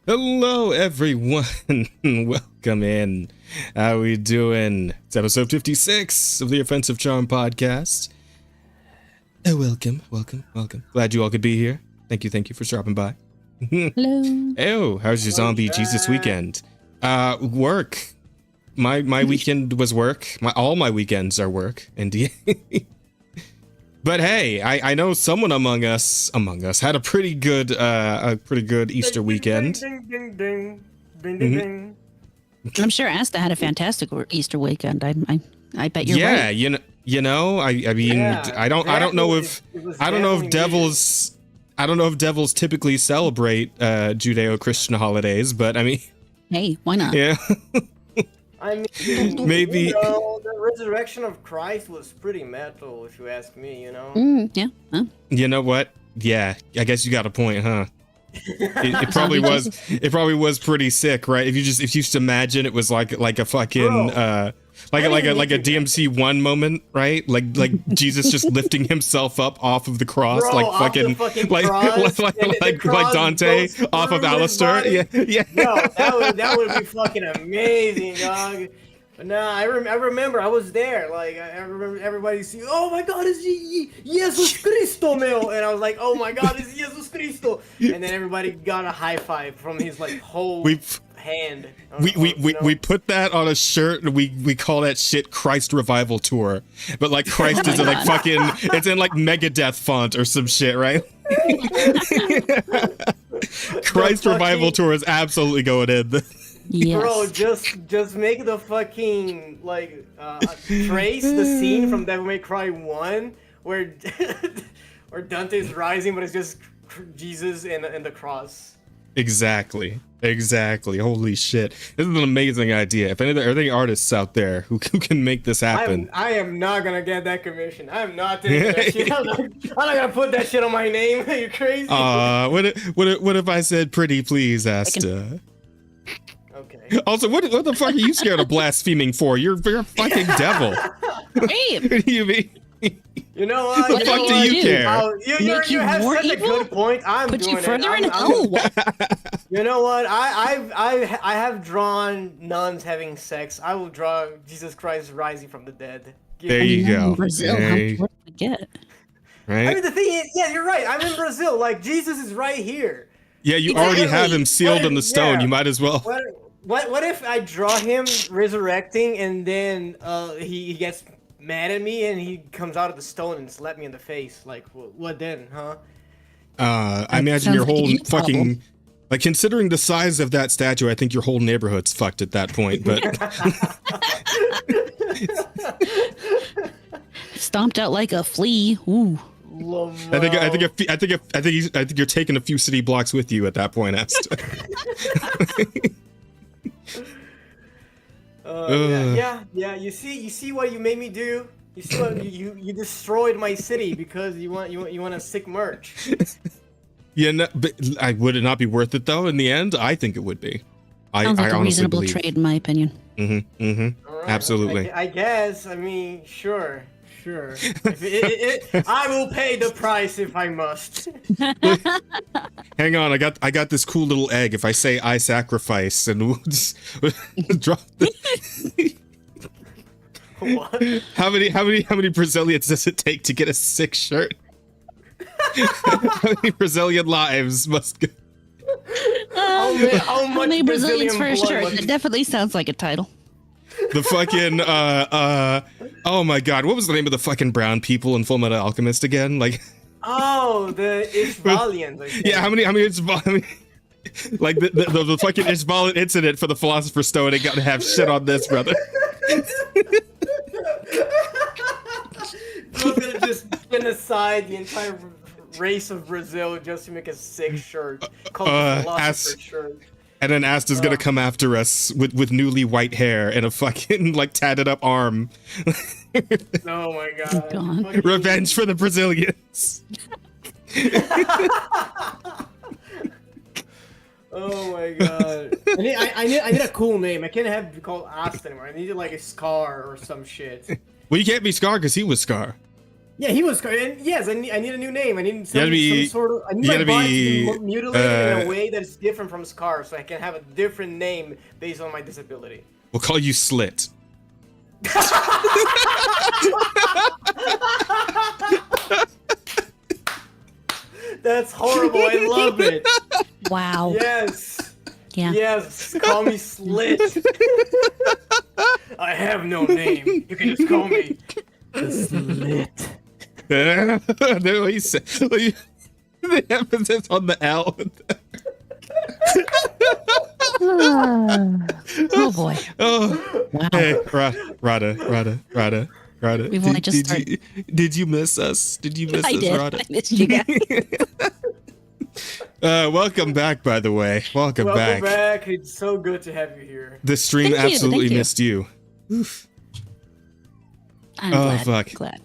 Hello, everyone. Welcome in. How we doing? It's episode 56 of the Offensive Charm podcast. Welcome. Glad you all could be here. Thank you for stopping by. Hello. Oh, how's your zombie Jesus weekend? Work. My weekend was work. All my weekends are work, indeed. But hey, I know someone among us had a pretty good Easter weekend. Ding, ding, ding. I'm sure Asta had a fantastic Easter weekend. I bet you're Yeah, right. you know, I mean, Yeah, I don't know if devils typically celebrate Judeo-Christian holidays, but I mean, Hey, why not? yeah. I mean, Maybe. you know, the resurrection of Christ was pretty metal, if you ask me. You know. Yeah. Huh? You know what? Yeah, I guess you got a point, huh? It probably was. It probably was pretty sick, right? If you just imagine it was like a fucking like a DMC1 moment, right? Like Jesus just lifting himself up off of the cross, Bro, like off the fucking cross, like Dante off of Alistair. Yeah. No, that would be fucking amazing, dog. But nah, I remember I was there. Like I remember everybody see, oh my God, it's Jesus Cristo, Mel, and I was like, oh my God, it's Jesus Cristo, and then everybody got a high five from his like whole hand. We put that on a shirt and we call that shit Christ Revival Tour. But like Christ is in like fucking, it's in like Megadeth font or some shit, right? Christ Revival Tour is absolutely going in. Yes. Bro, just make the fucking like trace the scene from Devil May Cry 1 where where Dante's rising, but it's just Jesus and the cross. Exactly. Holy shit. This is an amazing idea. If any other artists out there who can make this happen. I am not gonna get that commission. I'm not taking that shit. I'm not gonna put that shit on my name. Are you crazy? What if I said pretty please, Asta? Okay. Also, what the fuck are you scared of blaspheming for? You're a fucking devil. Hey, What do you mean? You know what? The fuck do you care? You have more such a evil? good point. I'm put doing you further it. in hell. You know what? I have drawn nuns having sex. I will draw Jesus Christ rising from the dead. There you go. Brazil, Hey. how much would we get? Right? I mean, the thing is, yeah, you're right. I'm in Brazil. Like, Jesus is right here. Yeah, you already have him sealed in the stone. Yeah. You might as well. What if I draw him resurrecting and then he gets mad at me and he comes out of the stone and slap me in the face? Like, what then, huh? I imagine your sounds like whole you fucking problem. like considering the size of that statue, I think your whole neighborhood's fucked at that point. But Stomped out like a flea. Ooh. I think you're taking a few city blocks with you at that point, Asta. Yeah. You see what you made me do. You see what you destroyed my city because you want a sick merch. Yeah, no, but would it not be worth it though? In the end, I think it would be. Sounds like I a honestly reasonable believe. trade, in my opinion. All right, Absolutely. I guess. I mean, sure. I will pay the price if I must. Hang on, I got this cool little egg. If I say I sacrifice, and we'll just drop. What? How many Brazilians does it take to get a sick shirt? How many Brazilian lives must go? How much Only Brazilians for a blood shirt. must- That definitely sounds like a title. The fucking oh my god, what was the name of the fucking brown people in Full Metal Alchemist again? Like, Oh, the Ishvalians. I think. yeah, how many like the fucking Ishvalan incident for the Philosopher's Stone ain't gotta have shit on this, brother. I was gonna just spin aside the entire race of Brazil just to make a sick shirt called the Philosopher's shirt. And then Asta's gonna come after us with newly white hair and a fucking like tatted up arm. Oh my god. God. Fucking- Revenge for the Brazilians. Oh my god. I need a cool name. I can't have it called Asta anymore. I need like a Scar or some shit. Well, you can't be Scar because he was Scar. Yeah, he was. And yes, I need a new name. I need some sort of. I need you my gotta body be, to be mutilated in a way that's different from Scar, so I can have a different name based on my disability. We'll call you Slit. That's horrible. I love it. Wow. Yes. Yeah. Yes. Call me Slit. I have no name. You can just call me Slit. The emphasis on the L. Oh boy. Oh, Wow. hey, Rada. We've only just started. Did you miss us? Did you miss I us, did. Rada? I missed you guys. Welcome back, by the way. Welcome back. It's so good to have you here. The stream Thank you, absolutely thank you. missed you. Oof. I'm Oh, glad. fuck. Glad.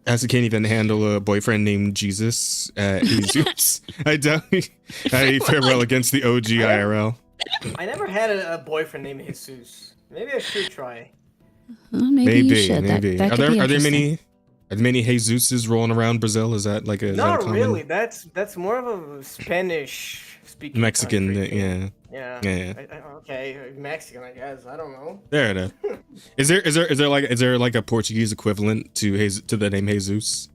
As I can't even handle a boyfriend named Jesus. Jesus. I don't. I farewell against the OG IRL. I never had a boyfriend named Jesus. Maybe I should try. Well, maybe you should. Maybe. That Are could be there interesting. many Jesuses rolling around Brazil? Is that like a Not common really. That's more of a Spanish speaking Mexican? country. Yeah. Yeah. Okay, Mexican, I guess. I don't know. There it is. Is there like a Portuguese equivalent to the name Jesus?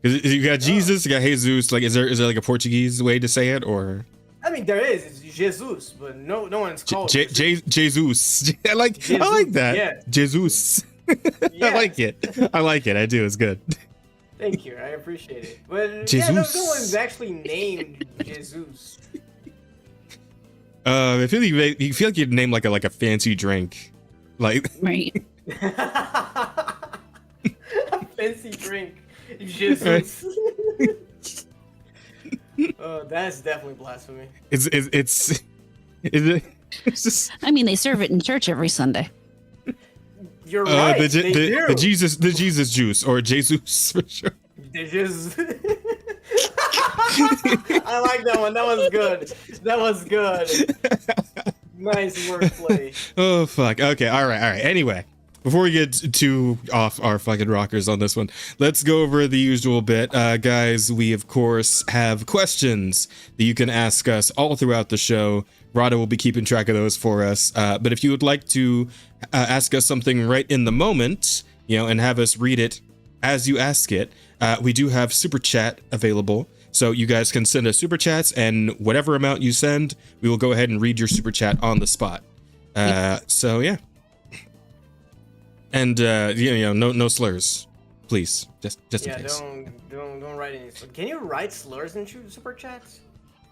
You got Jesus, you got Jesus. Like, is there like a Portuguese way to say it, or? I mean, there is. It's Jesus, but no one's called Jesus. I like that. Yeah. Jesus. Yeah. I like it. I do. It's good. Thank you. I appreciate it. But Jesus. yeah, no one's actually named Jesus. I feel like you'd name like a fancy drink, like Right. A fancy drink. Jesus. That's definitely blasphemy. It's just I mean, they serve it in church every Sunday. You're right. the they do. Jesus juice, or Jesus for sure. They just. I like that one. That was good. That was good. Nice wordplay. Oh fuck. Okay. All right. Anyway, before we get too off our fucking rockers on this one, let's go over the usual bit, guys. We of course have questions that you can ask us all throughout the show. Rada will be keeping track of those for us. But if you would like to ask us something right in the moment, and have us read it as you ask it, we do have super chat available. So you guys can send us super chats, and whatever amount you send, we will go ahead and read your super chat on the spot. So yeah. And no slurs, please, just in case. Don't write any. Can you write slurs in super chats?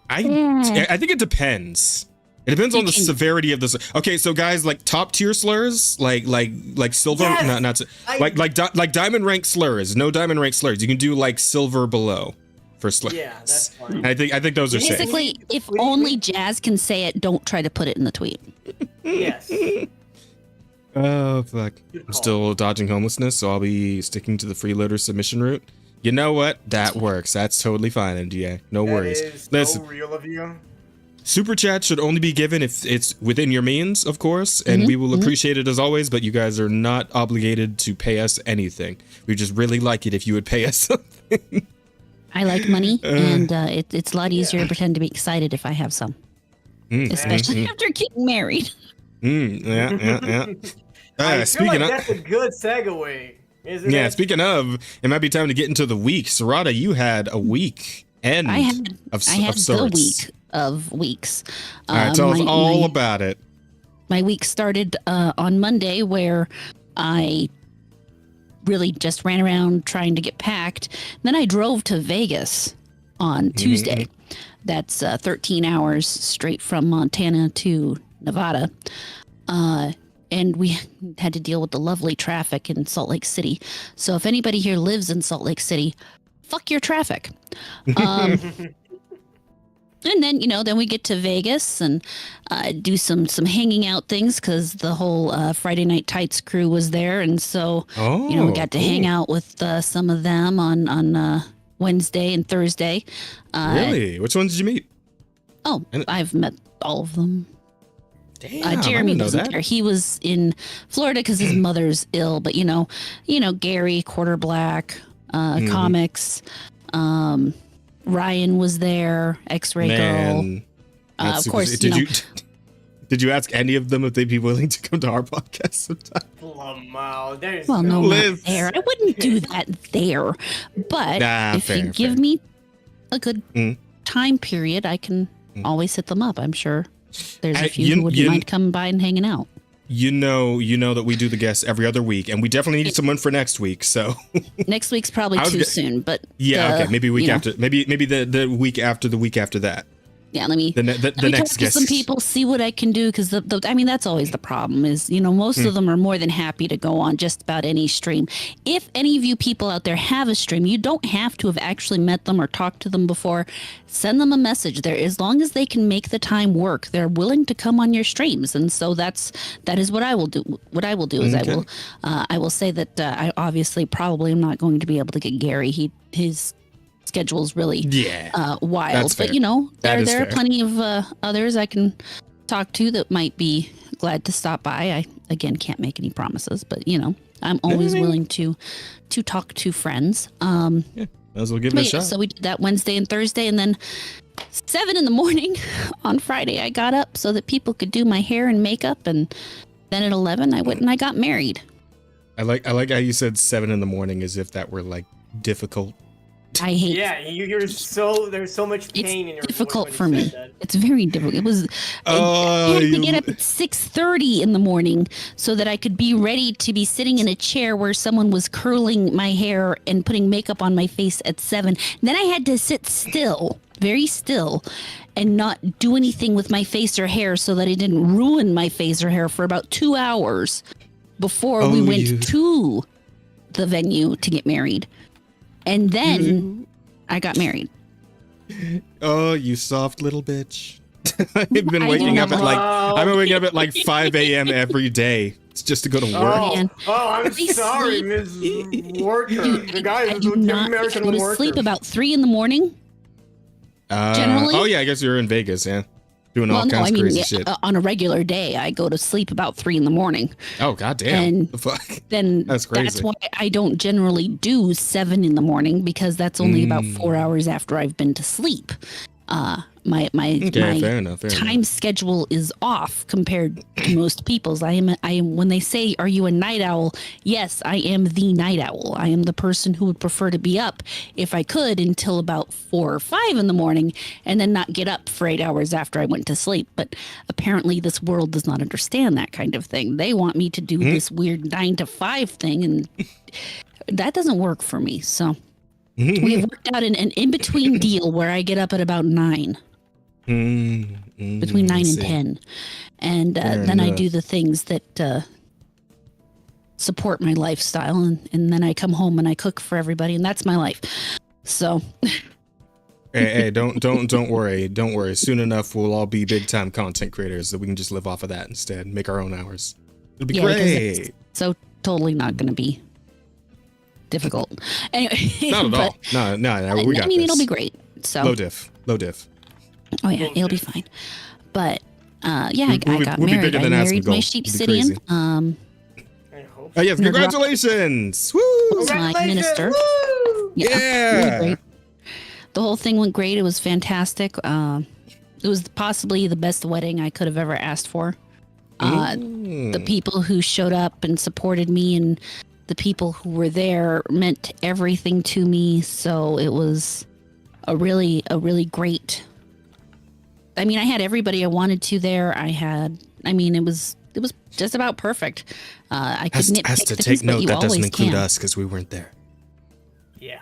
I think it depends. It depends on the severity of this. Okay, so guys, like top tier slurs, like silver, Yes! like diamond rank slurs. No diamond rank slurs. You can do like silver below for slurs. Yeah, that's fine. I think those are safe. Basically, if only Jazz can say it, don't try to put it in the tweet. Yes. Oh fuck! I'm still dodging homelessness, so I'll be sticking to the freeloader submission route. You know what? That works. That's totally fine, MDA. No worries. That is Listen, so real of you. super chat should only be given if it's within your means, of course, and we will appreciate it as always, but you guys are not obligated to pay us anything. We just really like it if you would pay us something. I like money, and it's a lot easier to pretend to be excited if I have some. Especially after getting married. Yeah. I feel Speaking like that's a good segue. Isn't yeah, it? speaking of, it might be time to get into the week. Sarada, you had a week end I had of the sorts. week of weeks. All right, tell us all about it. My week started on Monday, where I really just ran around trying to get packed. Then I drove to Vegas on Tuesday. That's 13 hours straight from Montana to Nevada. And we had to deal with the lovely traffic in Salt Lake City. So if anybody here lives in Salt Lake City, fuck your traffic. And then, then we get to Vegas and do some hanging out things, because the whole Friday Night Tights crew was there. And so, we got to hang out with some of them on Wednesday and Thursday. Really? Which ones did you meet? Oh, I've met all of them. Damn, Jeremy wasn't there. He was in Florida because his mother's ill. But Gary, Quarter Black, comics. Ryan was there, X-Ray Girl. Of course, did you ask any of them if they'd be willing to come to our podcast sometime? Well, no, not there. I wouldn't do that there. But if you give me a good time period, I can always hit them up. I'm sure there's a few who wouldn't mind coming by and hanging out. You know that we do the guests every other week, and we definitely need someone for next week. So next week's probably too soon, but okay, maybe week after, maybe the week after the week after that. Yeah, let me next talk to some people, see what I can do, because I mean that's always the problem is most of them are more than happy to go on just about any stream. If any of you people out there have a stream, you don't have to have actually met them or talked to them before. Send them a message there. As long as they can make the time work, they're willing to come on your streams, and so that is what I will do. What I will do is I will say that I obviously probably am not going to be able to get Gary. His schedule is really wild, but there are plenty of others I can talk to that might be glad to stop by. I again can't make any promises, but I'm always willing to talk to friends. Might as well give it a shot. So we did that Wednesday and Thursday, and then 7 a.m. on Friday I got up so that people could do my hair and makeup, and then at 11 I went and I got married. I like how you said 7 a.m. as if that were like difficult. I hate. Yeah, there's so much pain in your voice. It's difficult for me. It's very difficult. It was. I had to get up at 6:30 in the morning so that I could be ready to be sitting in a chair where someone was curling my hair and putting makeup on my face at 7. Then I had to sit still, very still, and not do anything with my face or hair so that it didn't ruin my face or hair for about 2 hours before we went to the venue to get married. And then I got married. Oh, you soft little bitch. I've been waking up at like 5 a.m. every day. It's just to go to work. I'm sorry, Ms. Worker. The guy who's an American worker. I go to sleep about 3 in the morning. Generally. Oh yeah, I guess you're in Vegas, yeah. Doing all kinds of crazy shit. On a regular day, I go to sleep about 3 in the morning. Oh goddamn! And the fuck? Then that's crazy. That's why I don't generally do 7 in the morning, because that's only about 4 hours after I've been to sleep. My fair enough. Time schedule is off compared to most people's. I am when they say, "Are you a night owl?" Yes, I am the night owl. I am the person who would prefer to be up if I could until about 4 or 5 in the morning, and then not get up for 8 hours after I went to sleep. But apparently, this world does not understand that kind of thing. They want me to do this weird 9 to 5 thing, and that doesn't work for me. So we have worked out an in-between deal where I get up at about 9. Between 9 and 10, and then I do the things that support my lifestyle, and then I come home and I cook for everybody, and that's my life. So hey, don't worry. Soon enough, we'll all be big time content creators that we can just live off of that instead, make our own hours. It'll be great. So totally not going to be difficult. Anyway, not at all. No, we got this. It'll be great. So low diff. Oh yeah, it'll be fine. But I got married. I married my sheepsidian. Oh yes, congratulations! Woo! Was my minister. Yeah. Great. The whole thing went great. It was fantastic. It was possibly the best wedding I could have ever asked for. The people who showed up and supported me, and the people who were there, meant everything to me. So it was a really great. I mean, I had everybody I wanted to there. It was just about perfect. I could nitpick has to things, take note but that doesn't include us because we weren't there. Yeah.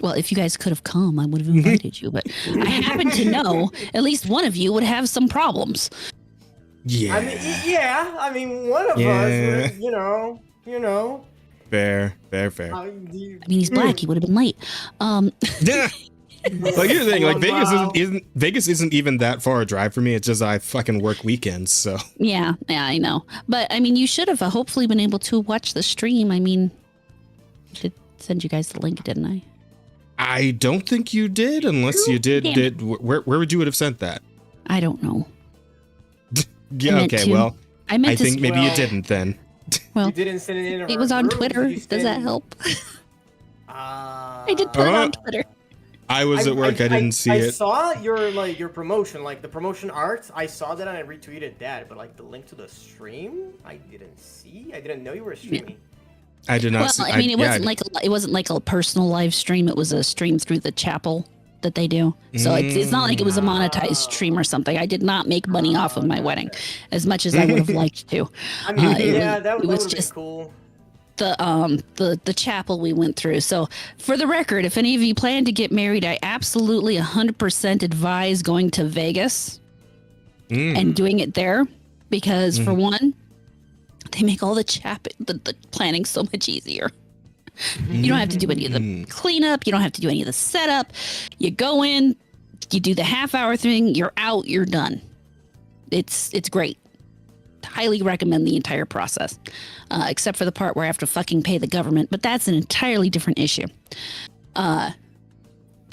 Well, if you guys could have come, I would have invited you. But I happen to know at least one of you would have some problems. Yeah. I mean, one of us, you know. Fair. I mean, he's black. He would have been late. Yeah. Like here's the thing, like Vegas isn't even that far a drive for me. It's just I fucking work weekends, so. Yeah, I know. But I mean, you should have hopefully been able to watch the stream. I mean, I did send you guys the link, didn't I? I don't think you did, unless you did. Where would you would have sent that? I don't know. Yeah. Okay. Well, I think maybe you didn't then. Well, you didn't send it in. It was on Twitter. Does that help? I did put it on Twitter. I was at work. I didn't see it. I saw your promotion, like the promotion art. I saw that and I retweeted that, but like the link to the stream, I didn't see. I didn't know you were streaming. I did not. Well, see, I mean, it wasn't like a personal live stream. It was a stream through the chapel that they do. So it's not like it was a monetized stream or something. I did not make money off of my wedding, as much as I would have liked to. I mean, that would have been cool. The chapel we went through. So for the record, if any of you plan to get married, I absolutely 100% advise going to Vegas and doing it there, because for one, they make all the planning so much easier. You don't have to do any of the cleanup. You don't have to do any of the setup. You go in, you do the half-hour thing, you're out, you're done. It's great. Highly recommend the entire process, except for the part where I have to fucking pay the government, but that's an entirely different issue. But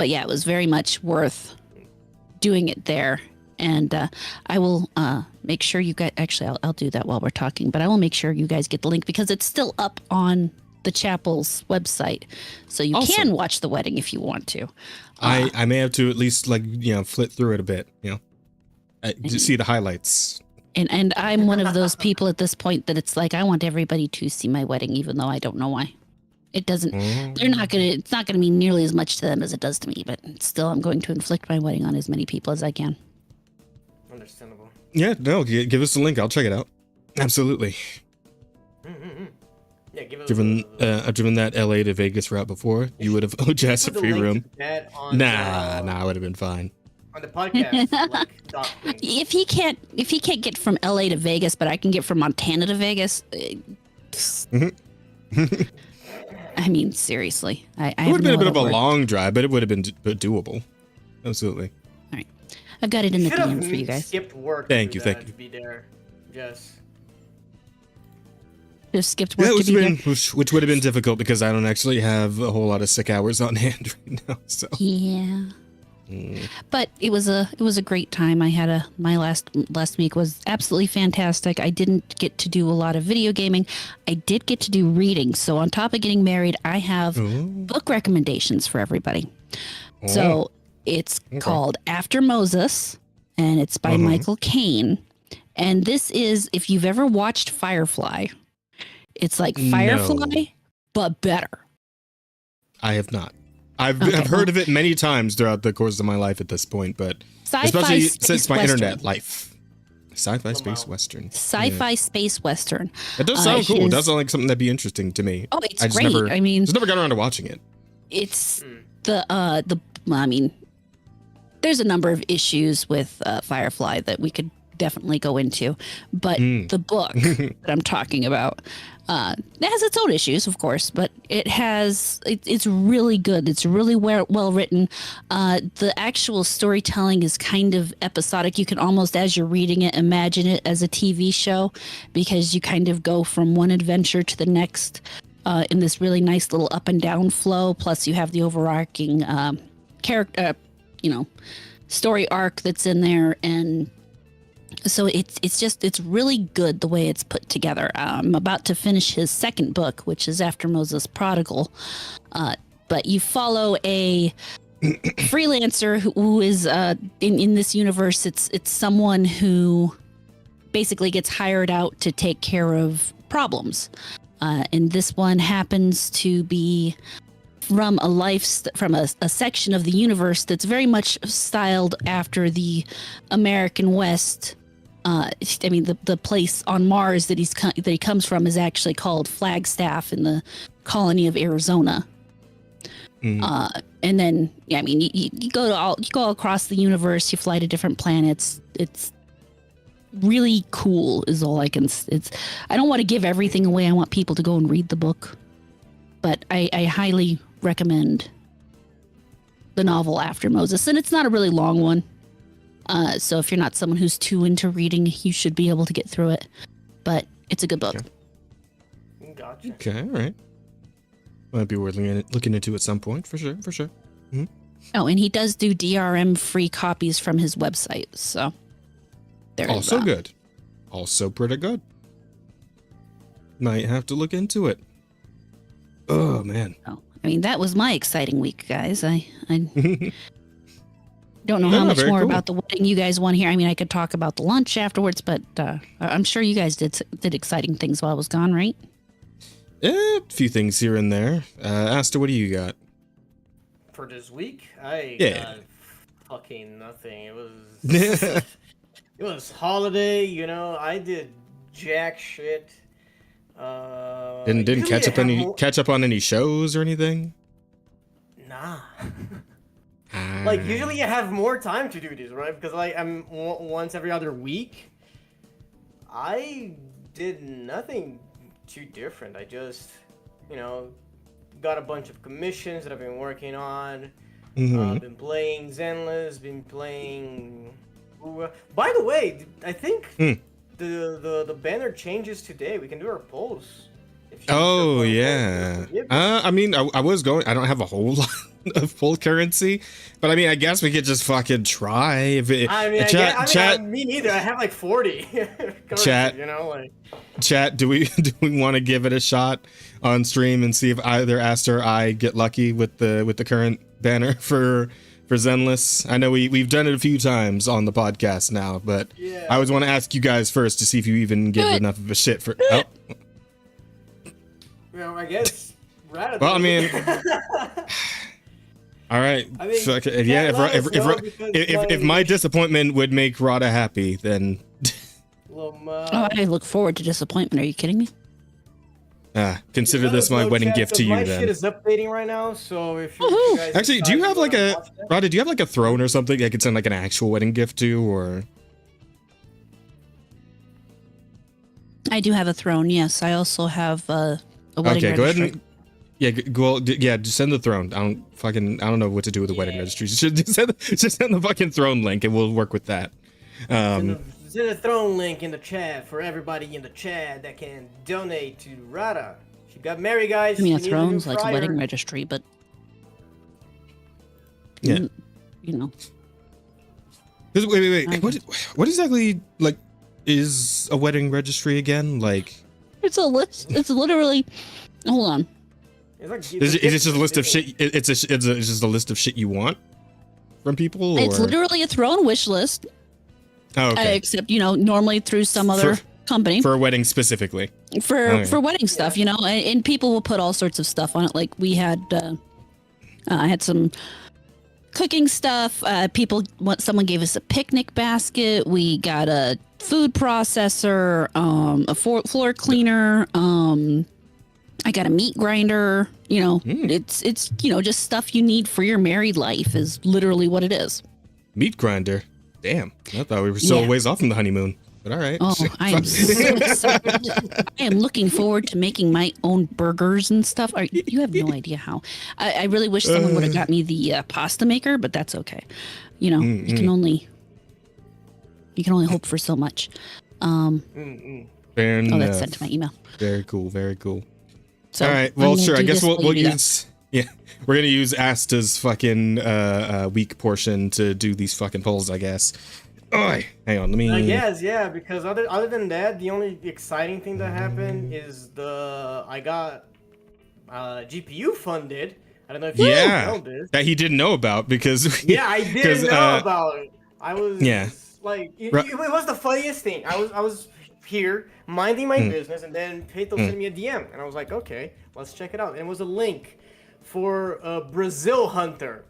yeah, it was very much worth doing it there. And I will make sure you guys, actually, I'll do that while we're talking, but I will make sure you guys get the link, because it's still up on the chapel's website. So you can watch the wedding if you want to. I may have to at least flit through it a bit, to see the highlights. And I'm one of those people at this point that it's like, I want everybody to see my wedding, even though I don't know why. It doesn't, it's not going to mean nearly as much to them as it does to me, but still I'm going to inflict my wedding on as many people as I can. Understandable. Yeah, no, give us the link. I'll check it out. Absolutely. Yeah, give it I've driven that LA to Vegas route before. You would have owed us a free room. Nah, I would have been fine. On the podcast, if he can't get from LA to Vegas, but I can get from Montana to Vegas. I mean, seriously, it would have been a bit of a long drive, but it would have been doable. Absolutely. All right, I've got it in the DM for you guys. Skipped work. Thank you. To be there. Yes. Just skipped work to be there. Which would have been difficult because I don't actually have a whole lot of sick hours on hand right now. So yeah. But it was a great time. I had my last week was absolutely fantastic. I didn't get to do a lot of video gaming. I did get to do reading. So on top of getting married, I have book recommendations for everybody. So it's called After Moses, and it's by Michael Caine. And this is, if you've ever watched Firefly, it's like Firefly, but better. I have not. I've heard of it many times throughout the course of my life at this point, but especially since my internet life. Sci-fi space western. Sci-fi space western. It does sound cool. It does sound like something that'd be interesting to me. Oh, it's great. I mean, just never got around to watching it. It's I mean, there's a number of issues with Firefly that we could definitely go into, but the book that I'm talking about, it has its own issues, of course, but it's really good. It's really well written. The actual storytelling is kind of episodic. You can almost, as you're reading it, imagine it as a TV show, because you kind of go from one adventure to the next in this really nice little up and down flow. Plus you have the overarching character, story arc that's in there. And so it's really good the way it's put together. I'm about to finish his second book, which is After Moses Prodigal. But you follow a freelancer who is in this universe. It's someone who basically gets hired out to take care of problems. And this one happens to be from a section of the universe that's very much styled after the American West. I mean, the place on Mars that he comes from is actually called Flagstaff in the colony of Arizona. And then, I mean, you go all across the universe. You fly to different planets. It's really cool, is all I can. I don't want to give everything away. I want people to go and read the book, but I highly recommend the novel After Moses, and it's not a really long one. So if you're not someone who's too into reading, you should be able to get through it. But it's a good book. Okay. Gotcha. Okay, all right. Might be worth looking into at some point, for sure. Mm-hmm. Oh, and he does do DRM free copies from his website. So there's also good. Also pretty good. Might have to look into it. Oh man. Oh, I mean, that was my exciting week, guys. I don't know how much very more cool. about the wedding you guys want to hear. I mean, I could talk about the lunch afterwards, but I'm sure you guys did exciting things while I was gone, right? A few things here and there. Asta, what do you got? For this week, I Yeah. got fucking nothing. It was holiday, you know. I did jack shit. Didn't Usually catch I up have any more- catch up on any shows or anything? Nah. Like usually you have more time to do this, right? Because like I'm once every other week. I did nothing too different. I just, you know, got a bunch of commissions that I've been working on. Been playing Zenless. Been playing. By the way, I think the banner changes today. We can do our polls. If you Oh prefer yeah. polls. Yep. I mean, I was going. I don't have a whole lot of full currency, but I mean, I guess we could just fucking try. If it, I mean, chat, me neither. I have like 40. currency, Chat. you know, like. chat. Do we want to give it a shot on stream and see if either Asta or I get lucky with the current banner for Zenless? I know we've done it a few times on the podcast now, but Yeah. I always want to ask you guys first to see if you even give enough of a shit for. Oh. Well, I guess. Well, I mean, all right. I mean, Fuck it. Yeah, let us know because, if my like- disappointment would make Rada happy, then Oh, I look forward to disappointment. Are you kidding me? consider let this us my know, wedding chat, gift to because you my shit then. is updating right now, so if you Woohoo! guys Actually, do you decide have like wanna a watch that- Rada? Do you have like a throne or something I could send like an actual wedding gift to, or? I do have a throne. Yes, I also have a wedding Okay, go ahead registry. and just send the throne. I don't know what to do with the wedding registry. Just send the fucking throne link and we'll work with that. Send a throne link in the chat for everybody in the chat that can donate to Rada. She got married, guys. I mean, a She needs new throne's like a friar. wedding registry, but Yeah. You know, Wait. Okay. What exactly like is a wedding registry again? Like, it's a list. It's literally. Hold on. is it just a list of shit? It's just a list of shit you want from people. Or? It's literally a throne wish list. Oh, okay. Except, normally through some other company For a wedding specifically. for wedding stuff, and people will put all sorts of stuff on it. Like we had, I had some cooking stuff. Someone gave us a picnic basket. We got a food processor, a floor cleaner. I got a meat grinder. It's just stuff you need for your married life is literally what it is. Meat grinder. Damn, I thought we were still a ways off from the honeymoon. But all right. Oh, I am so excited. I am looking forward to making my own burgers and stuff. You have no idea how. I really wish someone would have got me the pasta maker, but that's okay. You can only hope for so much. Fair enough. That's sent to my email. Very cool. Very cool. So All right. I'm Well, gonna sure. I do guess this we'll while you do that. use. Yeah, we're gonna use Asta's fucking week portion to do these fucking polls. I guess. Oi, hang on. Let me. I guess, yeah, because other than that, the only exciting thing that happened is I got GPU funded. I don't know if you know this. That he didn't know about because. Yeah, I didn't know about it. I was like, it was the funniest thing. I was here minding my business, and then Peto sent me a DM, and I was like, okay, let's check it out. And it was a link for a Brazil hunter,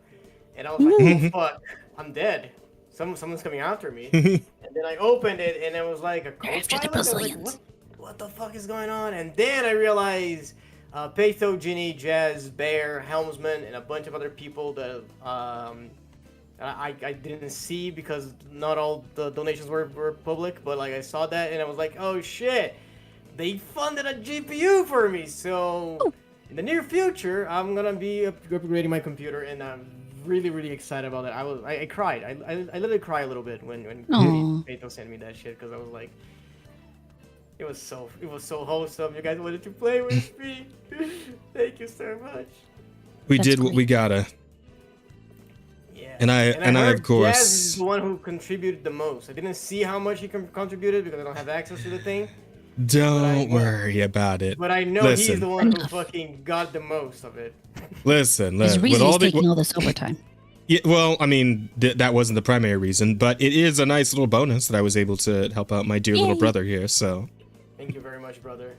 and I was like, oh fuck, I'm dead. Someone's coming after me. And then I opened it, and it was like a after the co-pilot. I was like, Brazilians. what the fuck is going on? And then I realized Peto, Ginny, Jazz, Bear, Helmsman, and a bunch of other people that I didn't see because not all the donations were public, but like I saw that and I was like, oh shit, they funded a GPU for me. So in the near future, I'm gonna be upgrading my computer, and I'm really excited about that. I cried. I literally cried a little bit when Peto sent me that shit because I was like, it was so wholesome. You guys wanted to play with me. Thank you so much. We That's did what great. we gotta. Yeah. And I heard of course. Jazz is the one who contributed the most. I didn't see how much he contributed because I don't have access to the thing. Don't worry about it. But I know he's the one who fucking got the most of it. Listen, His reason he's taking all this overtime. Yeah, well, I mean, that wasn't the primary reason, but it is a nice little bonus that I was able to help out my dear little brother here. So, thank you very much, brother.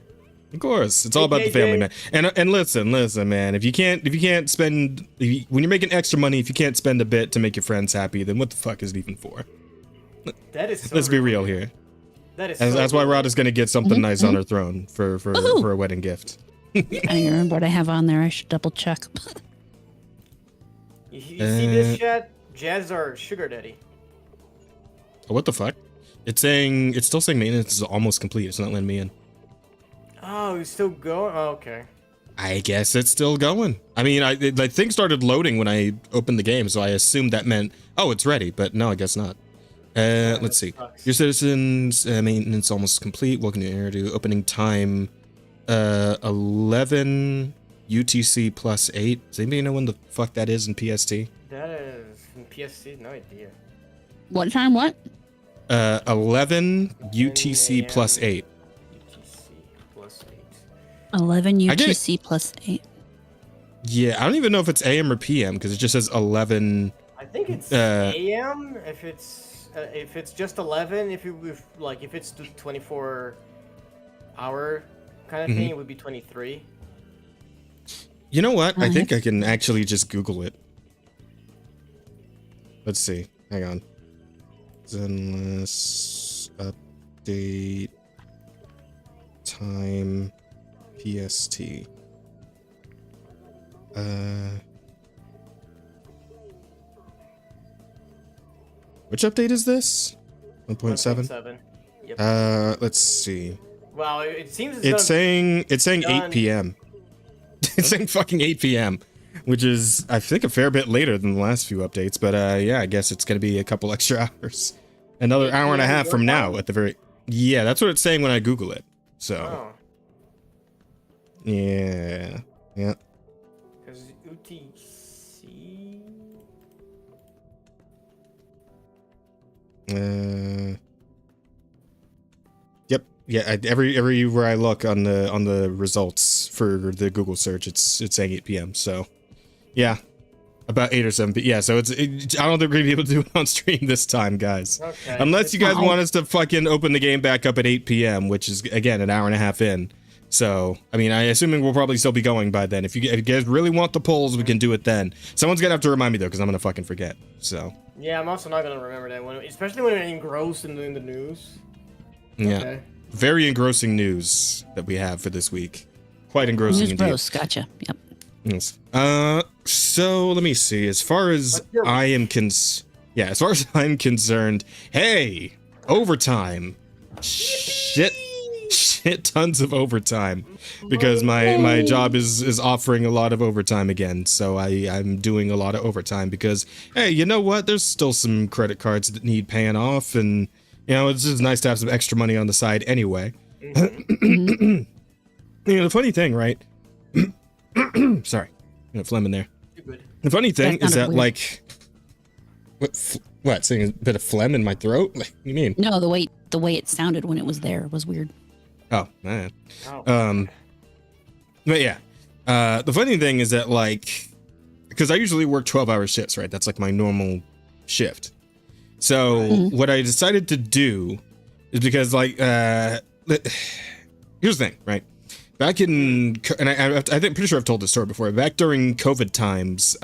Of course, it's all about the family, man. And listen, man. If you can't spend when you're making extra money, if you can't spend a bit to make your friends happy, then what the fuck is it even for? That is. So Let's be real here. That is. That's why Rod is gonna get something nice on her throne for a wedding gift. I don't remember what I have on there. I should double check. You see this chat? Jazz our sugar daddy. What the fuck? It's still saying maintenance is almost complete. It's not letting me in. Oh, it's still going? Oh, okay. I guess it's still going. I mean, the thing started loading when I opened the game, so I assumed that meant, oh, it's ready, but no, I guess not. Let's see. Your citizens maintenance almost complete. Welcome to area to opening time 11 UTC plus 8. Does anybody know when the fuck that is in PST? That is in PST, no idea. What time? What? 11 UTC plus 8. UTC plus 8. 11 UTC plus 8. Yeah, I don't even know if it's AM or PM because it just says 11. I think it's AM if it's just 11. If it's the 24-hour kind of thing, it would be 23. You know what? I think I can actually just Google it. Let's see. Hang on. Zenless update time PST. Which update is this? 1.7? Yep. Let's see. Wow, it seems it's saying 8 p.m. It's saying fucking 8 p.m., which is, I think, a fair bit later than the last few updates. But yeah, I guess it's going to be a couple extra hours. Another hour and a half from now at the very... Yeah, that's what it's saying when I Google it. So... Yeah. Yeah. Because UTC... Yep. Yeah. Everywhere I look on the results for the Google search, it's saying 8 p.m. So, yeah, about 8 or 7. But yeah, so I don't think we're gonna be able to do it on stream this time, guys. Okay. Unless you guys want us to fucking open the game back up at 8 p.m., which is again an hour and a half in. So, I mean, assuming we'll probably still be going by then. If you guys really want the polls, we can do it then. Someone's gonna have to remind me though, because I'm gonna fucking forget. So. Yeah, I'm also not gonna remember that one, especially when I'm engrossed in the news. Yeah. Okay. Very engrossing news that we have for this week. Quite engrossing indeed. Gross. Gotcha. Yep. Yes. So let me see. As far as I'm concerned, hey, overtime. Shit tons of overtime because my job is offering a lot of overtime again. So I'm doing a lot of overtime because, hey, you know what? There's still some credit cards that need paying off, and you know, it's just nice to have some extra money on the side anyway. You know, the funny thing, right? Sorry, phlegm in there. You're good. The funny thing is that, weird. like, what? Saying a bit of phlegm in my throat? Like, what do you mean? No, the way it sounded when it was there was weird. Oh man. Oh. But yeah, the funny thing is that, like, because I usually work 12-hour shifts, right? That's like my normal shift. So what I decided to do is because, like, here's the thing, right? Back in, and I think pretty sure I've told this story before. Back during COVID times,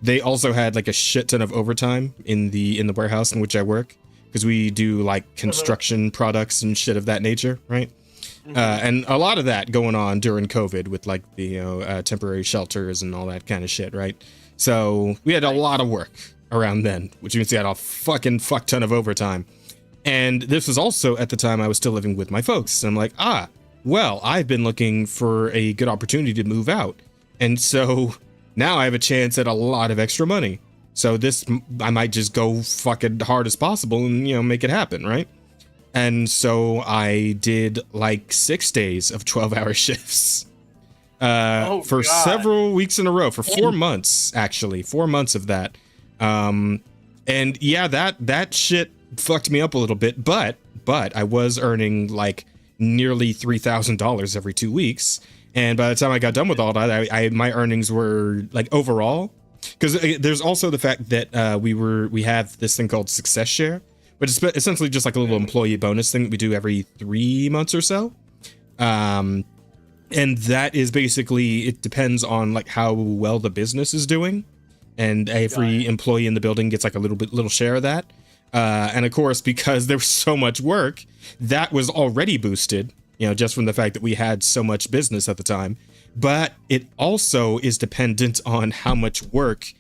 they also had like a shit ton of overtime in the warehouse in which I work, because we do like construction products and shit of that nature, right? And a lot of that going on during COVID with like the temporary shelters and all that kind of shit, right? So we had a lot of work around then, which means we had a fucking fuck ton of overtime. And this was also at the time I was still living with my folks. And I'm like, well, I've been looking for a good opportunity to move out. And so now I have a chance at a lot of extra money. So this, I might just go fucking hard as possible and, you know, make it happen, right? And so I did like 6 days of 12-hour shifts for several weeks in a row, for 4 months, actually, 4 months of that. And yeah, that shit fucked me up a little bit, but I was earning like nearly $3,000 every 2 weeks. And by the time I got done with all that, my earnings were like overall, because there's also the fact that we have this thing called success share, which is essentially just like a little employee bonus thing that we do every 3 months or so. And that is basically, it depends on like how well the business is doing, and every employee in the building gets like a little share of that. And of course, because there was so much work, that was already boosted, just from the fact that we had so much business at the time. But it also is dependent on how much work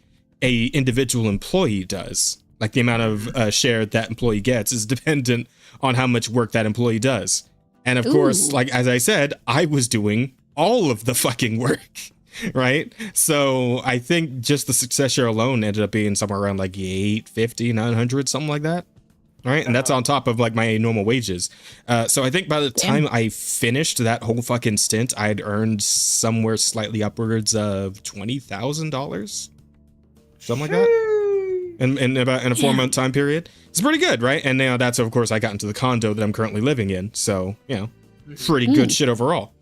a individual employee does. Like the amount of share that employee gets is dependent on how much work that employee does. And of course, like, as I said, I was doing all of the fucking work, right? So I think just the success share alone ended up being somewhere around like 850, 900, something like that. All right. And that's on top of like my normal wages. So I think by the time I finished that whole fucking stint, I'd earned somewhere slightly upwards of $20,000, something like that. In a 4-month time period. It's pretty good, right? And now that's, of course, I got into the condo that I'm currently living in. So, pretty good shit overall.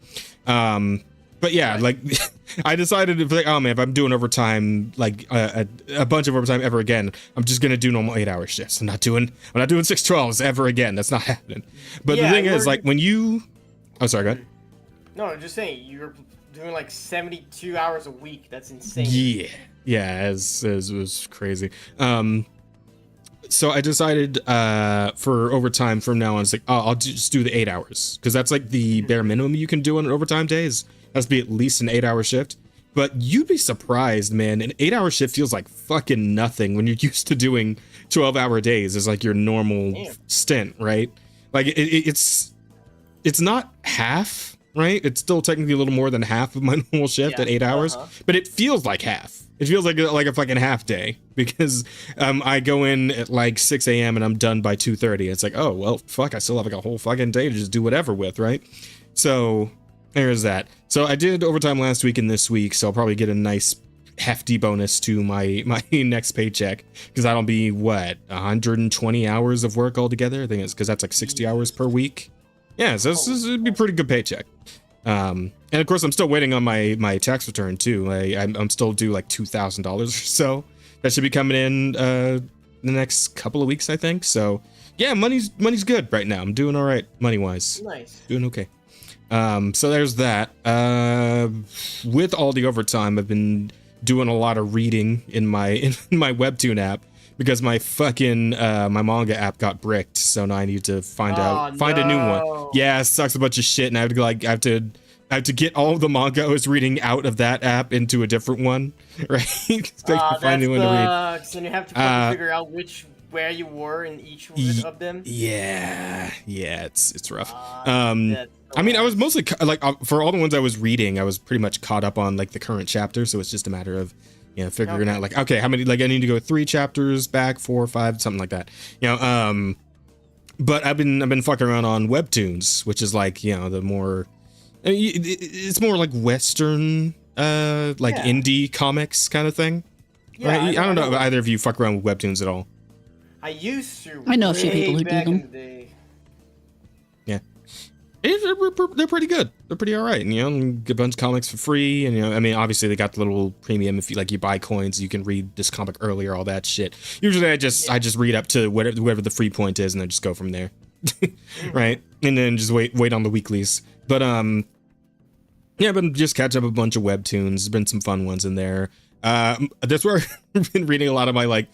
But yeah, like I decided to be like, oh man, if I'm doing overtime, like a bunch of overtime ever again, I'm just gonna do normal 8-hour shifts. I'm not doing 612s ever again. That's not happening. But the thing is, like, when you, oh sorry, go ahead. No, I'm just saying you're doing like 72 hours a week. That's insane. Yeah, it was crazy. So I decided for overtime from now on, it's like, I'll just do the 8 hours, because that's like the bare minimum you can do on an overtime day. Has to be at least an 8-hour shift. But you'd be surprised, man. An 8-hour shift feels like fucking nothing when you're used to doing 12-hour days as like your normal stint, right? Like it's not half, right? It's still technically a little more than half of my normal shift at 8 hours, but it feels like half. It feels like a fucking half day, because I go in at like 6 a.m. and I'm done by 2:30. It's like, oh, well, fuck, I still have like a whole fucking day to just do whatever with, right? So there's that. So I did overtime last week and this week, so I'll probably get a nice hefty bonus to my next paycheck, because that'll be, what, 120 hours of work altogether? I think it's because that's like 60 hours per week. Yeah, so this would be a pretty good paycheck. And of course, I'm still waiting on my tax return too. I'm still due like $2,000 or so. That should be coming in the next couple of weeks, I think. So yeah, money's good right now. I'm doing all right money wise. Nice. Doing okay. So there's that. With all the overtime, I've been doing a lot of reading in my webtoon app, because my fucking my manga app got bricked, so now I need to find a new one. Yeah, it sucks a bunch of shit, and I have to get all of the manga I was reading out of that app into a different one, right? So I can find a new one to read. And you have to figure out where you were in each of them. Yeah, it's rough. I mean, I was mostly like for all the ones I was reading, I was pretty much caught up on like the current chapter, so it's just a matter of figuring out like, okay, how many, like I need to go 3 chapters back, 4 or 5, something like that. But I've been fucking around on webtoons, which is like, the more, it's more like Western, indie comics kind of thing. Yeah, right? I don't know if either of you fuck around with webtoons at all. I used to. I know a few people who do them. Yeah. They're pretty good. They're pretty all right. And, get a bunch of comics for free. And, I mean, obviously they got the little premium. If you buy coins, you can read this comic earlier, all that shit. Usually I just read up to whatever the free point is and then just go from there. Right. And then just wait on the weeklies. But, yeah, I've been just catch up a bunch of webtoons. There's been some fun ones in there. That's where I've been reading a lot of my like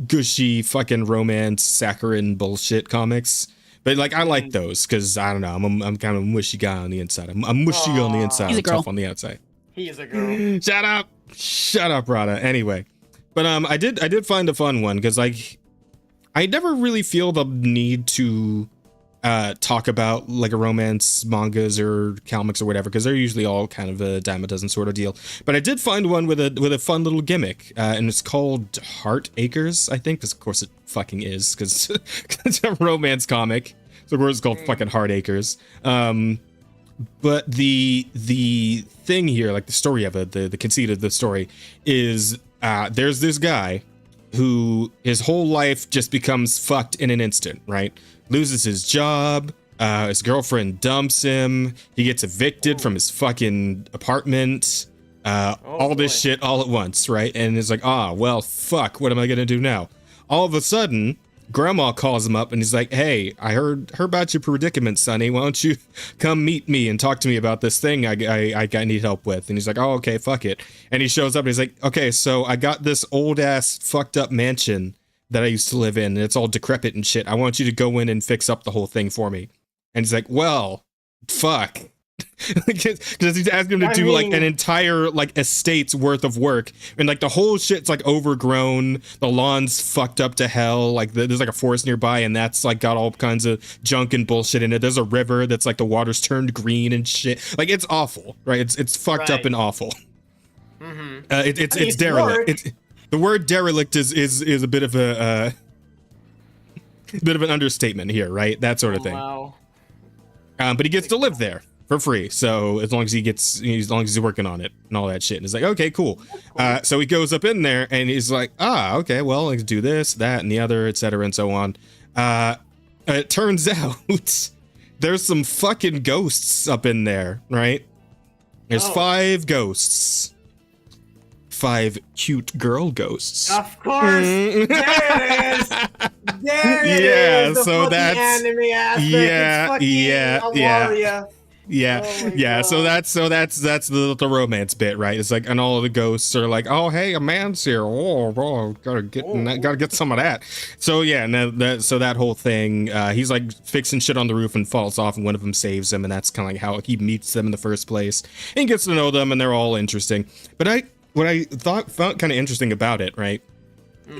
gushy fucking romance saccharine bullshit comics. But like I like those because I don't know, I'm kind of a mushy guy on the inside. I'm mushy on the inside, I'm tough on the outside. He is a girl. Shut up, Rada. Anyway, but I did find a fun one because like I never really feel the need to talk about like a romance mangas or comics or whatever, because they're usually all kind of a dime a dozen sort of deal. But I did find one with a fun little gimmick, and it's called Heart Acres, I think, because of course it fucking is, because it's a romance comic, so of course it's called fucking Heart Acres. But the thing here, like the story of it, the conceit of the story is there's this guy who his whole life just becomes fucked in an instant, right? Loses his job, His girlfriend dumps him. He gets evicted from his fucking apartment. All this shit all at once, right? And it's like, well, fuck, what am I gonna do now? All of a sudden, Grandma calls him up and he's like, hey, I heard about your predicament, Sonny. Why don't you come meet me and talk to me about this thing I need help with? And he's like, oh, okay, fuck it. And he shows up and he's like, okay, so I got this old ass fucked up mansion that I used to live in, and it's all decrepit and shit. I want you to go in and fix up the whole thing for me. And he's like, well, fuck. Because he's asking him to do like an entire like estate's worth of work, and like the whole shit's like overgrown, the lawn's fucked up to hell, like there's like a forest nearby and that's like got all kinds of junk and bullshit in it. There's a river that's like the water's turned green and shit, like it's awful, right? It's fucked up and awful. It's derelict. The word derelict is a bit of a bit of an understatement here, right? That sort of thing. Wow. But he gets to live there for free, so as long as he's working on it and all that shit. And it's like, okay, cool. So he goes up in there and he's like, okay, well, let's do this, that, and the other, etc., and so on. It turns out there's some fucking ghosts up in there, right? There's 5 ghosts. 5 cute girl ghosts. Of course. There it is. There it is. The so that's anime aspect. Yeah. So that's the romance bit, right? It's like, and all of the ghosts are like, oh hey, a man's here. Gotta get some of that. So yeah, and so that whole thing, he's like fixing shit on the roof and falls off, and one of them saves him, and that's kind of like how he meets them in the first place and gets to know them, and they're all interesting. But what I found kind of interesting about it, right,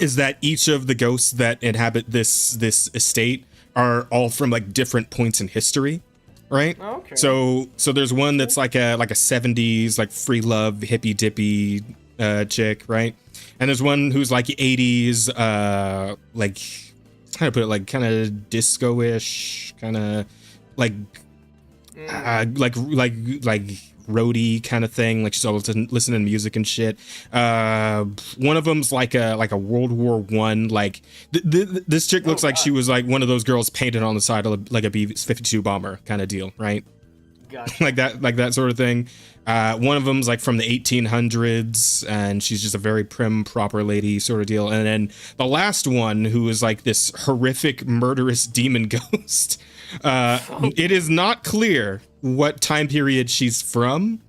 is that each of the ghosts that inhabit this estate are all from like different points in history, right? Okay. So there's one that's like a 70s like free love hippy dippy chick, right? And there's one who's like 80s like, how to put it, like kind of disco-ish, kind of like roadie kind of thing, like she's all listening to music and shit. One of them's like a World War One, like this chick looks like she was like one of those girls painted on the side of like a B-52 bomber kind of deal, right? Gotcha. like that sort of thing. One of them's like from the 1800s, and she's just a very prim, proper lady sort of deal. And then the last one, who is like this horrific, murderous demon ghost. It is not clear what time period she's from.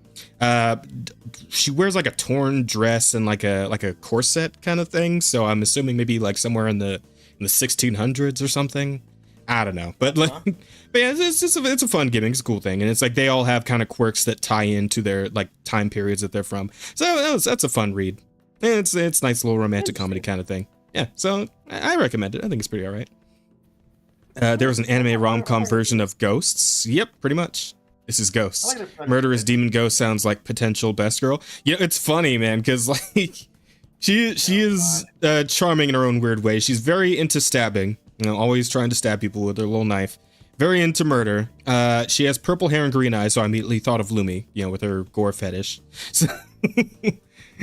She wears like a torn dress and like a corset kind of thing, so I'm assuming maybe like somewhere in the 1600s or something. I don't know, but like, but yeah, it's a fun gimmick, it's a cool thing, and it's like they all have kind of quirks that tie into their like time periods that they're from. So that's a fun read. And it's nice little romantic comedy kind of thing. Yeah, so I recommend it. I think it's pretty alright. There was an anime rom-com version of Ghosts. Yep, pretty much. This is Ghosts. Murderous demon ghost sounds like potential best girl. Yeah, it's funny, man, because like she is charming in her own weird way. She's very into stabbing, you know, always trying to stab people with her little knife. Very into murder. She has purple hair and green eyes, so I immediately thought of Lumi, you know, with her gore fetish. So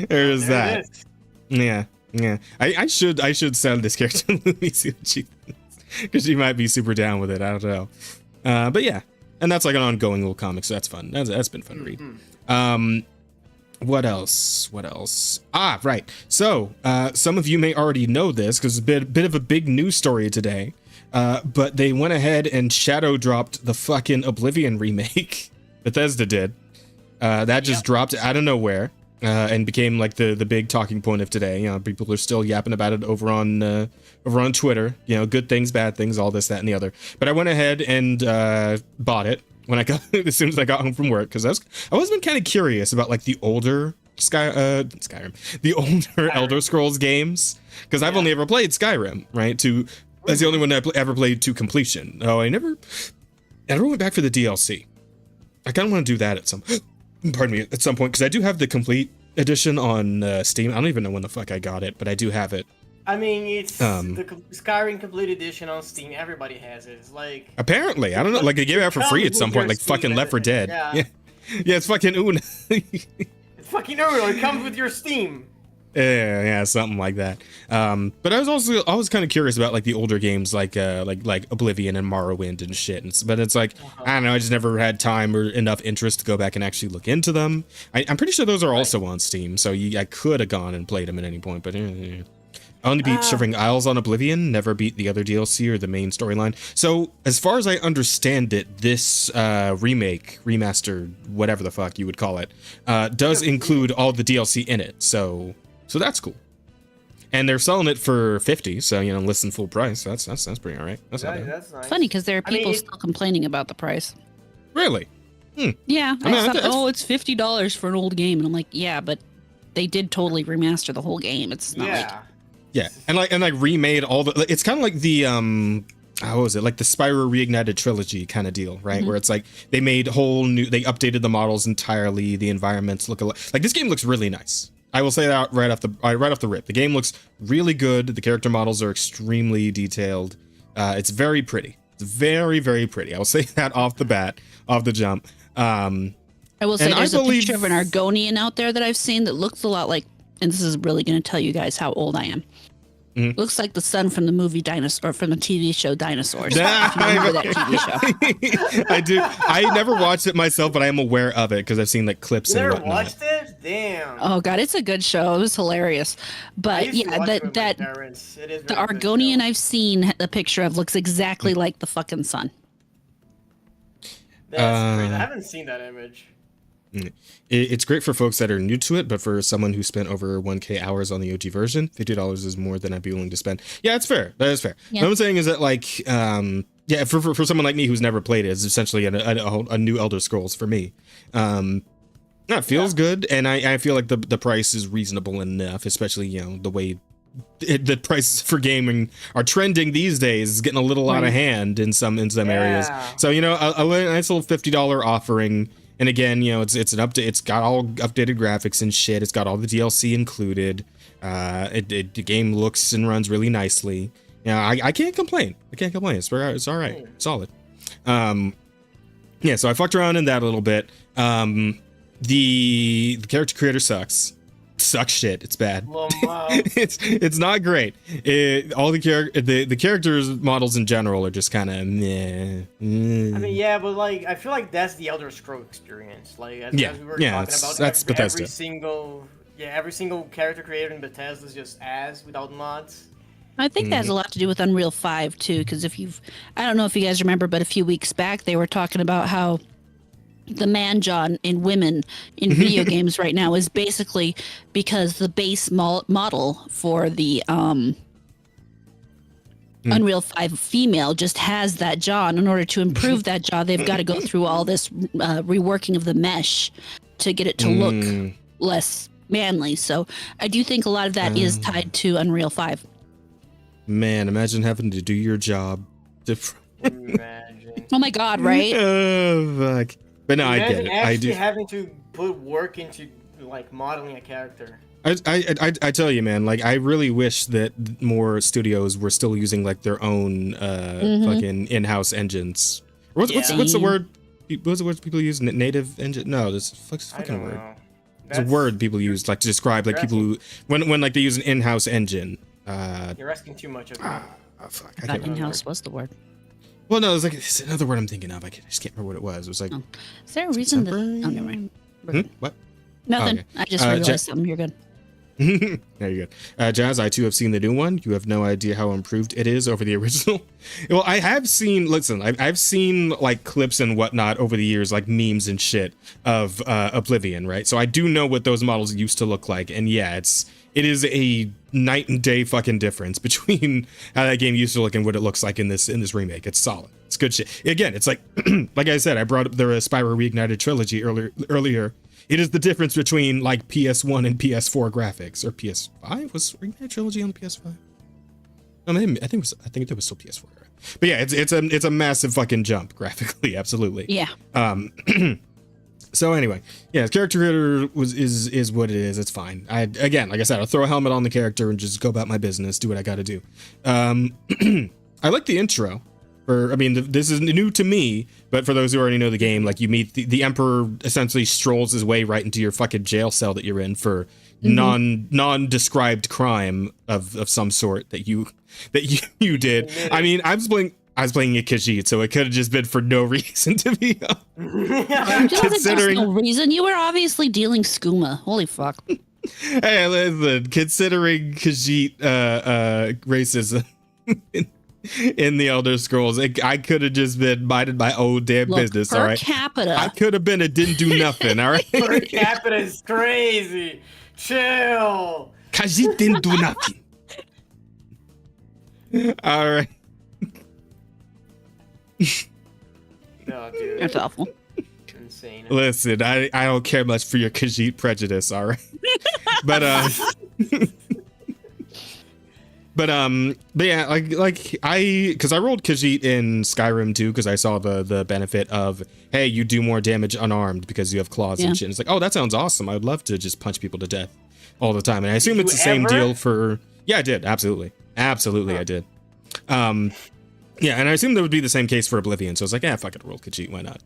there's that. Yeah. I should send this character to Lumi, see what she thinks, because she might be super down with it. I don't know. But yeah. And that's like an ongoing little comic, so that's fun. That's been fun to read. What else? Right. So, some of you may already know this, because it's a bit of a big news story today. But they went ahead and shadow dropped the fucking Oblivion remake. Bethesda did. That just dropped out of nowhere. And became like the big talking point of today. You know, people are still yapping about it over on Twitter. You know, good things, bad things, all this, that, and the other. But I went ahead and bought it when I got as soon as I got home from work, because I was been kind of curious about like the older Skyrim, the older Elder Scrolls games, because I've only ever played Skyrim, right? That's the only one that I ever played to completion. Oh, I never went back for the DLC. I kind of want to do that at some point, because I do have the complete edition on Steam. I don't even know when the fuck I got it, but I do have it. I mean, it's the Skyrim Complete Edition on Steam. Everybody has it. It's like, apparently, I don't know, like they gave it out for free at some point, like fucking Left 4 Dead. Yeah, it's fucking Una. It's fucking Uno. It comes with your Steam. Yeah, something like that. But I was kind of curious about like the older games, like Oblivion and Morrowind and shit. But it's like I don't know, I just never had time or enough interest to go back and actually look into them. I'm pretty sure those are also on Steam, so I could have gone and played them at any point. But I only beat Shivering Isles on Oblivion, never beat the other DLC or the main storyline. So as far as I understand it, this remake, remaster, whatever the fuck you would call it, does include all the DLC in it. So that's cool. And they're selling it for $50, so less than full price. That's pretty all right. That's not bad. That's nice. Funny because there are people still complaining about the price. Really? Yeah. It's $50 for an old game, and I'm like, yeah, but they did totally remaster the whole game. It's not like. Yeah, and like remade all the. It's kind of like the how was it, like the Spyro Reignited trilogy kind of deal, right? Where it's like they made whole new, they updated the models entirely, the environments look like this game looks really nice. I will say that right off the rip. The game looks really good. The character models are extremely detailed. It's very pretty. It's very, very pretty. I will say that off the jump. I will say there's a picture of an Argonian out there that I've seen that looks a lot like, and this is really going to tell you guys how old I am. Looks like the son from the movie Dinosaur, from the TV show Dinosaurs. If you remember that TV show. I do. I never watched it myself, but I am aware of it because I've seen like clips and whatnot. You never watched it? Damn. Oh god, it's a good show. It was hilarious. But yeah, the Argonian I've seen the picture of looks exactly like the fucking son. That's crazy. I haven't seen that image. It's great for folks that are new to it, but for someone who spent over 1K hours on the OG version, $50 is more than I'd be willing to spend. Yeah, it's fair. That is fair. Yeah. What I'm saying is that, like, for someone like me who's never played it, it's essentially a new Elder Scrolls for me. It feels good, and I feel like the price is reasonable enough, especially the way the prices for gaming are trending these days. Is getting a little out of hand in some areas. So a nice little $50 offering. And again, it's an update. It's got all updated graphics and shit. It's got all the DLC included. The game looks and runs really nicely. I can't complain. It's all right. Solid. So I fucked around in that a little bit. The character creator sucks shit. It's bad. It's not great. All the characters models in general are just kind of meh. I mean, yeah, but like I feel like that's the Elder Scrolls experience. Like as we were talking about, that's Bethesda. Every single character created in Bethesda is just ass without mods. I think that has a lot to do with Unreal 5 too, because I don't know if you guys remember, but a few weeks back they were talking about how the man John in women in video games right now is basically because the base model for the Unreal 5 female just has that jaw. In order to improve that jaw, they've got to go through all this reworking of the mesh to get it to look less manly. So I do think a lot of that is tied to Unreal 5. Man, imagine having to do your job. Imagine. Oh my god, right? Oh, fuck. But no, Imagine I get it. I do. Having to put work into like modeling a character. I tell you, man, like I really wish that more studios were still using like their own fucking in-house engines. What's the word? What's the word people use? Native engine? No, this fucking word. It's a word people use like to describe like people who when like they use an in-house engine. You're asking too much of me. Fuck. I thought in-house was the word. Well, no, it's another word I'm thinking of. I just can't remember what it was. It was like. Oh. Is there a reason that? Oh, never mind. What? Nothing. Okay. I just realized something. You're good. There you go. Jazz, I too have seen the new one. You have no idea how improved it is over the original. Well, I have seen. Listen, I've seen like clips and whatnot over the years, like memes and shit of Oblivion, right? So I do know what those models used to look like, and yeah, it is a night and day fucking difference between how that game used to look and what it looks like in this remake. It's solid. It's good shit. Again, it's like like I said, I brought up the Spyro Reignited trilogy earlier. It is the difference between like PS1 and PS4 graphics, or PS5 was Reignited trilogy on the PS5. I think it was still PS4. But yeah, it's a massive fucking jump graphically, absolutely. Yeah. So anyway, yeah, character creator is what it is. It's fine. Again, like I said, I'll throw a helmet on the character and just go about my business, do what I got to do. I like the intro. I mean, this is new to me, but for those who already know the game, like you meet the Emperor essentially strolls his way right into your fucking jail cell that you're in for non-described crime of some sort that you did. I mean, I was playing a Khajiit, so it could have just been for no reason to be considering no reason. You were obviously dealing skooma. Holy fuck. Hey, listen, considering Khajiit racism in the Elder Scrolls, I could have just been minding my own damn business. All right, capita. I could have been a didn't do nothing. All right, per capita is crazy. Chill. Khajiit didn't do nothing. All right. No, dude. That's awful. Insane. Listen, I don't care much for your Khajiit prejudice. All right, but yeah, because I rolled Khajiit in Skyrim too, because I saw the benefit of, hey, you do more damage unarmed because you have claws and shit. And it's like, oh, that sounds awesome. I would love to just punch people to death all the time. And I assume it's the same deal for. Yeah, I did. Absolutely, I did. Yeah, and I assume that would be the same case for Oblivion. So I was like, yeah, fuck it, roll Khajiit, why not?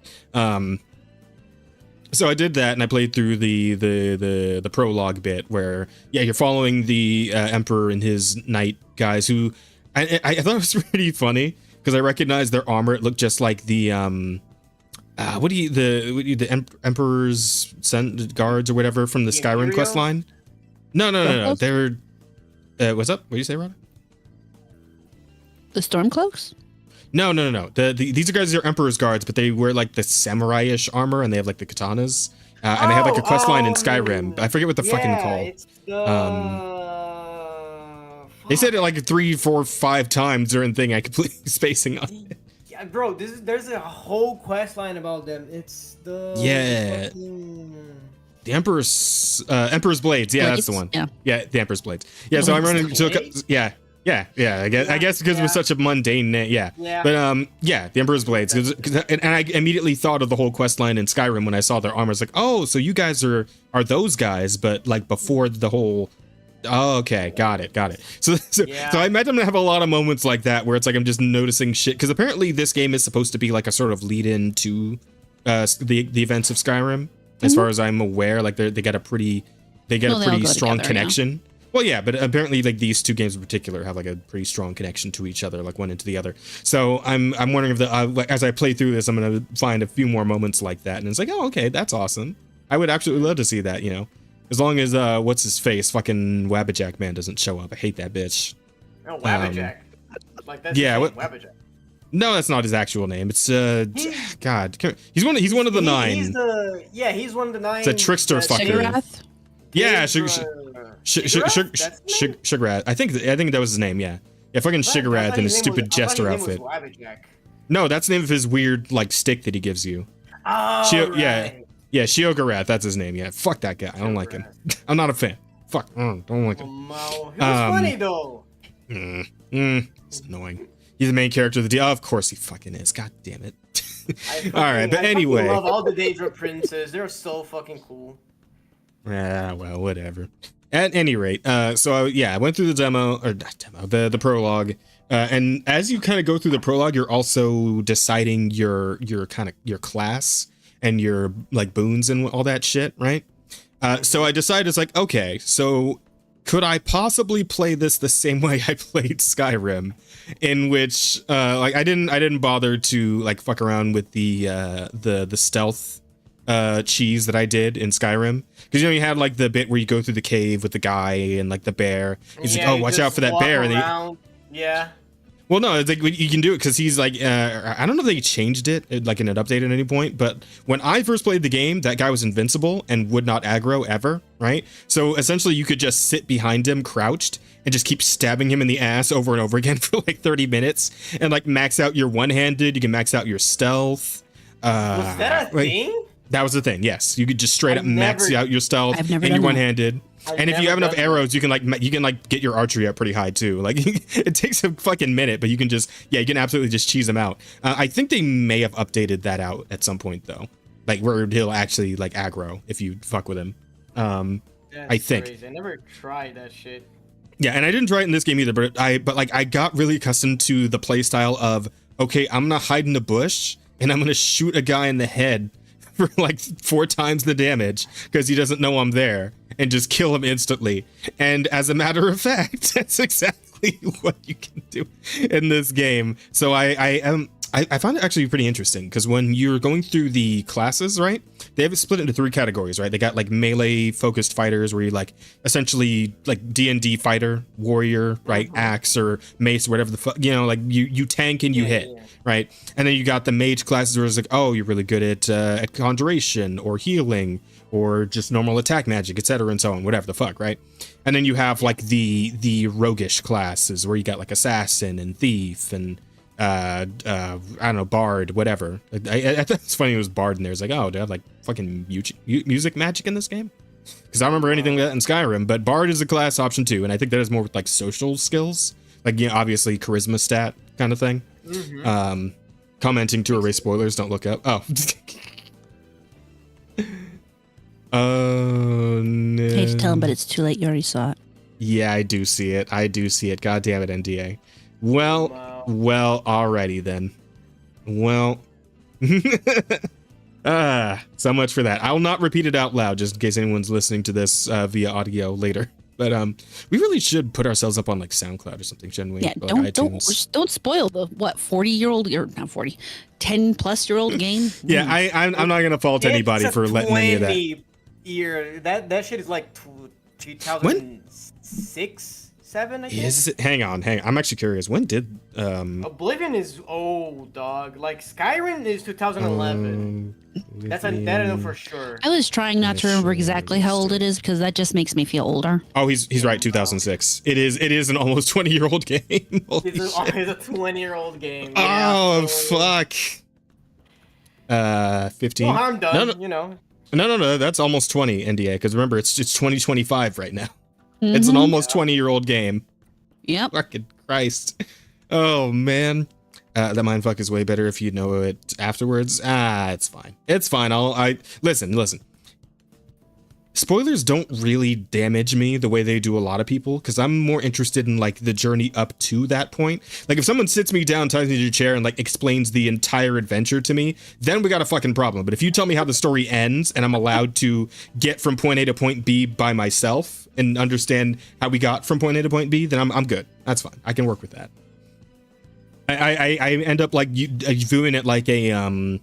So I did that, and I played through the prologue bit where, yeah, you're following the Emperor and his knight guys who I thought it was pretty funny because I recognized their armor. It looked just like the Emperor's guards or whatever from the Skyrim quest line. No. They're what's up? What do you say, Rod? The Stormcloaks? No. These guys are Emperor's guards, but they wear like the samurai-ish armor, and they have like the katanas, and they have like a quest line in Skyrim. I forget what the fucking call. It's the... They said it like 3, 4, 5 times during the thing. I completely spacing on it. Yeah, bro, there's a whole quest line about them. It's the the Emperor's Blades. Yeah, that's the one. Yeah, the Emperor's Blades. Yeah, so I'm running to Yeah. I guess because it was such a mundane name. Yeah. But the Emperor's Blades. And I immediately thought of the whole quest line in Skyrim when I saw their armor. It's like, oh, so you guys are those guys, but like before the whole. Oh, okay, got it. So I imagine I'm gonna have a lot of moments like that where it's like I'm just noticing shit, because apparently this game is supposed to be like a sort of lead-in to the events of Skyrim. As far as I'm aware, like they get a pretty strong connection. Yeah. Well, yeah, but apparently, like these two games in particular have like a pretty strong connection to each other, like one into the other. So I'm wondering if as I play through this, I'm gonna find a few more moments like that, and it's like, oh, okay, that's awesome. I would absolutely love to see that, you know, as long as what's his face, fucking Wabbajack man doesn't show up. I hate that bitch. No, Wabbajack. Like that's Wabbajack. No, that's not his actual name. It's God, he's one of the 9. He's one of the 9. It's a trickster fucker. Yeah, Sugarrat. I think that was his name. Yeah, fucking Sugarrat in his stupid jester outfit. No, that's the name of his weird like stick that he gives you. Oh, right. Yeah, Shiogarath. That's his name. Yeah, fuck that guy. I don't like him. I'm not a fan. Fuck, don't like him. He was funny though. It's annoying. He's the main character of the deal. Oh, of course he fucking is. God damn it. All right, but anyway. I love all the Daedra princes. They're so fucking cool. Yeah, well, whatever. At any rate, I went through the prologue, and as you kind of go through the prologue, you're also deciding your class and your like boons and all that shit, right? So I decided, it's like, okay, so could I possibly play this the same way I played Skyrim, in which like I didn't bother to like fuck around with the stealth cheese that I did in Skyrim, because you had like the bit where you go through the cave with the guy and like the bear. He's like, oh, watch out for that bear. And well, no, it's like you can do it because he's like, I don't know if they changed it, like in an update at any point, but when I first played the game, that guy was invincible and would not aggro ever, right? So essentially you could just sit behind him crouched and just keep stabbing him in the ass over and over again for like 30 minutes and like max out your one-handed, you can max out your stealth. Was that a thing? That was the thing, yes. You could just straight up max out your stealth and your one-handed. And if you have enough arrows, you can get your archery up pretty high too. Like it takes a fucking minute, but you can absolutely just cheese them out. I think they may have updated that out at some point though, like where he'll actually like aggro if you fuck with him. I think. Crazy. I never tried that shit. Yeah, and I didn't try it in this game either, but I got really accustomed to the play style of okay, I'm gonna hide in a bush and I'm gonna shoot a guy in the head for like 4 times the damage because he doesn't know I'm there, and just kill him instantly. And as a matter of fact, that's exactly what you can do in this game. So I found it actually pretty interesting because when you're going through the classes, right, they have it split into 3 categories, right? They got like melee focused fighters where you like essentially like D&D fighter, warrior, right, axe or mace, whatever the fuck, you know, like you tank and you hit, right? And then you got the mage classes where it's like, oh, you're really good at conjuration or healing or just normal attack magic, etc. and so on, whatever the fuck, right? And then you have like the roguish classes where you got like assassin and thief and I don't know, bard, whatever. I thought it's funny it was bard in there. It's like, oh, do I have like fucking music magic in this game? Because I don't remember anything like that in Skyrim, but bard is a class option too, and I think that is more with like social skills, like, you know, obviously charisma stat kind of thing. Commenting to erase spoilers, don't look up. Oh. Oh no. Hate to tell him, but it's too late. You already saw it. Yeah, I do see it. God damn it, NDA. Well, alrighty then. Well, so much for that. I'll not repeat it out loud just in case anyone's listening to this via audio later. But we really should put ourselves up on like SoundCloud or something, shouldn't we? Yeah, like don't spoil the 40-year-old or not 40, 10+-year-old game. Yeah, I'm not gonna fault anybody for letting any of that. Year that shit is like 2006, 7. I guess. Hang on. I'm actually curious. When did Oblivion is old, dog. Like Skyrim is 2011. That I know for sure. I was trying not to remember exactly how old it is because that just makes me feel older. Oh, he's right. 2006. It is an almost 20-year-old game. It's a 20-year-old game. Oh, yeah, so... fuck. 15. No harm done. No. You know. No. That's almost 20, NDA. Because remember, it's 2025 right now. It's an almost 20-year-old game. Yep. Fucking Christ. Oh, man. That mindfuck is way better if you know it afterwards. It's fine. It's fine. Listen. Spoilers don't really damage me the way they do a lot of people, because I'm more interested in like the journey up to that point. Like if someone sits me down, ties me to a chair, and like explains the entire adventure to me, then we got a fucking problem. But if you tell me how the story ends and I'm allowed to get from point A to point B by myself and understand how we got from point A to point B, then I'm good. That's fine. I can work with that. I end up like viewing it like a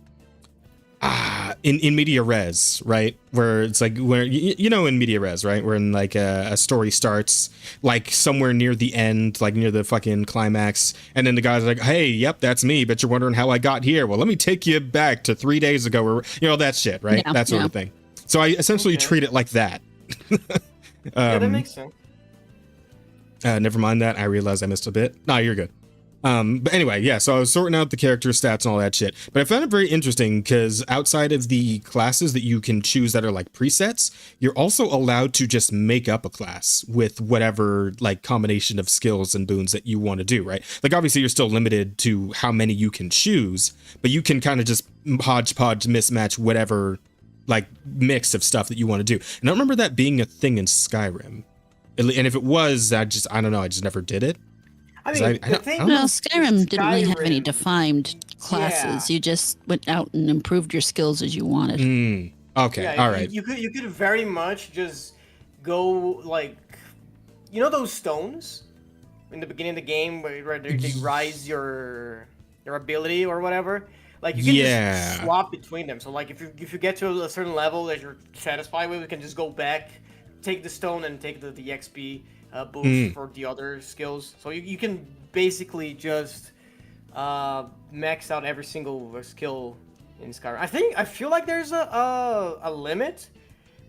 in media res, right? Where it's like where you know in media res, right? Where in like a story starts like somewhere near the end, like near the fucking climax, and then the guy's like, "Hey, yep, that's me. But you're wondering how I got here. Well, let me take you back to 3 days ago, or you know that shit, right? That sort of thing." So I essentially treat it like that. Yeah, that makes sense. Never mind that. I realized I missed a bit. No, you're good. But anyway, yeah, so I was sorting out the character stats and all that shit. But I found it very interesting because outside of the classes that you can choose that are like presets, you're also allowed to just make up a class with whatever like combination of skills and boons that you want to do, right? Like obviously you're still limited to how many you can choose, but you can kind of just hodgepodge, mismatch whatever like mix of stuff that you want to do. And I remember that being a thing in Skyrim. And if it was, I don't know, I just never did it. I mean, Skyrim didn't really have any defined classes. You just went out and improved your skills as you wanted. Okay, yeah, all right. You could very much just go like, you know those stones in the beginning of the game where they rise your ability or whatever. Like you can just swap between them. So like if you get to a certain level that you're satisfied with, you can just go back, take the stone and take the XP. Boost for the other skills, so you can basically just max out every single skill in Skyrim. I feel like there's a limit,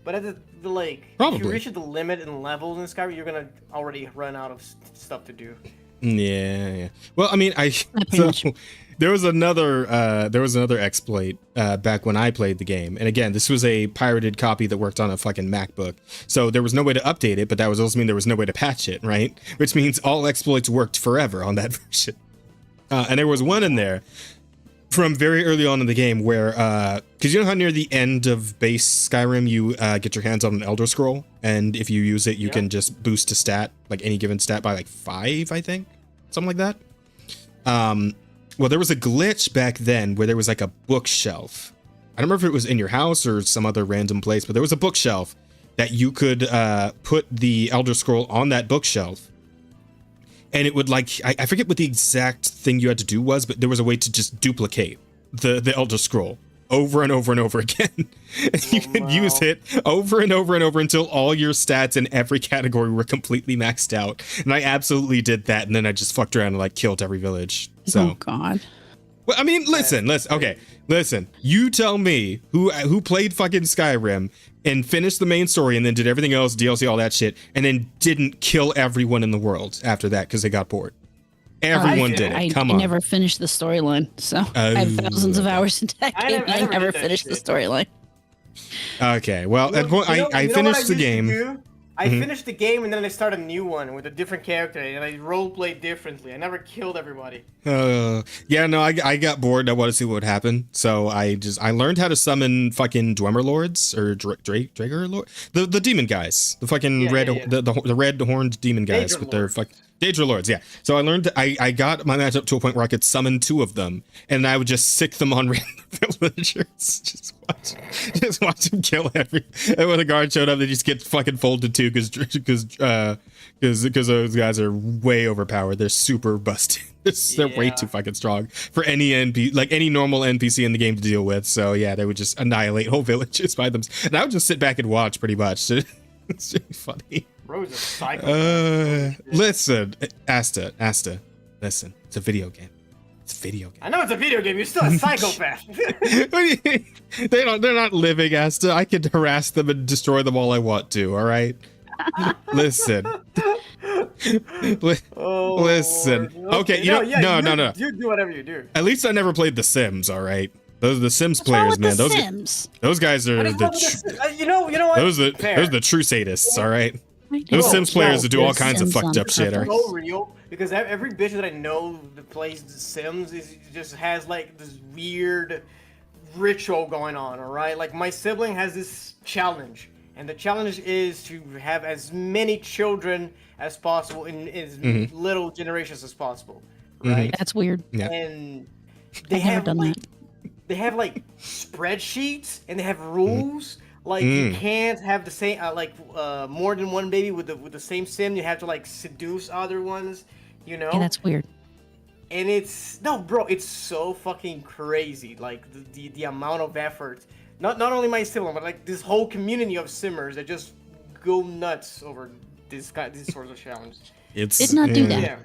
but at the like if you reach the limit in levels in Skyrim, you're gonna already run out of stuff to do. Yeah. Well, I mean, there was another exploit back when I played the game, and again, this was a pirated copy that worked on a fucking MacBook, so there was no way to update it, but that was also mean there was no way to patch it, right? Which means all exploits worked forever on that version. And there was one in there from very early on in the game where, because you know how near the end of base Skyrim you get your hands on an Elder Scroll, and if you use it, you can just boost a stat, like any given stat by like 5, I think, something like that. well, there was a glitch back then where there was like a bookshelf. I don't remember if it was in your house or some other random place, but there was a bookshelf that you could put the Elder Scroll on that bookshelf. And it would like, I forget what the exact thing you had to do was, but there was a way to just duplicate the Elder Scroll over and over and over again. And you could use it over and over and over until all your stats in every category were completely maxed out. And I absolutely did that. And then I just fucked around and like killed every village. So, Oh God. well, I mean, listen. Okay, listen. You tell me who played fucking Skyrim and finished the main story and then did everything else, DLC, all that shit, and then didn't kill everyone in the world after that because they got bored. Everyone did it. Come on. I never finished the storyline, so I have thousands of hours in that game. I never finished the storyline. Okay, well, I finished the game. I finished the game and then I started a new one with a different character and I roleplayed differently. I never killed everybody. Yeah, no, I got bored. I wanted to see what would happen, so I learned how to summon fucking Dwemer Lords or Drager Lord, the demon guys, the fucking the red horned demon guys Daedra with their Lords. fuck. Daedra Lords, yeah. So I learned, I got my match up to a point where I could summon 2 of them, and I would just sick them on random villagers. Just watch them kill every. And when the guard showed up, they just get fucking folded too, because those guys are way overpowered. They're super busted. They're way too fucking strong for any any normal NPC in the game to deal with. So yeah, they would just annihilate whole villages by them. And I would just sit back and watch, pretty much. It's really funny. Bro's a psycho. Listen, Asta, listen. It's a video game. It's a video game. I know it's a video game. You're still a psychopath. What do you mean? They're not living, Asta. I can harass them and destroy them all I want to. All right. Listen. Listen. Lord. Okay. You know. No. You do whatever you do. At least I never played The Sims. All right. Those are the Sims players, man. Those guys are you know what? those are the true sadists. All right. Those Sims players that do all kinds of fucked up shit. It's so real because every bitch that I know that plays The Sims just has like this weird ritual going on. All right, like my sibling has this challenge, and the challenge is to have as many children as possible in as little generations as possible. Right? That's weird. Yeah. And they have like spreadsheets and they have rules. Like you can't have the same more than one baby with the same sim. You have to like seduce other ones, you know. Yeah, that's weird. And it's so fucking crazy. Like the amount of effort. Not only my sibling, but like this whole community of simmers that just go nuts over this sort of challenge. Did not do that. Yeah.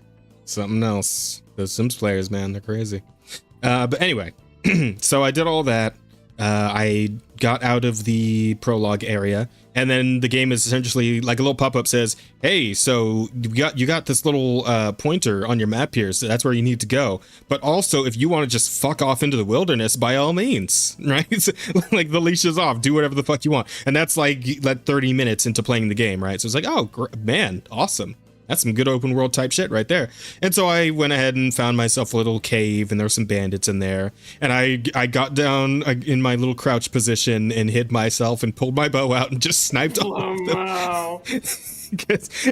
Something else. Those Sims players, man, they're crazy. But anyway, so I did all that. I got out of the prologue area, and then the game is essentially like a little pop-up says, hey, so you got this little pointer on your map here, so that's where you need to go. But also, if you want to just fuck off into the wilderness, by all means, right? So, like the leash is off, do whatever the fuck you want. And that's like 30 minutes into playing the game, right? So it's like, oh, man, awesome. That's some good open world type shit right there. And so I went ahead and found myself a little cave, and there were some bandits in there. And I got down in my little crouch position and hid myself and pulled my bow out and just sniped all of them. Wow.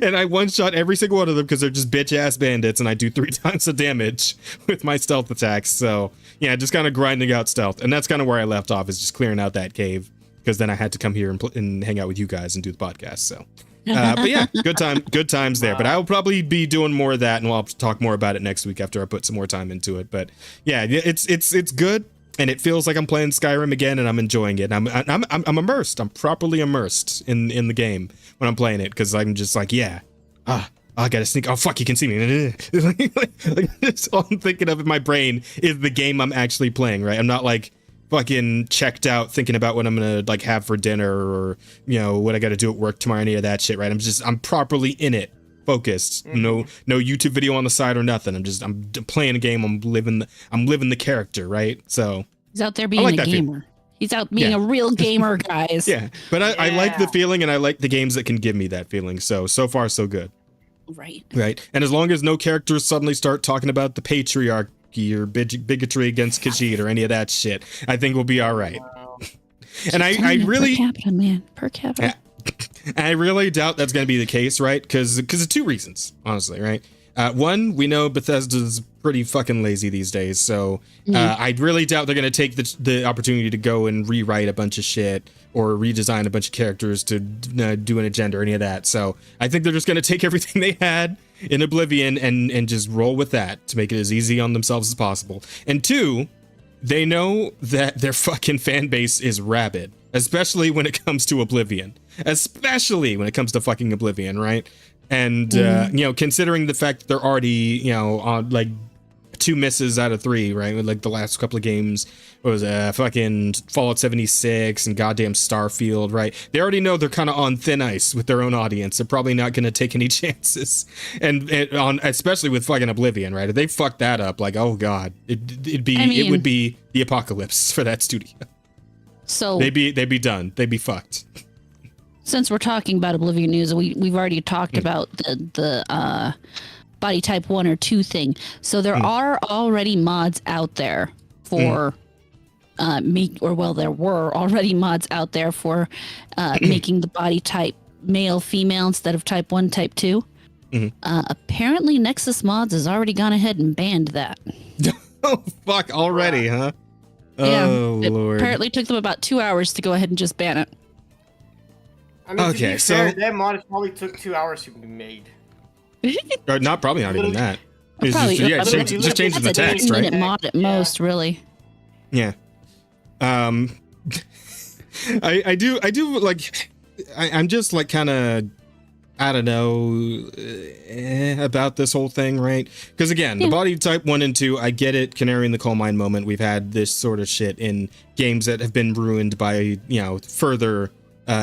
And I one-shot every single one of them because they're just bitch-ass bandits, and I do 3 times the damage with my stealth attacks. So yeah, just kind of grinding out stealth. And that's kind of where I left off, is just clearing out that cave, because then I had to come here and hang out with you guys and do the podcast. So. But yeah, good times there. But I will probably be doing more of that, and I'll talk more about it next week after I put some more time into it. But yeah, it's good, and it feels like I'm playing Skyrim again, and I'm enjoying it. And I'm immersed. I'm properly immersed in the game when I'm playing it, because I'm just like, yeah, I gotta sneak. Oh fuck, you can see me. That's all I'm thinking of in my brain is the game I'm actually playing. Right? I'm not like fucking checked out thinking about what I'm gonna like have for dinner, or what I gotta do at work tomorrow, any of that shit, right? I'm properly in it, focused. No YouTube video on the side or nothing. I'm playing a game. I'm living the character, right? So he's out there being a gamer. He's out being a real gamer, guys. Yeah, but I like the feeling, and I like the games that can give me that feeling. So far so good. Right. And as long as no characters suddenly start talking about the patriarchy or bigotry against Khajiit or any of that shit, I think we'll be all right. Wow. And I really per capita. I really doubt that's going to be the case, right? Because of 2 reasons, honestly, right? One, we know Bethesda's pretty fucking lazy these days, so I really doubt they're going to take the opportunity to go and rewrite a bunch of shit or redesign a bunch of characters to do an agenda or any of that. So I think they're just going to take everything they had in Oblivion and just roll with that to make it as easy on themselves as possible. And two, they know that their fucking fan base is rabid, especially when it comes to Oblivion. Especially when it comes to fucking Oblivion, right? And, considering the fact that they're already, on like 2 misses out of 3, right? With like the last couple of games, what was fucking Fallout 76 and goddamn Starfield, right? They already know they're kind of on thin ice with their own audience. They're probably not going to take any chances. And especially with fucking Oblivion, right? If they fuck that up, like, oh God, it would be the apocalypse for that studio. So they'd be done. They'd be fucked. Since we're talking about Oblivion news, we've already talked about the body type 1 or 2 thing. So there are already mods out there for there were already mods out there for making the body type male female instead of type 1 type 2. Apparently Nexus Mods has already gone ahead and banned that. Oh fuck, already, huh? Yeah, Oh Lord. Apparently took them about 2 hours to go ahead and just ban it. I mean, to be fair, that mod probably took 2 hours to be made. Or probably not even that. It's Probably, just changing the text, right? Mod at most, really. Yeah. I do like. I'm just like kind of, I don't know, about this whole thing, right? Because again, the body type 1 and 2, I get it. Canary in the coal mine moment. We've had this sort of shit in games that have been ruined by further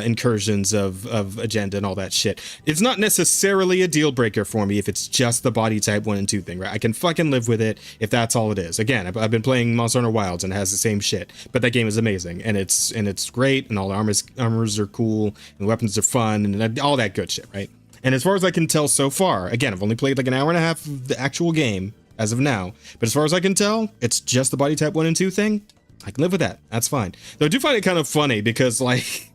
incursions of agenda and all that shit. It's not necessarily a deal breaker for me if it's just the body type 1 and 2 thing, right? I can fucking live with it if that's all it is. Again, I've been playing Monster Hunter Wilds and it has the same shit, but that game is amazing and it's great and all the armors are cool and the weapons are fun and all that good shit, right? And as far as I can tell so far, again, I've only played like an hour and a half of the actual game as of now, but as far as I can tell, it's just the body type 1 and 2 thing. I can live with that. That's fine. Though I do find it kind of funny because like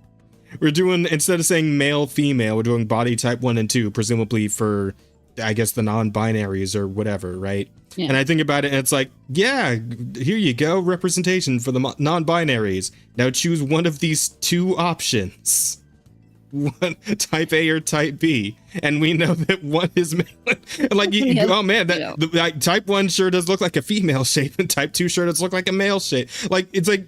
we're doing, instead of saying male, female, we're doing body type 1 and 2, presumably for, I guess, the non-binaries or whatever, right? Yeah. And I think about it and it's like, yeah, here you go, representation for the non-binaries. Now choose one of these 2 options. One, type A or type B. And we know that one is male. Like, oh man, like, type 1 sure does look like a female shape and type 2 sure does look like a male shape. Like, it's like...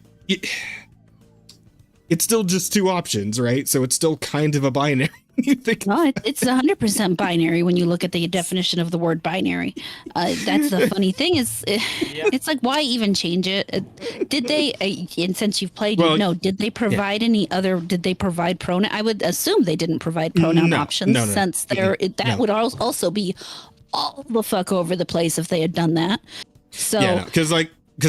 It's still just 2 options, right? So it's still kind of a binary. You think? No, it's 100% binary when you look at the definition of the word binary. That's the funny thing is, it's like, why even change it? Did they, and since you've played, did they provide any other, did they provide pronoun? I would assume they didn't provide pronoun options since that would also be all the fuck over the place if they had done that. So, yeah, because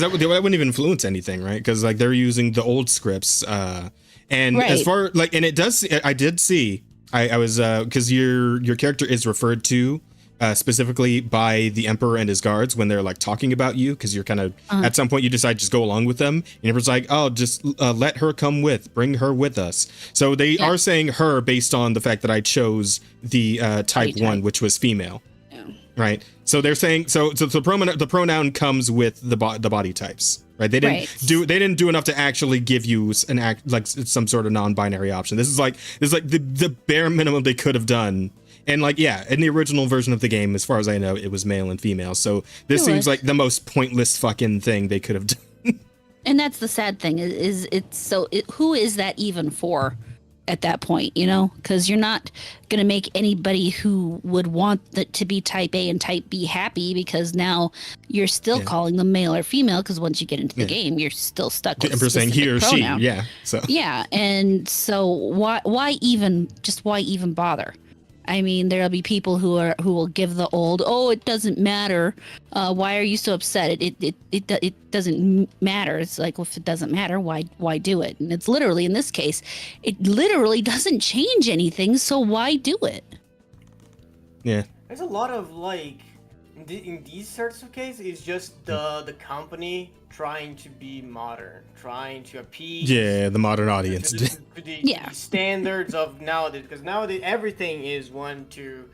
that wouldn't even influence anything, right? Because like they're using the old scripts, and as far like, and it does. I did see. I was because your character is referred to specifically by the Emperor and his guards when they're like talking about you, because you're kind of at some point you decide just go along with them, and Emperor's like, oh, just let her come bring her with us. So they are saying her based on the fact that I chose the type 1, which was female. Right. So they're saying so the pronoun comes with the body types, right? They didn't do enough to actually give you like some sort of non-binary option. This is like the bare minimum they could have done. And like, yeah, in the original version of the game, as far as I know, it was male and female. So this seems like the most pointless fucking thing they could have done. And that's the sad thing who is that even for? At that point, because you're not going to make anybody who would want that to be type A and type B happy, because now you're still calling them male or female, because once you get into the game, you're still stuck with the saying he or pronoun. She. So and so why even bother? I mean, there'll be people who will give the old, oh, it doesn't matter. Why are you so upset? It doesn't matter. It's like, well, if it doesn't matter, why do it? And it's literally, in this case, it literally doesn't change anything. So why do it? Yeah. There's a lot of like, in these sorts of cases, it's just the company trying to be modern, trying to appease the modern audience, to the standards of nowadays, because nowadays everything is one to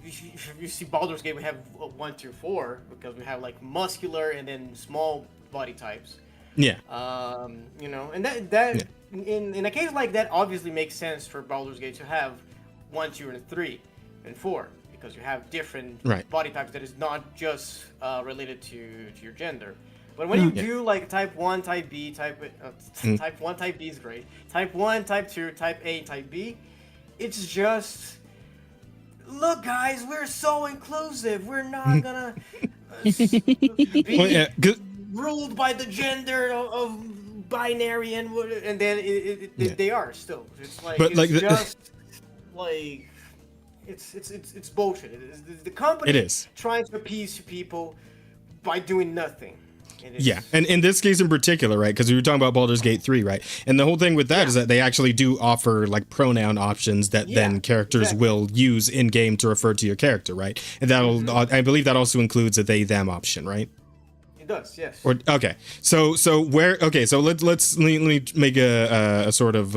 If you see Baldur's Gate, we have 1 through 4 because we have like muscular and then small body types. Yeah. You know, and that in a case like that, obviously makes sense for Baldur's Gate to have 1, 2, and 3, and 4 because you have different body types that is not just related to your gender. But when you do like type 1, type B, type 1, type B is great. Type 1, type 2, type A, type B, it's just look, guys, we're so inclusive. We're not gonna be ruled by the gender of binary and then they are still. It's like but it's like just like it's bullshit. The company is trying to appease people by doing nothing. Yeah, and in this case in particular, right, because we were talking about Baldur's Gate 3, right, and the whole thing with that is that they actually do offer like pronoun options that then characters will use in game to refer to your character, right, and that'll I believe that also includes a they them option, right? It does, yes. Or okay, so where so let me make a sort of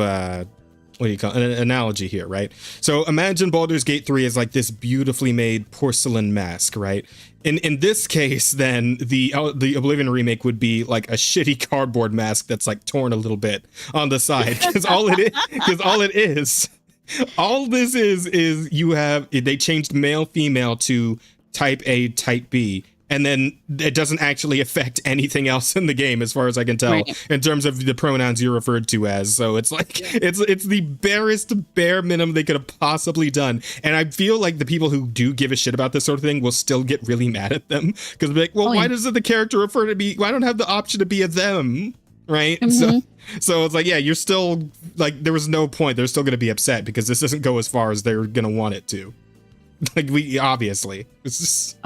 what do you call it? An analogy here, right? So imagine Baldur's Gate 3 is like this beautifully made porcelain mask, right? In this case, then the Oblivion remake would be like a shitty cardboard mask that's like torn a little bit on the side because all this is you have they changed male female to type A type B. And then it doesn't actually affect anything else in the game, as far as I can tell, in terms of the pronouns you're referred to as. So it's like it's the bare minimum they could have possibly done. And I feel like the people who do give a shit about this sort of thing will still get really mad at them because they're like, well, why doesn't the character refer to me? Why don't I have the option to be a them? Right. So it's like, yeah, you're still like there was no point. They're still going to be upset because this doesn't go as far as they're going to want it to. Like we obviously it's just,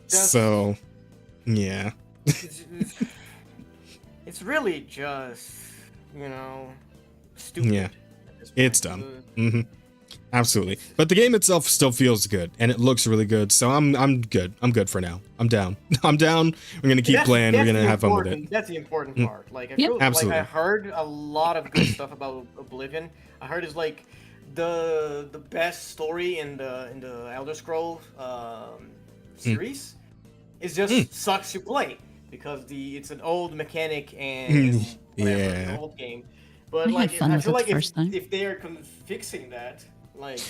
so yeah it's really just stupid. It's dumb. Absolutely, but the game itself still feels good and it looks really good, so I'm good for now. I'm down. We're gonna keep playing. We're gonna have fun with it. That's the important part. Like I feel like I heard a lot of good stuff about Oblivion. I heard it's like the best story in the Elder Scrolls series. It just sucks to play because it's an old mechanic and an old game. But like I feel like if they are fixing that, like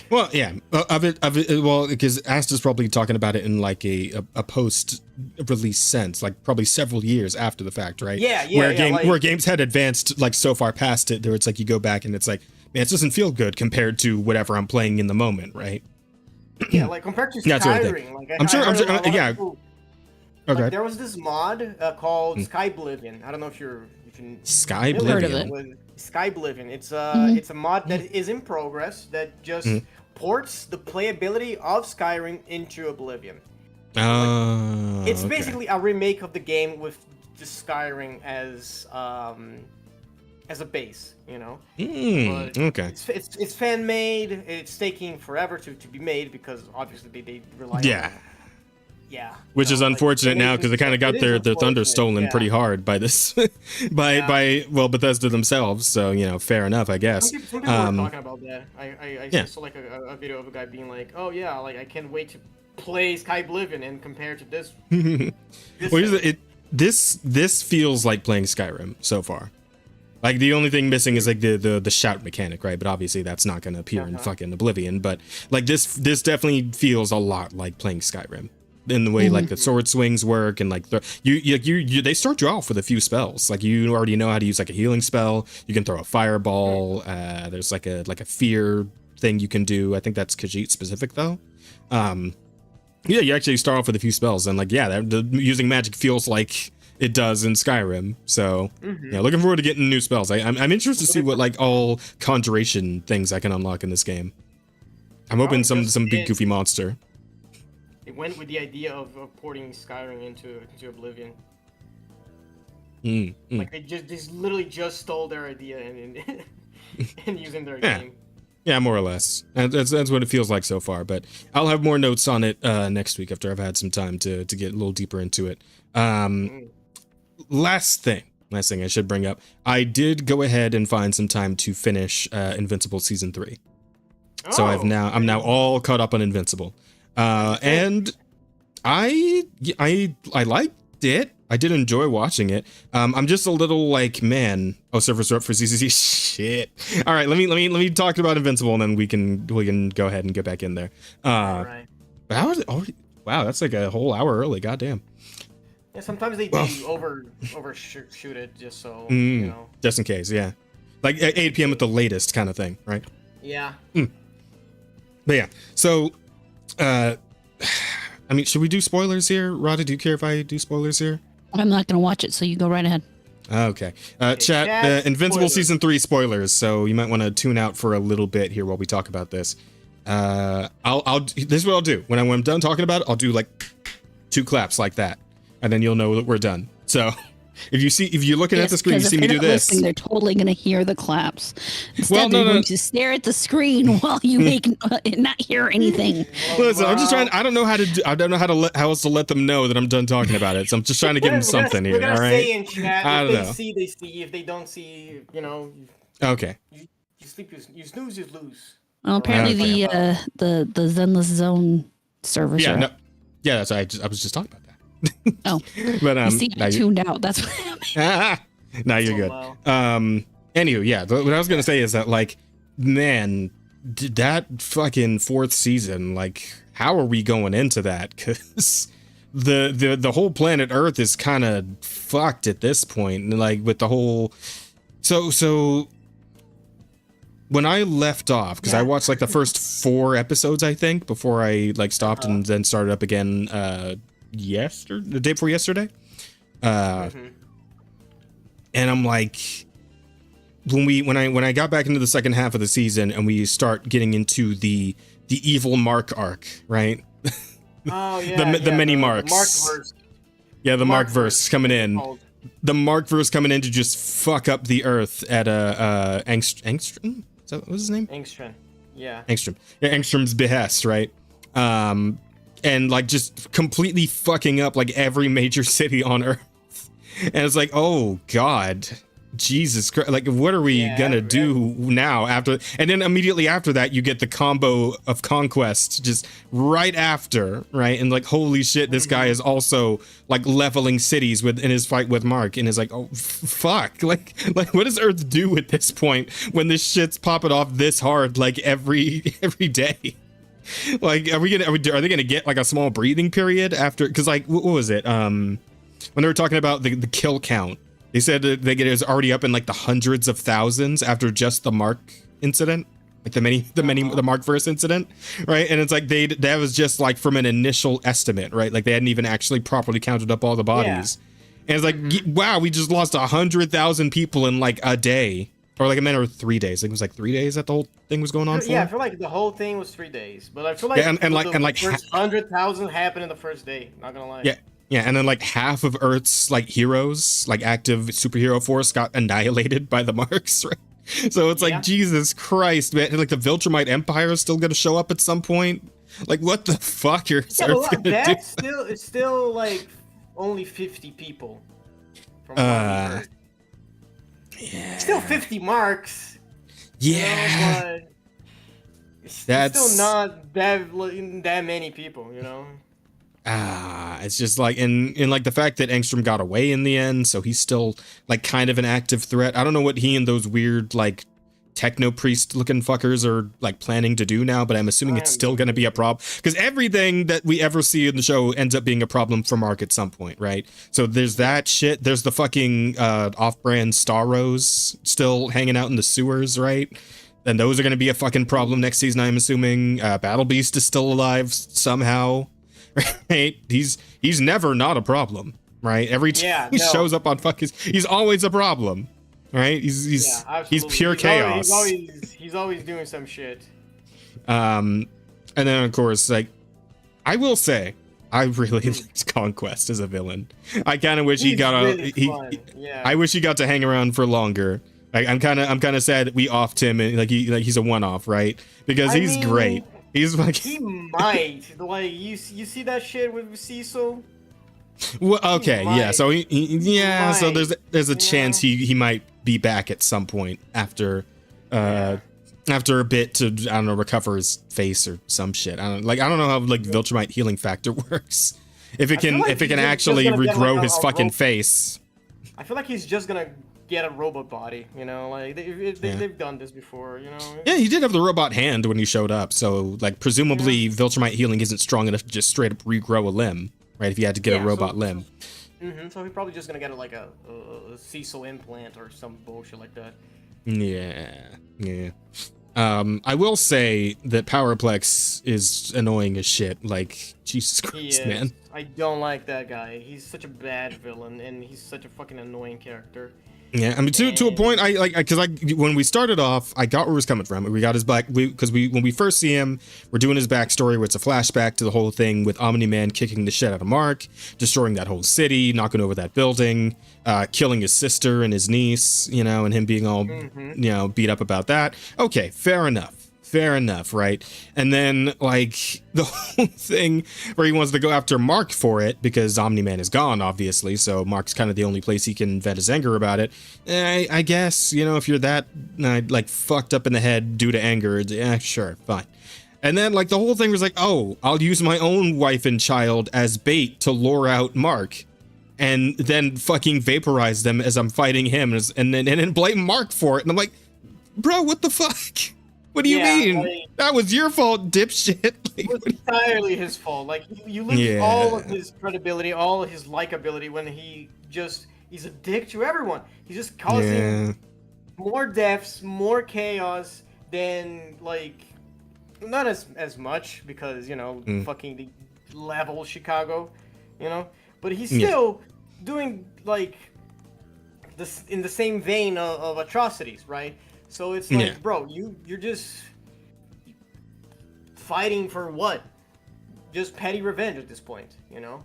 because Asta's probably talking about it in like a post-release sense, like probably several years after the fact, right? Where games had advanced like so far past it, there it's like you go back and it's like, man, it doesn't feel good compared to whatever I'm playing in the moment, right? Yeah, like compared to Skyrim. Like I'm sure. Okay. Like, there was this mod called Skyblivion. I don't know if you can Skyblivion. Skyblivion. It's a mod that is in progress that just ports the playability of Skyrim into Oblivion. It's basically a remake of the game with just Skyrim as a base, It's fan made. It's taking forever to be made because obviously they rely on which is unfortunate now because they kind of got their thunder stolen pretty hard by this by Bethesda themselves. So fair enough, I guess. Some people were talking about that. I saw like a video of a guy being like, oh yeah, like I can't wait to play Skyblivion and compare to this. This feels like playing Skyrim so far. Like the only thing missing is like the shout mechanic, right? But obviously that's not going to appear in fucking Oblivion. But like this definitely feels a lot like playing Skyrim in the way like the sword swings work and like they start you off with a few spells. Like you already know how to use like a healing spell. You can throw a fireball. There's like a fear thing you can do. I think that's Khajiit specific though. You actually start off with a few spells and like using magic feels like it does in Skyrim. So looking forward to getting new spells. I'm interested to see what like all conjuration things I can unlock in this game. I'm hoping some big goofy monster. It went with the idea of porting Skyrim into Oblivion. Like they literally just stole their idea and using their game. Yeah, more or less. That's what it feels like so far. But I'll have more notes on it next week after I've had some time to get a little deeper into it. Last thing I should bring up. I did go ahead and find some time to finish Invincible Season 3. So I'm now all caught up on Invincible. And I liked it. I did enjoy watching it. I'm just a little like, man. Oh, servers are up for CCC. Shit. All right, let me talk about Invincible, and then we can go ahead and get back in there. All right. How was it already? Wow, that's like a whole hour early. Goddamn. Yeah, sometimes they overshoot it just so you know. Just in case, yeah. Like at 8 p.m. at the latest, kind of thing, right? Yeah. But yeah, so, I mean, should we do spoilers here? Rada, do you care if I do spoilers here? I'm not going to watch it, so you go right ahead. Okay. Chat, Invincible spoilers. Season 3 spoilers, so you might want to tune out for a little bit here while we talk about this. This is what I'll do. When I'm done talking about it, I'll do like 2 claps like that, and then you'll know that we're done. So if you're looking at the screen, you see me do this. They're totally going to hear the claps. Instead, they're going to stare at the screen while you make not hear anything. Listen, I'm just trying. I don't know how else to let them know that I'm done talking about it. So I'm just trying to give them something here. All right. Say in chat. I If don't they know. see, they see. If they don't see, you know. Okay. You sleep. You snooze. You lose. Well, apparently the Zenless Zone servers are. Yeah, that's I was just talking about that. Oh, but you see, I tuned out. That's what happened. No, you're good. Wow. Anywho, yeah, what I was gonna say is that, like, man, that fucking 4th season, like, how are we going into that? Because the whole planet Earth is kind of fucked at this point, like with the whole. So when I left off, because I watched like the first 4 episodes, I think, before I like stopped and then started up again the day before yesterday. And I'm like, when I got back into the second half of the season and we start getting into the evil Mark arc, right? Oh yeah. the mini Marks. The Markverse. Yeah, the Markverse coming in. Called. The Markverse coming in to just fuck up the Earth at Angstrom? Is that what was his name? Angstrom. Yeah. Angstrom. Yeah, Angstrom's behest, right? And like just completely fucking up like every major city on Earth. And it's like, oh God, Jesus Christ, like what are we gonna do now after? And then immediately after that, you get the combo of Conquest just right after, right? And like, holy shit, this guy is also like leveling cities in his fight with Mark, and is like, oh fuck, like what does Earth do at this point when this shit's popping off this hard like every day? Like, are they gonna get like a small breathing period after? Because like, what was it? When they were talking about the kill count, they said that it was already up in like the hundreds of thousands after just the Mark incident, like the Markverse incident, right? And it's like that was just like from an initial estimate, right? Like they hadn't even actually properly counted up all the bodies, and it's like, wow, we just lost 100,000 people in like a day. Or like a matter of 3 days. I think it was like 3 days that the whole thing was going on for. Yeah, I feel like the whole thing was 3 days, but I feel like the first 100,000 happened in the first day. Not gonna lie. Yeah, and then like half of Earth's like heroes, like active superhero force, got annihilated by the Marks. Right? So it's like, Jesus Christ, man! Like the Viltrumite Empire is still gonna show up at some point. Like, what the fuck are Earth gonna do? It's still like only 50 people. From what I heard. Yeah. Still 50 marks. Yeah. You know, but it's still not that many people, you know? It's just like, and like the fact that Angstrom got away in the end, so he's still like kind of an active threat. I don't know what he and those weird like techno priest looking fuckers are like planning to do now, but I'm assuming it's still going to be a problem because everything that we ever see in the show ends up being a problem for Mark at some point, right? So there's that shit. There's the fucking off-brand Starros still hanging out in the sewers, right? And those are going to be a fucking problem next season, I'm assuming. Battle Beast is still alive somehow, right? He's never not a problem, right? Every time he shows up on he's always a problem. Right, he's pure chaos. He's always doing some shit. And then of course, like, I will say, I really liked Conquest as a villain. I kind of wish he got I wish he got to hang around for longer. Like, I'm kind of sad that we offed him and he's a one-off, right? Because he's great. He's like he might like you see that shit with Cecil. Well, okay, yeah. So so there's a chance he might be back at some point after after a bit to, I don't know, recover his face or some shit. I don't know how like Viltrumite healing factor works. If it can actually regrow his fucking face. I feel like he's just gonna get a robot body, you know, like they've done this before, you know. Yeah, he did have the robot hand when he showed up, so like presumably Viltrumite healing isn't strong enough to just straight up regrow a limb, right? If you had to get a robot limb. So he's probably just gonna get like a Cecil implant or some bullshit like that. Yeah. I will say that Powerplex is annoying as shit. Like, Jesus Christ, man. I don't like that guy. He's such a bad villain, and he's such a fucking annoying character. Yeah, I mean, to a point, when we started off, I got where he was coming from. We got his back, because when we first see him, we're doing his backstory, where it's a flashback to the whole thing with Omni-Man kicking the shit out of Mark, destroying that whole city, knocking over that building, killing his sister and his niece, you know, and him being all, you know, beat up about that. Okay, fair enough, right? And then, like, the whole thing where he wants to go after Mark for it, because Omni-Man is gone, obviously, so Mark's kind of the only place he can vent his anger about it. I guess, you know, if you're that, like, fucked up in the head due to anger, yeah, sure, fine. And then, like, the whole thing was like, oh, I'll use my own wife and child as bait to lure out Mark, and then fucking vaporize them as I'm fighting him, and then blame Mark for it. And I'm like, bro, what the fuck? What do you mean? Like, that was your fault, dipshit. Like, it was entirely his fault. Like, you lose all of his credibility, all of his likability when he's a dick to everyone. He's just causing more deaths, more chaos than, like, not as much because, you know, fucking the level Chicago, you know? But he's still doing, like, this in the same vein of atrocities, right? So it's like, bro, you're just fighting for what? Just petty revenge at this point, you know?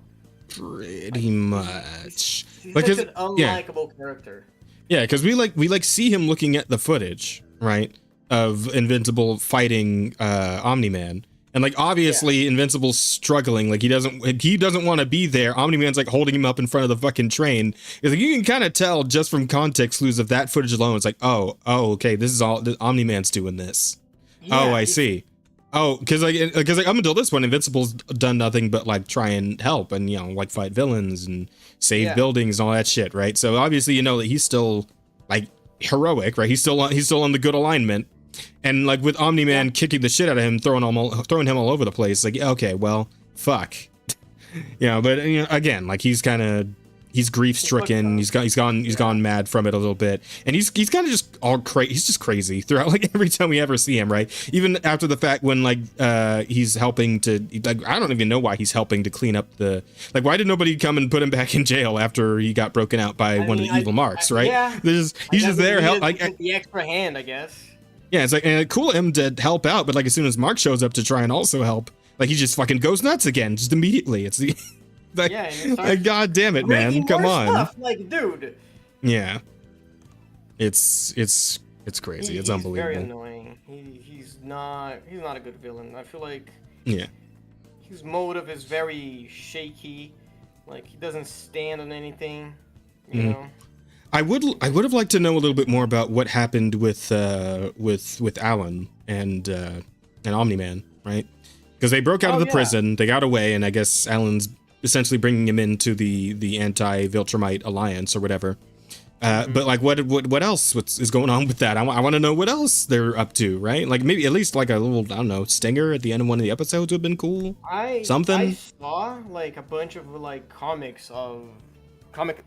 Pretty much. He's such an unlikable character. Yeah, because we see him looking at the footage, right, of Invincible fighting Omni-Man. And like obviously Invincible's struggling, like he doesn't want to be there. Omni-Man's like holding him up in front of the fucking train. It's like you can kind of tell just from context clues of that footage alone. It's like, oh, okay, this is all Omni-Man's doing this. Yeah, I see. Oh, because like up until this point, Invincible's done nothing but like try and help and, you know, like fight villains and save buildings and all that shit, right? So obviously you know that he's still like heroic, right? He's still on the good alignment. And like with Omni-Man kicking the shit out of him, throwing him all over the place, like, okay, well, fuck. You know, but you know, again, like he's grief stricken. He's gone mad from it a little bit, and he's kind of just all crazy. He's just crazy throughout, like every time we ever see him, right? Even after the fact when like he's helping to, like, I don't even know why he's helping to clean up the, like, why did nobody come and put him back in jail after he got broken out by one of the evil marks, right? Yeah, he's just there help, like the extra hand, I guess. Yeah, it's like, and cool of him to help out, but like as soon as Mark shows up to try and also help, like he just fucking goes nuts again, just immediately. It's the like, like God damn it, man, come on. Stuff. Like, dude. Yeah. It's crazy. It's unbelievable. Very annoying. He's not a good villain. I feel like his motive is very shaky. Like he doesn't stand on anything, you know. I would have liked to know a little bit more about what happened with Alan and Omni-Man, right? Because they broke out of the prison, they got away, and I guess Alan's essentially bringing him into the anti-Viltrumite alliance or whatever. But like, what else? Is going on with that? I want to know what else they're up to, right? Like maybe at least like a little, I don't know, stinger at the end of one of the episodes would have been cool. Something. I saw like a bunch of like comic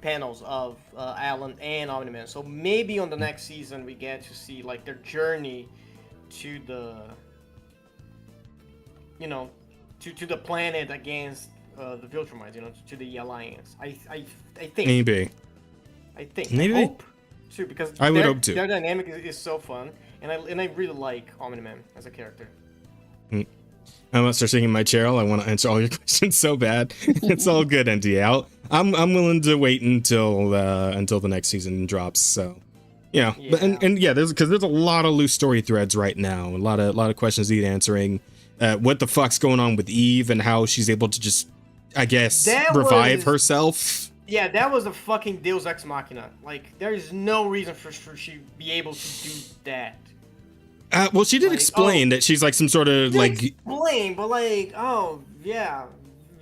panels of Alan and Omni-Man. So maybe on the next season we get to see like their journey to the, you know, to the planet against the Viltrumites, you know, to the Alliance. I think. Maybe. I think. Maybe. I hope too, because I would hope too. Their dynamic is so fun, and I really like Omni-Man as a character. I want to start singing my chair. I want to answer all your questions so bad. It's all good, NDA. I'm willing to wait until the next season drops. So, yeah. But and there's a lot of loose story threads right now. A lot of questions need answering. What the fuck's going on with Eve and how she's able to just, I guess, revive herself. Yeah, that was a fucking Deus Ex Machina. Like, there is no reason for she be able to do that. Well, she did Like, explain that she's like some sort of like. Explain, but like, oh yeah,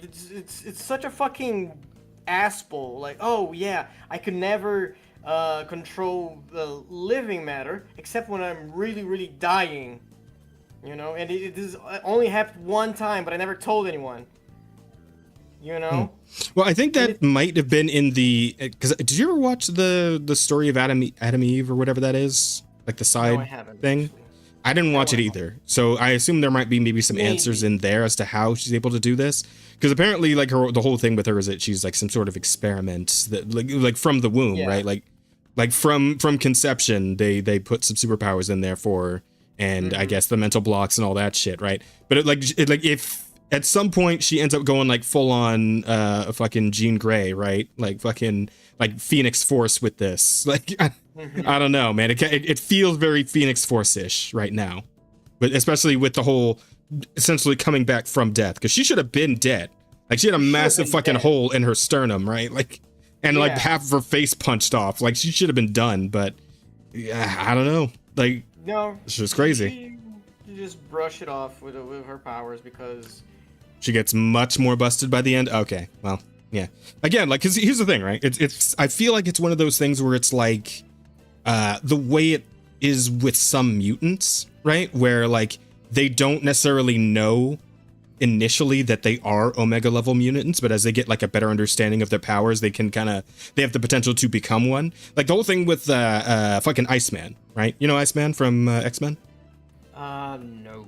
it's such a fucking asshole. Like, oh yeah, I could never control the living matter except when I'm really dying. You know, and it only happened one time, but I never told anyone. You know. Well, I think that might have been in the. Because did you ever watch the story of Adam Eve or whatever that is, like the side thing? Actually. I didn't watch it either, so I assume there might be maybe some answers in there as to how she's able to do this. Because apparently, like the whole thing with her is that she's like some sort of experiment that like from the womb, right? Like from conception, they put some superpowers in there for her, and I guess the mental blocks and all that shit, right? But it if at some point she ends up going like full on a fucking Jean Grey, right? Like fucking like Phoenix Force with this, like. I don't know, man. It feels very Phoenix Force-ish right now, but especially with the whole essentially coming back from death, because she should have been dead. Like she had a massive fucking hole in her sternum, right? Like, and like half of her face punched off. Like she should have been done, but I don't know. Like, no, it's just crazy. She just brush it off with her powers because she gets much more busted by the end. Okay, well, yeah. Again, like, cause here's the thing, right? It's I feel like it's one of those things where it's like. The way it is with some mutants, right? Where like they don't necessarily know initially that they are Omega level mutants, but as they get like a better understanding of their powers, they have the potential to become one. Like the whole thing with fucking Iceman, right? You know Iceman from X-Men? No.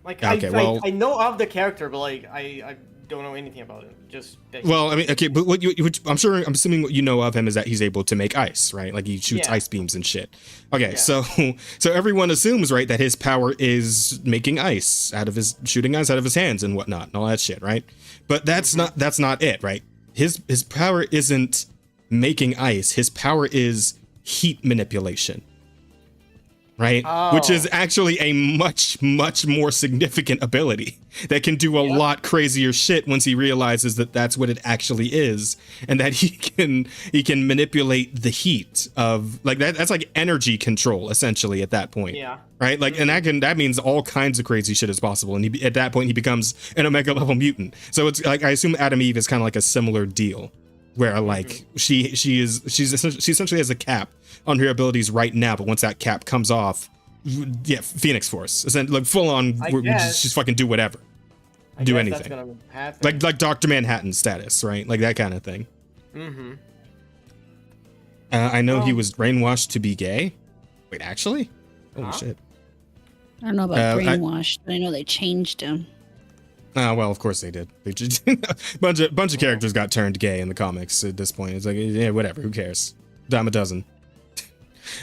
Like okay, I know of the character, but like I don't know anything about it. Just well, I mean, okay, but I'm assuming what you know of him is that he's able to make ice, right? Like he shoots ice beams and shit. Okay, so everyone assumes, right, that his power is making ice shooting ice out of his hands and whatnot and all that shit, right? But that's not it, right? His power isn't making ice. His power is heat manipulation. Right? Oh. Which is actually a much more significant ability that can do a lot crazier shit once he realizes that that's what it actually is, and that he can manipulate the heat of like that. That's like energy control essentially at that point. Yeah. Right? Like, and that means all kinds of crazy shit is possible. And at that point he becomes an Omega level mutant. So it's like, I assume Adam Eve is kind of like a similar deal. Where like she essentially has a cap on her abilities right now, but once that cap comes off, Phoenix Force, like full on, just fucking do whatever, do anything, that's gonna happen. like Dr. Manhattan status, right? Like that kind of thing. I know he was brainwashed to be gay. Wait, actually, holy shit! I don't know about brainwashed, but I know they changed him. Well, of course they did. They just bunch of characters got turned gay in the comics at this point. It's like, yeah, whatever. Who cares? Dime a dozen.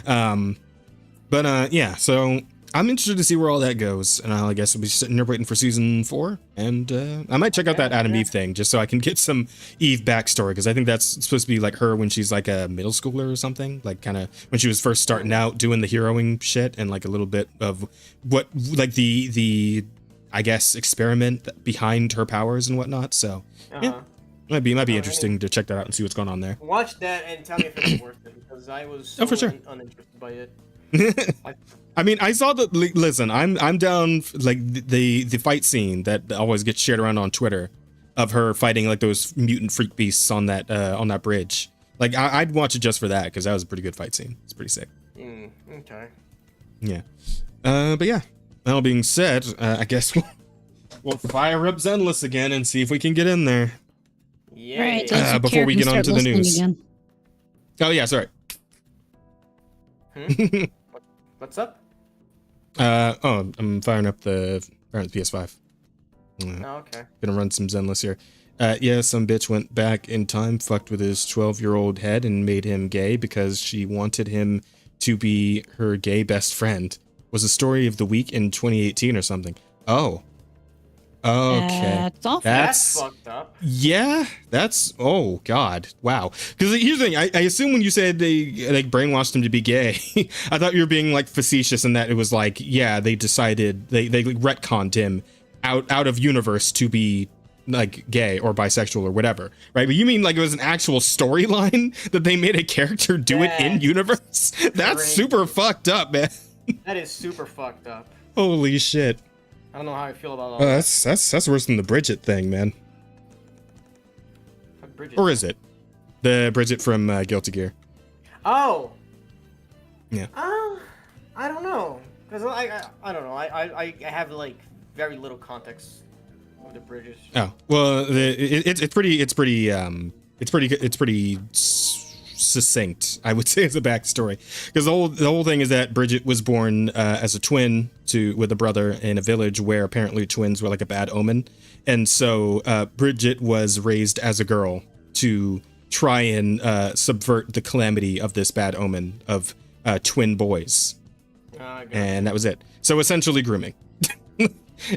Yeah. So I'm interested to see where all that goes, and I guess we'll be sitting there waiting for season 4, and I might check out that Adam Eve thing just so I can get some Eve backstory, because I think that's supposed to be like her when she's like a middle schooler or something, like kind of when she was first starting out doing the heroing shit, and like a little bit of what like the I guess experiment behind her powers and whatnot. So yeah, might be interesting to check that out and see what's going on there. Watch that and tell me if it's worth it, because I was so for sure uninterested by it. I mean, I saw the listen. I'm down like the fight scene that always gets shared around on Twitter of her fighting like those mutant freak beasts on that bridge. Like I'd watch it just for that, because that was a pretty good fight scene. It's pretty sick. Okay. Yeah. But yeah. That all being said, I guess we'll fire up Zenless again and see if we can get in there. Yeah. Right, before we get on to the news. Again. Oh yeah, sorry. What's up? I'm firing up the PS5. Okay. Gonna run some Zenless here. Yeah, some bitch went back in time, fucked with his 12-year-old head, and made him gay because she wanted him to be her gay best friend. Was a story of the week in 2018 or something. Oh. Okay. That's fucked up. Yeah, that's, oh god, wow. Because here's the thing, I assume when you said they like brainwashed him to be gay, I thought you were being like facetious in that it was like, yeah, they decided they like, retconned him out of universe to be like gay or bisexual or whatever, right? But you mean like it was an actual storyline that they made a character do it in universe? That's super fucked up, man. That is super fucked up. Holy shit. I don't know how I feel about all That's worse than the Bridget thing, man. Bridget. Or is it? The Bridget from Guilty Gear. Oh. Yeah. I don't know, cause I don't know. I have like very little context of the Bridget. Oh well, it's pretty succinct, I would say, as a backstory, because the whole thing is that Bridget was born as a twin with a brother in a village where apparently twins were like a bad omen, and so Bridget was raised as a girl to try and subvert the calamity of this bad omen of twin boys, and that was it. So essentially, grooming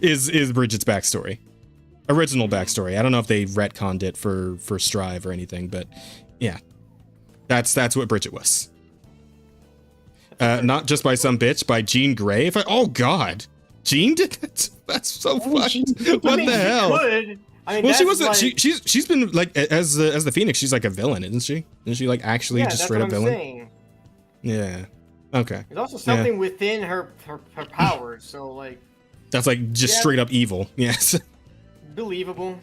is Bridget's backstory. Original backstory. I don't know if they retconned it for Strive or anything, but yeah, that's what Bridget was. Not just by some bitch, by Jean Grey. Oh God, Jean did that? That's so fucked. What the hell? Well, she wasn't. Like, she's been like as the Phoenix. She's like a villain, isn't she? Isn't she like actually just straight up villain? Saying. Yeah. Okay. There's also something within her powers, so like. That's like just straight up evil. Yes. Believable.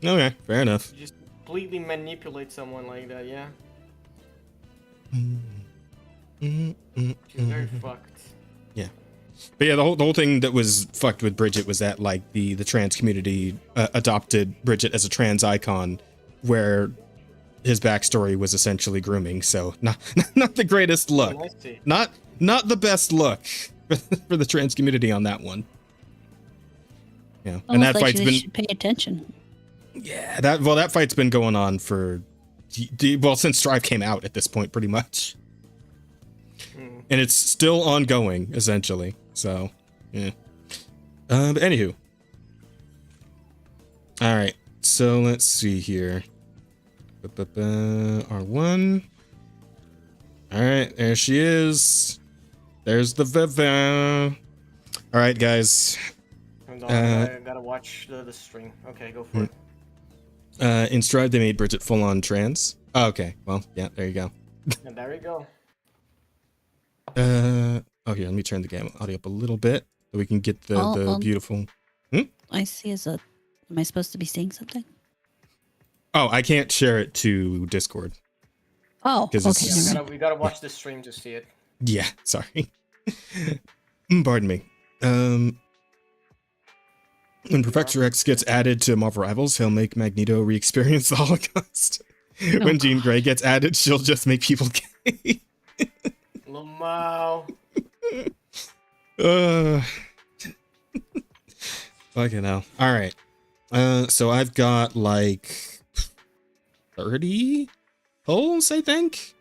Okay, fair enough. You just completely manipulate someone like that, yeah. She's very fucked. Yeah. But yeah, the whole thing that was fucked with Bridget was that like the trans community adopted Bridget as a trans icon, where his backstory was essentially grooming. So not the greatest look. Not the best look for the trans community on that one. Yeah, almost and that like fight's been should pay attention. Yeah, that fight's been going on for since Strive came out at this point, pretty much, and it's still ongoing essentially. So, yeah. But anywho, all right. So let's see here. R1. All right, there she is. There's the Zephyr. All right, guys. I gotta watch the stream. Okay, go for it. In Strive, they made Bridget full-on trans. Oh, okay, well, yeah, there you go. And there you go. Okay, let me turn the game audio up a little bit so we can get the beautiful. I see. Am I supposed to be seeing something? Oh, I can't share it to Discord. Oh, okay. Yeah, we gotta watch the stream to see it. Yeah, sorry. Pardon me. When Professor X gets added to Marvel Rivals, he'll make Magneto re-experience the Holocaust. When Jean Grey gets added, she'll just make people gay. Lamau. Fucking hell. All right. So I've got like 30 polls, I think.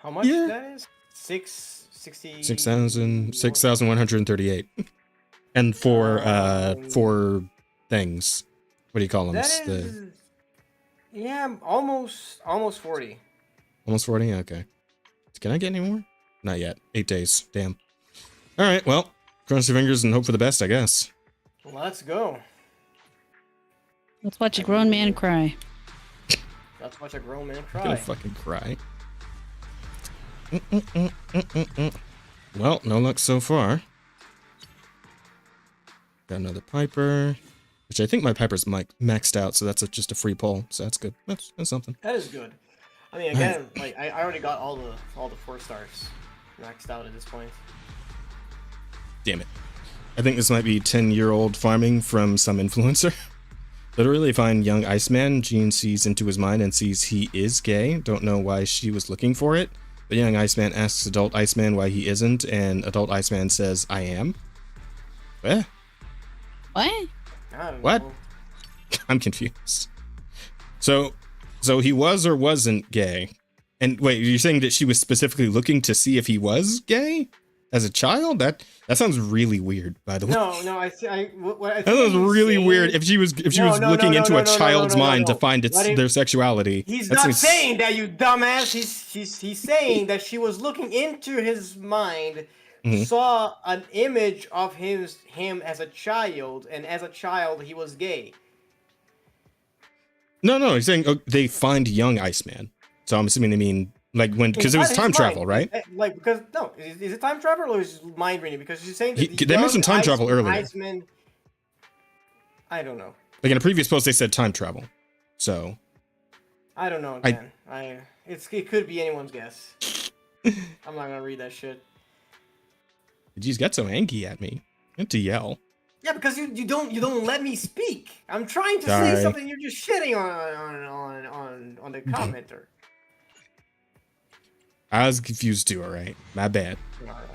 How much that is? 6,138. And for things. What do you call them? That is, yeah, almost 40. Almost 40? Okay. Can I get any more? Not yet. 8 days. Damn. All right, well, cross your fingers and hope for the best, I guess. Let's go. Let's watch a grown man cry. Let's watch a grown man cry. I'm gonna fucking cry. Well, no luck so far. Got another Piper, which I think my Piper's maxed out, so that's just a free pull, so that's good. That's something. That is good. I mean, again, like I already got all the 4 stars maxed out at this point. Damn it. I think this might be 10-year-old farming from some influencer. Literally find young Iceman, Jean sees into his mind and sees he is gay. Don't know why she was looking for it, but young Iceman asks adult Iceman why he isn't, and adult Iceman says, I am. Eh? What? What? I'm confused. So he was or wasn't gay? And wait, you're saying that she was specifically looking to see if he was gay as a child? That sounds really weird, by the way. No, I that sounds really weird. If she was looking into a child's mind to find their sexuality. He's not saying that, you dumbass. He's saying that she was looking into his mind. Saw an image of him as a child, and as a child he was gay. No, he's saying they find young Iceman. So I'm assuming they mean Like when, because it was Inside time his travel, mind. right? Like because no, is it time travel or is it mind reading? Because she's saying that They mentioned time travel earlier. Iceman, I don't know. Like in a previous post, they said time travel. So I don't know, man. It could be anyone's guess. I'm not gonna read that shit. You just got so angry at me. You have to yell. Yeah, because you don't let me speak. I'm trying to Sorry. say something. You're just shitting on the commenter. I was confused too. All right, my bad. All right.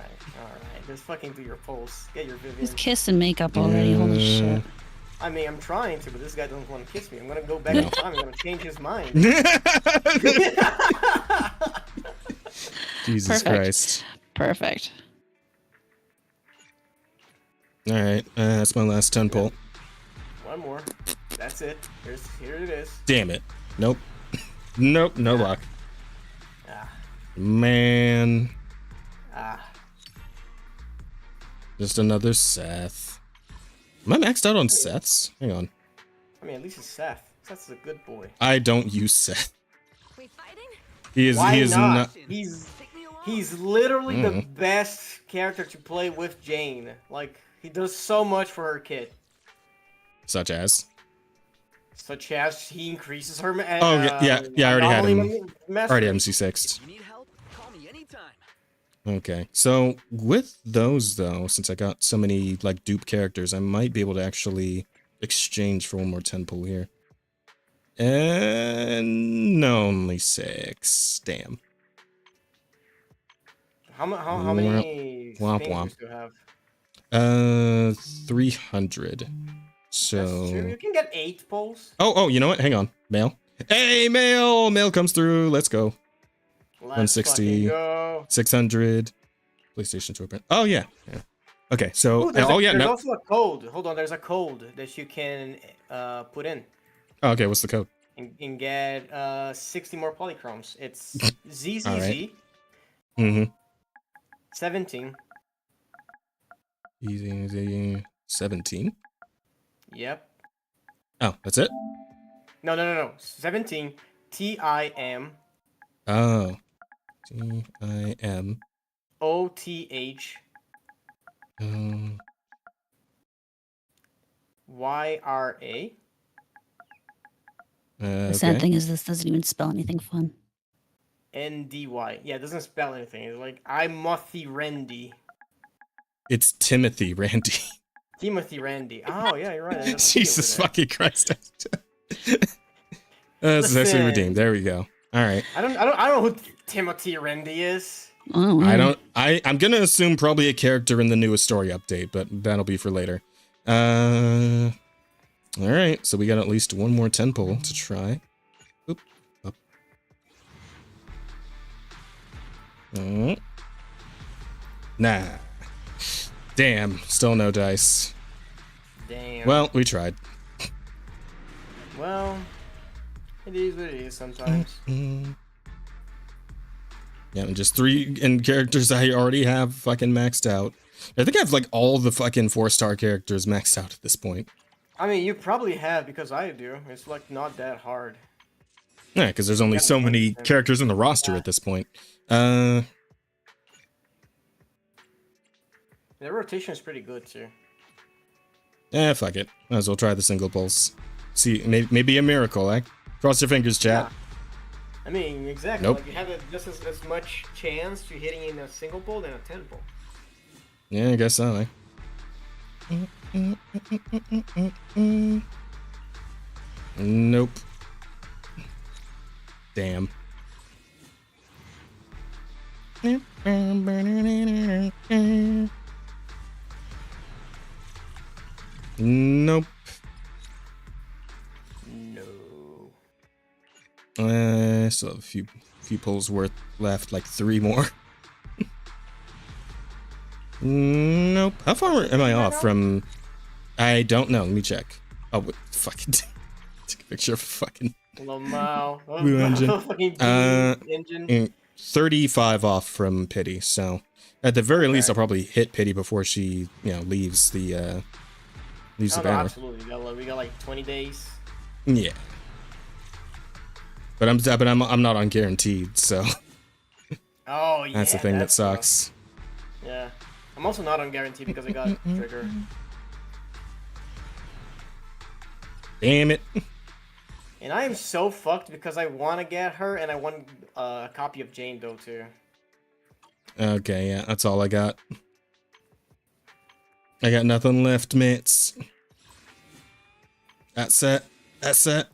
Just fucking do your pulse. Get your Vivian. Just kiss and makeup already. Holy shit. I mean, I'm trying to, but this guy doesn't want to kiss me. I'm gonna go back in time. I'm gonna change his mind. Jesus Perfect. Christ. Perfect. All right, that's my last 10 pull. One more. That's it. Here it is. Damn it. Nope. Nope. No luck. Ah. Man. Ah. Just another Seth. Am I maxed out on Seths? Hang on. I mean, at least it's Seth. Seth's a good boy. I don't use Seth. We fighting? He is. Why He is not. He's literally the best character to play with Jane. Like, he does so much for her kid. Such as. He increases her. Oh yeah. I already had him. Already had him C6'd. You need help? Call me anytime. Okay, so with those though, since I got so many like dupe characters, I might be able to actually exchange for one more 10 pull here. And no, only 6. Damn. How many Womp fingers womp. do you have? 300. So. That's true. You can get 8 pulls. Oh, you know what? Hang on. Mail. Hey, mail! Mail comes through. Let's go. Let's 160. fucking go. 600. PlayStation 2 open. Oh yeah. Okay, so There's no. also a code. Hold on, there's a code that you can put in Oh, okay, what's the code? and get 60 more polychromes. It's ZZZ Alright. Mm-hmm. 17. Easy 17. Yep. Oh, that's it? No. 17. TIM Oh. TIM. OTH YRA. The sad thing is this doesn't even spell anything fun. NDY. Yeah, it doesn't spell anything. It's like Timothy Randy. It's Timothy Randy. Timothy Randy. Oh yeah, you're right. There's a T Jesus over fucking Christ. That's actually Listen. redeemed. There we go. All right. I don't know who Timothy Randy is. Oh, I'm gonna assume probably a character in the newest story update, but that'll be for later. All right. So we got at least one more 10 pull to try. Oop. Up. Nah. Damn. Still no dice. Damn. Well, we tried. Well, it is what it is sometimes. Yeah, and just 3 characters I already have fucking maxed out. I think I have like all the fucking 4-star characters maxed out at this point. I mean, you probably have because I do. It's like not that hard. Yeah, because there's only so many characters in the roster at this point. The rotation is pretty good too. Fuck it. Might as well try the single pulse. See, maybe a miracle, eh? Cross your fingers, chat. Yeah. I mean, exactly. Nope. Like you have just as much chance to hitting in a single pull than a 10 pull. Yeah, I guess so, eh? Nope. Damn. Nope. No. Still have a few pulls worth left, like 3 more. Nope. How far am I off from? I don't know. Let me check. Oh, wait, fucking take a picture of fucking Lamau. Blue engine. Fucking engine. 35 off from Pity. So at the very least, I'll probably hit Pity before she, leaves the No, banner. absolutely. We got like 20 days. Yeah. But I'm not on guaranteed, so Oh yeah. That's the thing that rough. sucks. Yeah. I'm also not on guarantee because I got trigger. Damn it. And I am so fucked because I want to get her and I want a copy of Jane Doe too. Okay, yeah, that's all I got. I got nothing left, mates. That's it. That's it.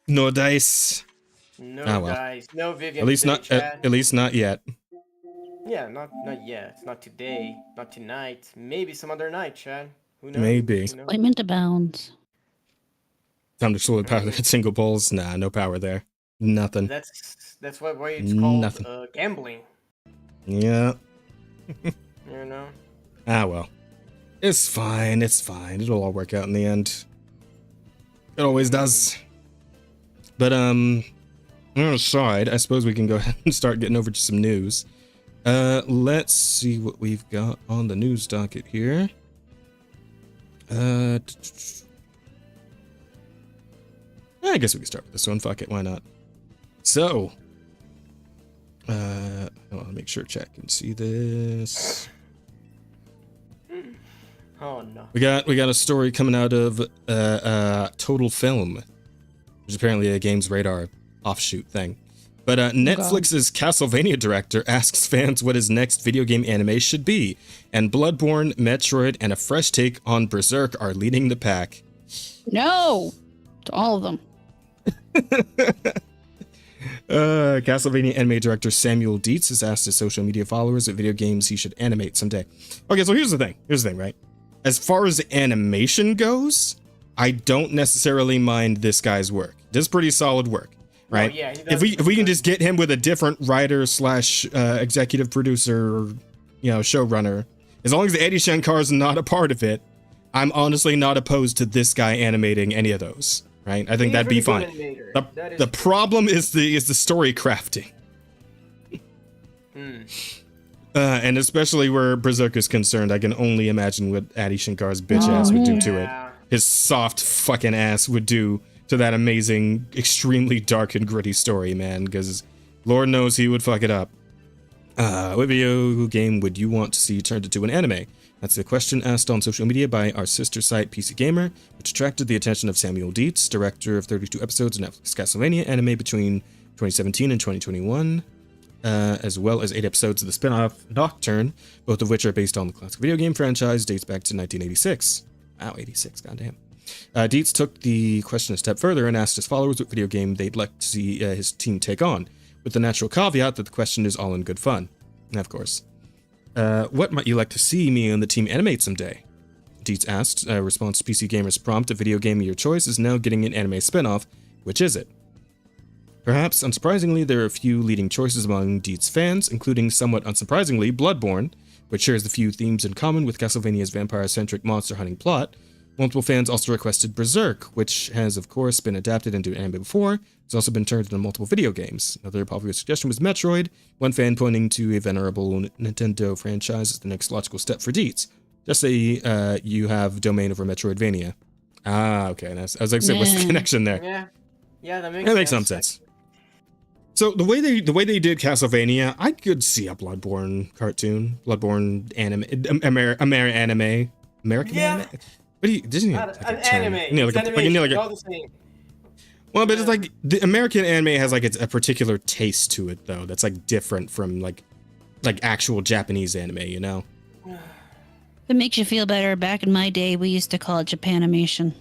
No dice. No Ah, well. guys, no Vivian. At least today, not. Chad. At least not yet. Yeah, not yet. It's not today. Not tonight. Maybe some other night, Chad. Who knows? Maybe. Who knows? Appointment abounds. Time to slow power the single pulls. Nah, no power there. Nothing. That's why it's called Nothing. gambling. Yeah. You know. Ah, well. It's fine. It's fine. It'll all work out in the end. It always does. But on the side, I suppose we can go ahead and start getting over to some news. Let's see what we've got on the news docket here. I guess we can start with this one. Fuck it, why not? So, I want to make sure chat can see this. Oh no. We got a story coming out of Total Film, which is apparently a Games Radar offshoot thing. But Netflix's Castlevania director asks fans what his next video game anime should be, and Bloodborne, Metroid, and a fresh take on Berserk are leading the pack. No! To all of them. Castlevania anime director Samuel Dietz has asked his social media followers what video games he should animate someday. Okay, so here's the thing, right? As far as animation goes, I don't necessarily mind this guy's work. Does pretty solid work, right? Oh, yeah, he If does we can good. just get him with a different writer slash executive producer, showrunner, as long as Eddie Shankar's not a part of it, I'm honestly not opposed to this guy animating any of those. Right? I think He's that'd be a pretty fine. good animator. That is The true. problem is the story crafting. And especially where Berserk is concerned, I can only imagine what Adi Shankar's bitch ass would do to it. Yeah. His soft fucking ass would do to that amazing, extremely dark and gritty story, man, because Lord knows he would fuck it up. What video game would you want to see turned into an anime? That's the question asked on social media by our sister site PC Gamer, which attracted the attention of Samuel Dietz, director of 32 episodes of Netflix Castlevania anime between 2017 and 2021, as well as 8 episodes of the spin-off Nocturne, both of which are based on the classic video game franchise, dates back to 1986. Wow, 86, goddamn. Dietz took the question a step further and asked his followers what video game they'd like to see his team take on, with the natural caveat that the question is all in good fun. And of course. What might you like to see me and the team animate someday? Dietz asked, response to PC Gamer's prompt, a video game of your choice is now getting an anime spin-off. Which is it? Perhaps, unsurprisingly, there are a few leading choices among Dietz fans, including, somewhat unsurprisingly, Bloodborne, which shares a few themes in common with Castlevania's vampire-centric monster-hunting plot. Multiple fans also requested Berserk, which has, of course, been adapted into anime before. It's also been turned into multiple video games. Another popular suggestion was Metroid, one fan pointing to a venerable Nintendo franchise as the next logical step for Dietz. Just say you have domain over Metroidvania. Ah, okay. I was like, what's the connection there? Yeah, that Makes some sense. So the way they did Castlevania, I could see a Bloodborne cartoon, Bloodborne anime, American anime. What do you? Disney? An anime. Yeah, It's animation, all the same. Well, but it's like the American anime has like a particular taste to it, though. That's like different from like actual Japanese anime, you know. If it makes you feel better, back in my day, we used to call it Japanimation.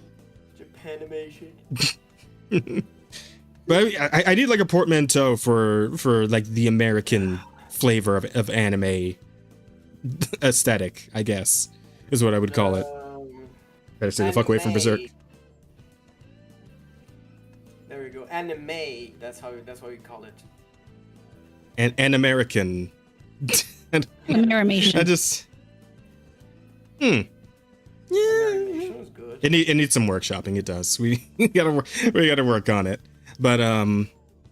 Japanimation. But I need like a portmanteau for like the American flavor of anime aesthetic, I guess, is what I would call it. Better stay the fuck away from Berserk. There we go. Anime. That's how we call it. And American. Animation. I just. Yeah. Animation was good. It needs some workshopping. It does. We gotta work on it. But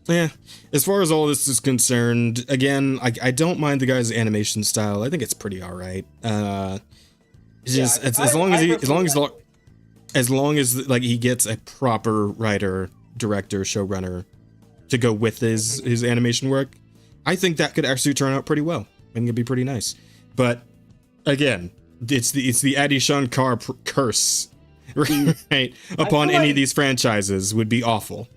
yeah. As far as all this is concerned, again, I don't mind the guy's animation style. I think it's pretty all right. It's just as long as like he gets a proper writer, director, showrunner to go with his animation work, I think that could actually turn out pretty well. I think it'd be pretty nice. But again, it's the Adi Shankar curse, right? Upon any of these franchises would be awful.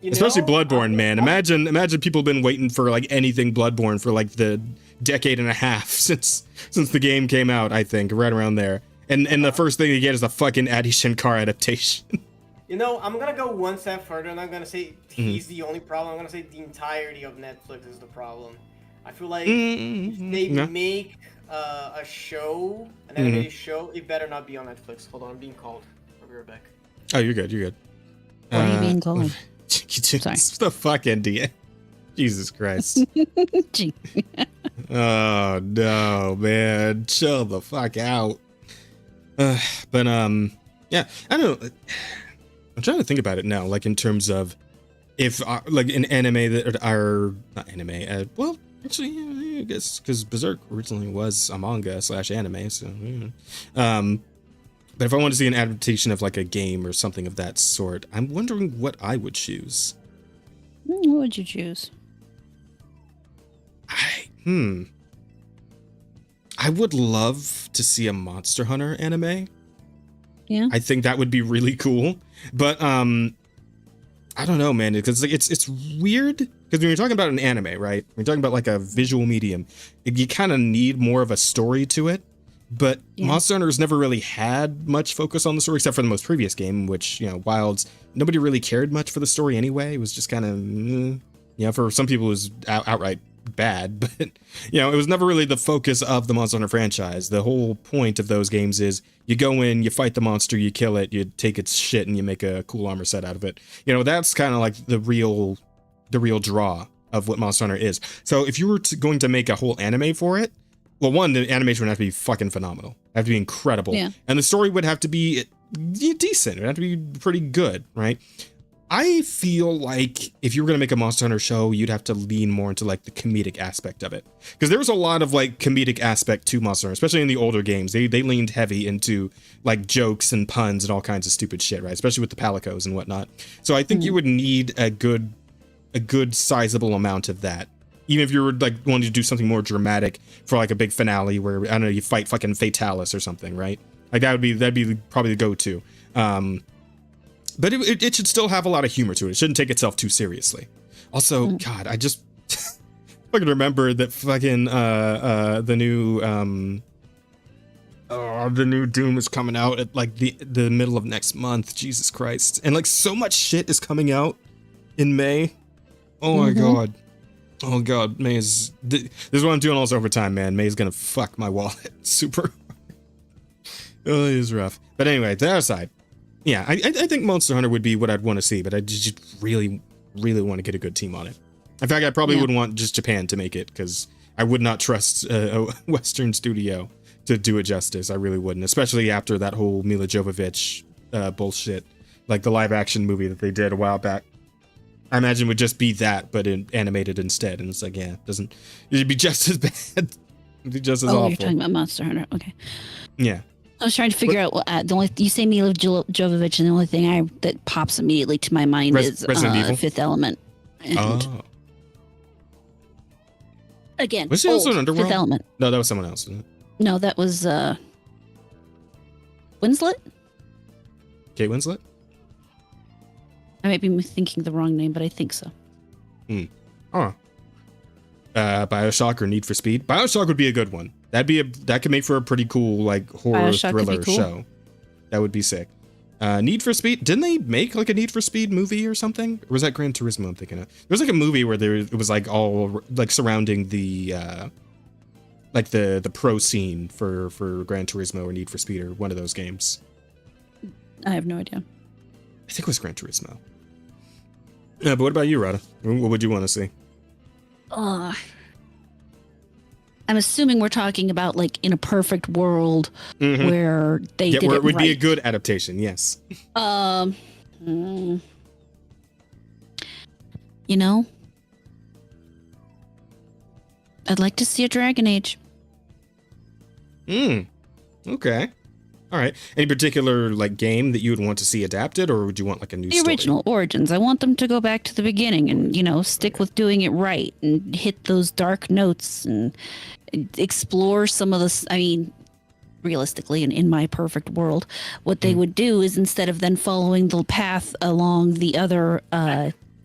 Especially Bloodborne, man. Imagine people have been waiting for like anything Bloodborne for like the decade and a half since the game came out, I think, right around there. And the first thing you get is the fucking Adi Shankar adaptation. I'm gonna go one step further, and I'm gonna say he's the only problem. I'm gonna say the entirety of Netflix is the problem. I feel like if they make a show, an animated show, it better not be on Netflix. Hold on, I'm being called. I'll be right back. Oh, you're good. You're good. What are you being called? Sorry. The fuck NDA. Jesus Christ. Oh no, man. Chill the fuck out. Yeah, I don't know. I'm trying to think about it now, like in terms of if like an anime that are not anime. Well, actually, yeah, I guess because Berserk originally was a manga / anime, so yeah. But if I want to see an adaptation of like a game or something of that sort, I'm wondering what I would choose. What would you choose? I would love to see a Monster Hunter anime. Yeah. I think that would be really cool. But I don't know, man, because like it's weird because when you're talking about an anime, right? When you're talking about like a visual medium, you kind of need more of a story to it. But Monster Hunter's never really had much focus on the story, except for the most previous game, which, Wilds, nobody really cared much for the story anyway. It was just kind of, for some people it was outright bad, but, it was never really the focus of the Monster Hunter franchise. The whole point of those games is you go in, you fight the monster, you kill it, you take its shit, and you make a cool armor set out of it. That's kind of like the real draw of what Monster Hunter is. So if you were going to make a whole anime for it, well, one, the animation would have to be fucking phenomenal. It would have to be incredible. Yeah. And the story would have to be decent. It would have to be pretty good, right? I feel like if you were going to make a Monster Hunter show, you'd have to lean more into like the comedic aspect of it. Because there was a lot of like comedic aspect to Monster Hunter, especially in the older games. They leaned heavy into like jokes and puns and all kinds of stupid shit, right? Especially with the Palicos and whatnot. So I think you would need a good sizable amount of that. Even if you were like wanting to do something more dramatic for like a big finale where, I don't know, you fight fucking Fatalis or something, right? Like that'd be probably the go-to. But it should still have a lot of humor to it. It shouldn't take itself too seriously. Also, God, I just fucking remember that fucking the new Doom is coming out at like the middle of next month. Jesus Christ. And like so much shit is coming out in May. Oh my God. Oh God, May is... This is what I'm doing all this overtime, man. May is gonna fuck my wallet super hard. Oh, it is rough. But anyway, that aside, yeah, I think Monster Hunter would be what I'd want to see, but I just really, really want to get a good team on it. In fact, I probably wouldn't want just Japan to make it, because I would not trust a Western studio to do it justice. I really wouldn't, especially after that whole Mila Jovovich bullshit, like the live-action movie that they did a while back. I imagine it would just be that, but animated instead. And it's like, it'd be just as bad. It'd be just as awful. Oh, you're talking about Monster Hunter. Okay. Yeah. I was trying to figure out the only you say Mila Jovovich, and the only thing that pops immediately to my mind is Fifth Element. And again, was she also in Underworld? Fifth Element. No, that was someone else, wasn't it? No, that was Winslet. Kate Winslet. I might be thinking the wrong name, but I think so. BioShock or Need for Speed. BioShock would be a good one. That could make for a pretty cool like horror thriller show. That would be sick. Need for Speed. Didn't they make like a Need for Speed movie or something? Or was that Gran Turismo I'm thinking of? There was like a movie where it was like all like surrounding the like the pro scene for Gran Turismo or Need for Speed or one of those games. I have no idea. I think it was Gran Turismo. But what about you, Rada? What would you want to see? I'm assuming we're talking about like in a perfect world where they did where it it would right. be a good adaptation. Yes. I'd like to see a Dragon Age. Okay. All right. Any particular like game that you would want to see adapted, or would you want like a new The story? original Origins. I want them to go back to the beginning and, stick with doing it right and hit those dark notes and explore some of the. I mean, realistically, and in my perfect world, what they would do is instead of then following the path along the other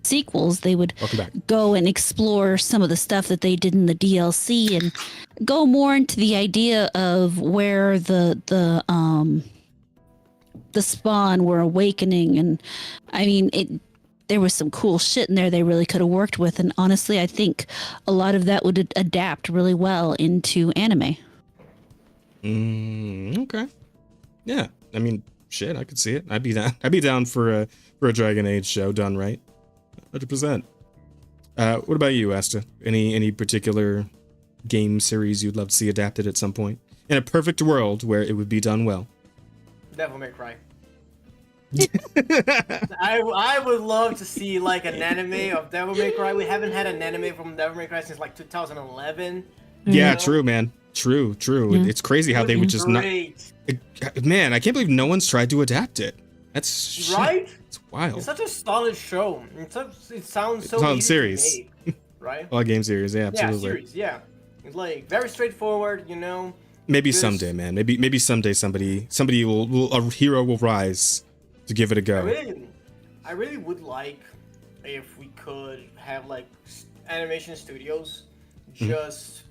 sequels, they would Welcome back. go and explore some of the stuff that they did in the DLC and go more into the idea of where the spawn were awakening. And I mean, there was some cool shit in there they really could have worked with, and honestly I think a lot of that would adapt really well into anime. Okay. Yeah. I mean, shit, I could see it. I'd be down. I'd be down for a Dragon Age show done right. 100%. What about you, Asta? Any particular game series you'd love to see adapted at some point in a perfect world where it would be done well? Devil May Cry. I would love to see like an anime of Devil May Cry. We haven't had an anime from Devil May Cry since like 2011. Yeah, true, man. True. Yeah. It's crazy how they would just not. Great. Man, I can't believe no one's tried to adapt it. That's shit. Right? It's wild. It's such a solid show. It sounds so Solid easy series. to make, right? Well, game series, yeah, absolutely. Yeah, series, yeah. It's like very straightforward, Maybe Just- someday, man. Maybe someday somebody a hero will rise to give it a I go. really would like if we could have like animation studios just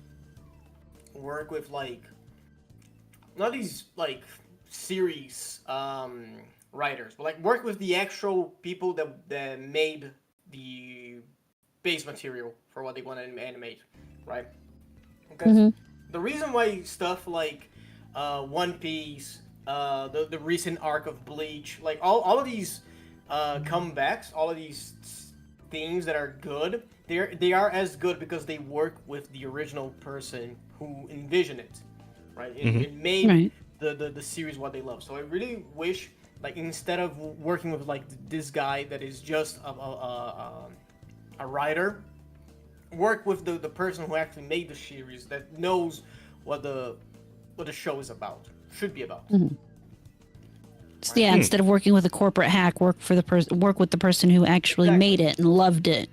work with like not these like series writers, but like work with the actual people that made the base material for what they want to animate, right? Because the reason why stuff like One Piece, the recent arc of Bleach, like all of these comebacks, all of these things that are good, they are as good because they work with the original person who envisioned it, right? It made Right. the series what they love. So I really wish, like, instead of working with like this guy that is just a writer, work with the person who actually made the series that knows what the show is about, should be about. So, yeah, instead of working with a corporate hack, work with the person who actually Exactly. made it and loved it.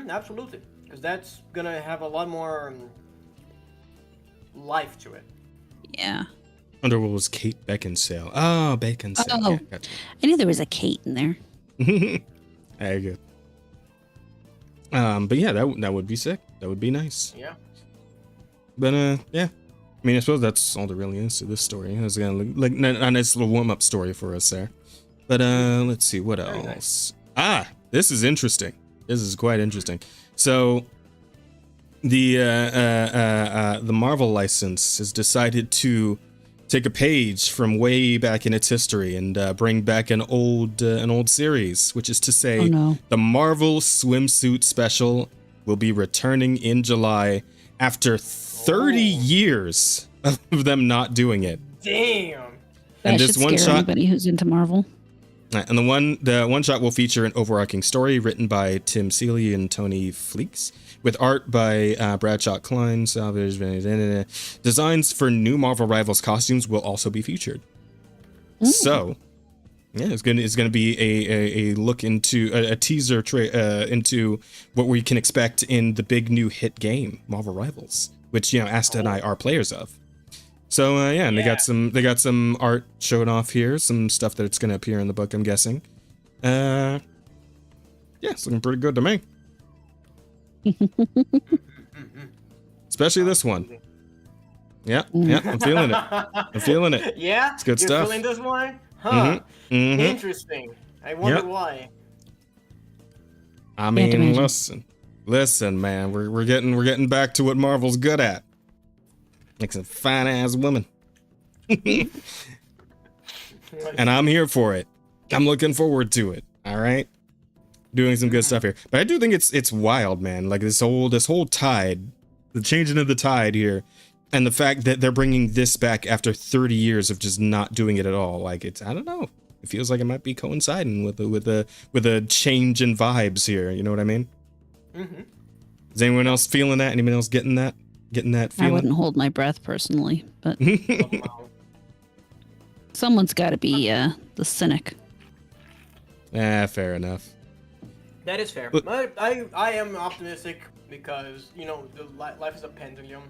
Absolutely, because that's gonna have a lot more life to it. Yeah. Underworld was Kate Beckinsale. Oh, Beckinsale. Oh. Yeah, gotcha. I knew there was a Kate in there. Very good. But yeah, that would be sick. That would be nice. Yeah. But yeah. I mean, I suppose that's all there really is to this story. It was gonna look like a nice little warm-up story for us there. But let's see what Very else. nice. This is interesting. This is quite interesting. So the Marvel license has decided to take a page from way back in its history and bring back an old series, which is to say, Oh, no. the Marvel Swimsuit Special will be returning in July after 30 years of them not doing it. Damn. That And should this one scare shot- anybody who's into Marvel. And the one shot will feature an overarching story written by Tim Seeley and Tony Fleeks, with art by Bradshaw Klein. Salvage. Designs for new Marvel Rivals costumes will also be featured. So, yeah, it's gonna be a look into a teaser into what we can expect in the big new hit game Marvel Rivals, which Asta and I are players of. So yeah, and they got some art showing off here, some stuff that it's gonna appear in the book, I'm guessing. Yeah, it's looking pretty good to me. Especially this one. Yeah, I'm feeling it. I'm feeling it. Yeah? It's good You're stuff. feeling this one? Huh. Mhm. Interesting. I wonder Yep. why. I Can't mean, imagine. listen, man, we're getting back to what Marvel's good at. Like some fine ass woman. And I'm here for it. I'm looking forward to it. All right, doing some good stuff here. But I do think it's wild, man. Like this whole tide, the changing of the tide here, and the fact that they're bringing this back after 30 years of just not doing it at all. Like I don't know. It feels like it might be coinciding with a change in vibes here. You know what I mean? Is anyone else feeling that? Anyone else getting that I feeling? wouldn't hold my breath personally, but Wow. Someone's got to be the cynic. Fair enough. That is fair. But- I am optimistic because, you know, life is a pendulum.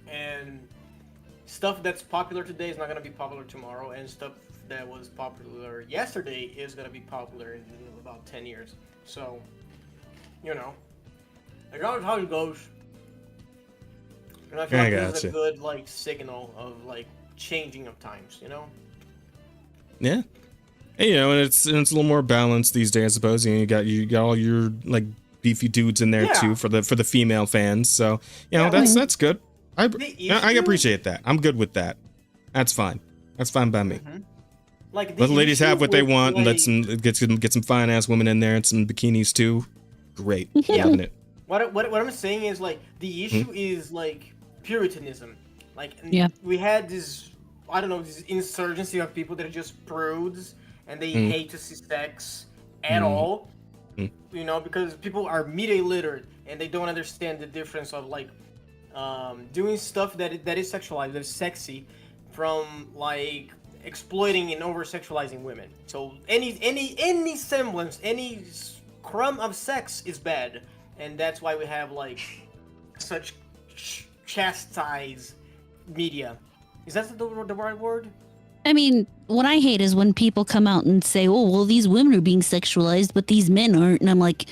And stuff that's popular today is not going to be popular tomorrow. And stuff that was popular yesterday is going to be popular in about 10 years. So, you know, that's how it goes. And I feel like this is a good, like, signal of, like, changing of times, you know? Yeah. Hey, you know, and it's a little more balanced these days, I suppose. You know, you got all your like beefy dudes in there too for the female fans. So you know that's good. I appreciate that. I'm good with that. That's fine. That's fine by me. Like let the ladies have what they want, like, and get some fine ass women in there and some bikinis too. Great, loving it. What I'm saying is like the issue is like Puritanism. Like we had this, I don't know, this insurgency of people that are just prudes and they hate to see sex at all. You know, because people are media illiterate and they don't understand the difference of like doing stuff that is sexualized, that is sexy, from like exploiting and over sexualizing women. So any semblance, any crumb of sex is bad, and that's why we have like such chastise media. Is that the right word? I mean, what I hate is when people come out and say, "Oh, well, these women are being sexualized, but these men aren't," and I'm like,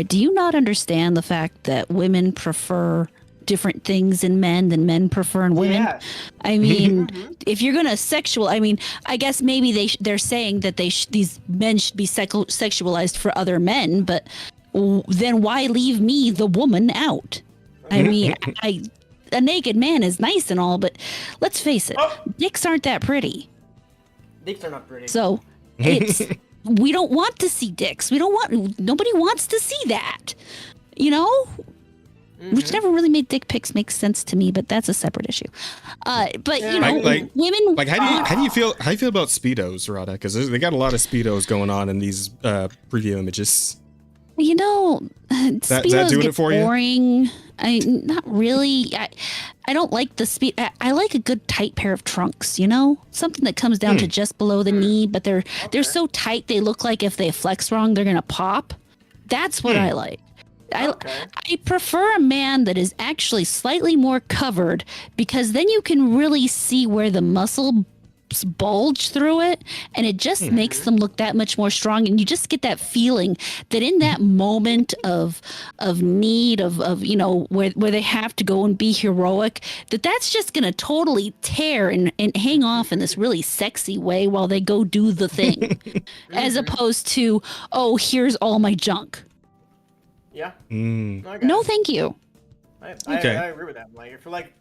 do you not understand the fact that women prefer different things in men than men prefer in women? Yeah. I mean, if you're gonna I mean, I guess maybe they're saying that these men should be sexualized for other men, but then why leave me, the woman, out? I mean, a naked man is nice and all, but let's face it, dicks aren't that pretty. Dicks are not pretty. So it's we don't want to see dicks. Nobody wants to see that, you know. Which never really made dick pics make sense to me, but that's a separate issue. But you know, women. Like, how do you feel about Speedos, Rada? Because they got a lot of Speedos going on in these preview images. You know, Speedos doing get it for boring. Not really. I don't like the speed. I like a good tight pair of trunks. You know, something that comes down to just below the knee, but they're so tight they look like if they flex wrong they're gonna pop. That's what I like. I prefer a man that is actually slightly more covered, because then you can really see where the muscle bulge through it, and it just makes them look that much more strong, and you just get that feeling that in that moment of need of you know where they have to go and be heroic, that's just gonna totally tear and hang off in this really sexy way while they go do the thing, as opposed to, oh, here's all my junk. Yeah. No, thank you. I agree with that. Like, I feel like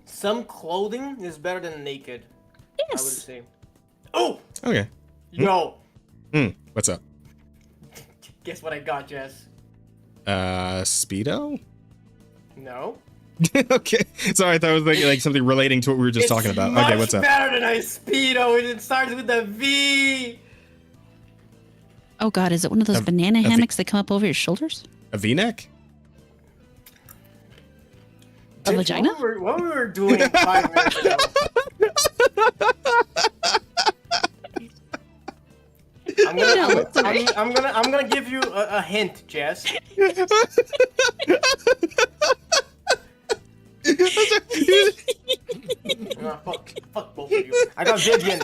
some clothing is better than naked. Yes. I would say. Oh. Okay. Yo. What's up? Guess what I got, Jess? Speedo? No. Okay. Sorry, I thought it was like something relating to what we were just talking about. Okay, what's up? It's better than a Speedo. It starts with a V. Oh God, is it one of those banana hammocks that come up over your shoulders? A V-neck? A vagina? What we were doing 5 minutes ago. I'm gonna give you a hint, Jess. Fuck both of you. I got Vivian.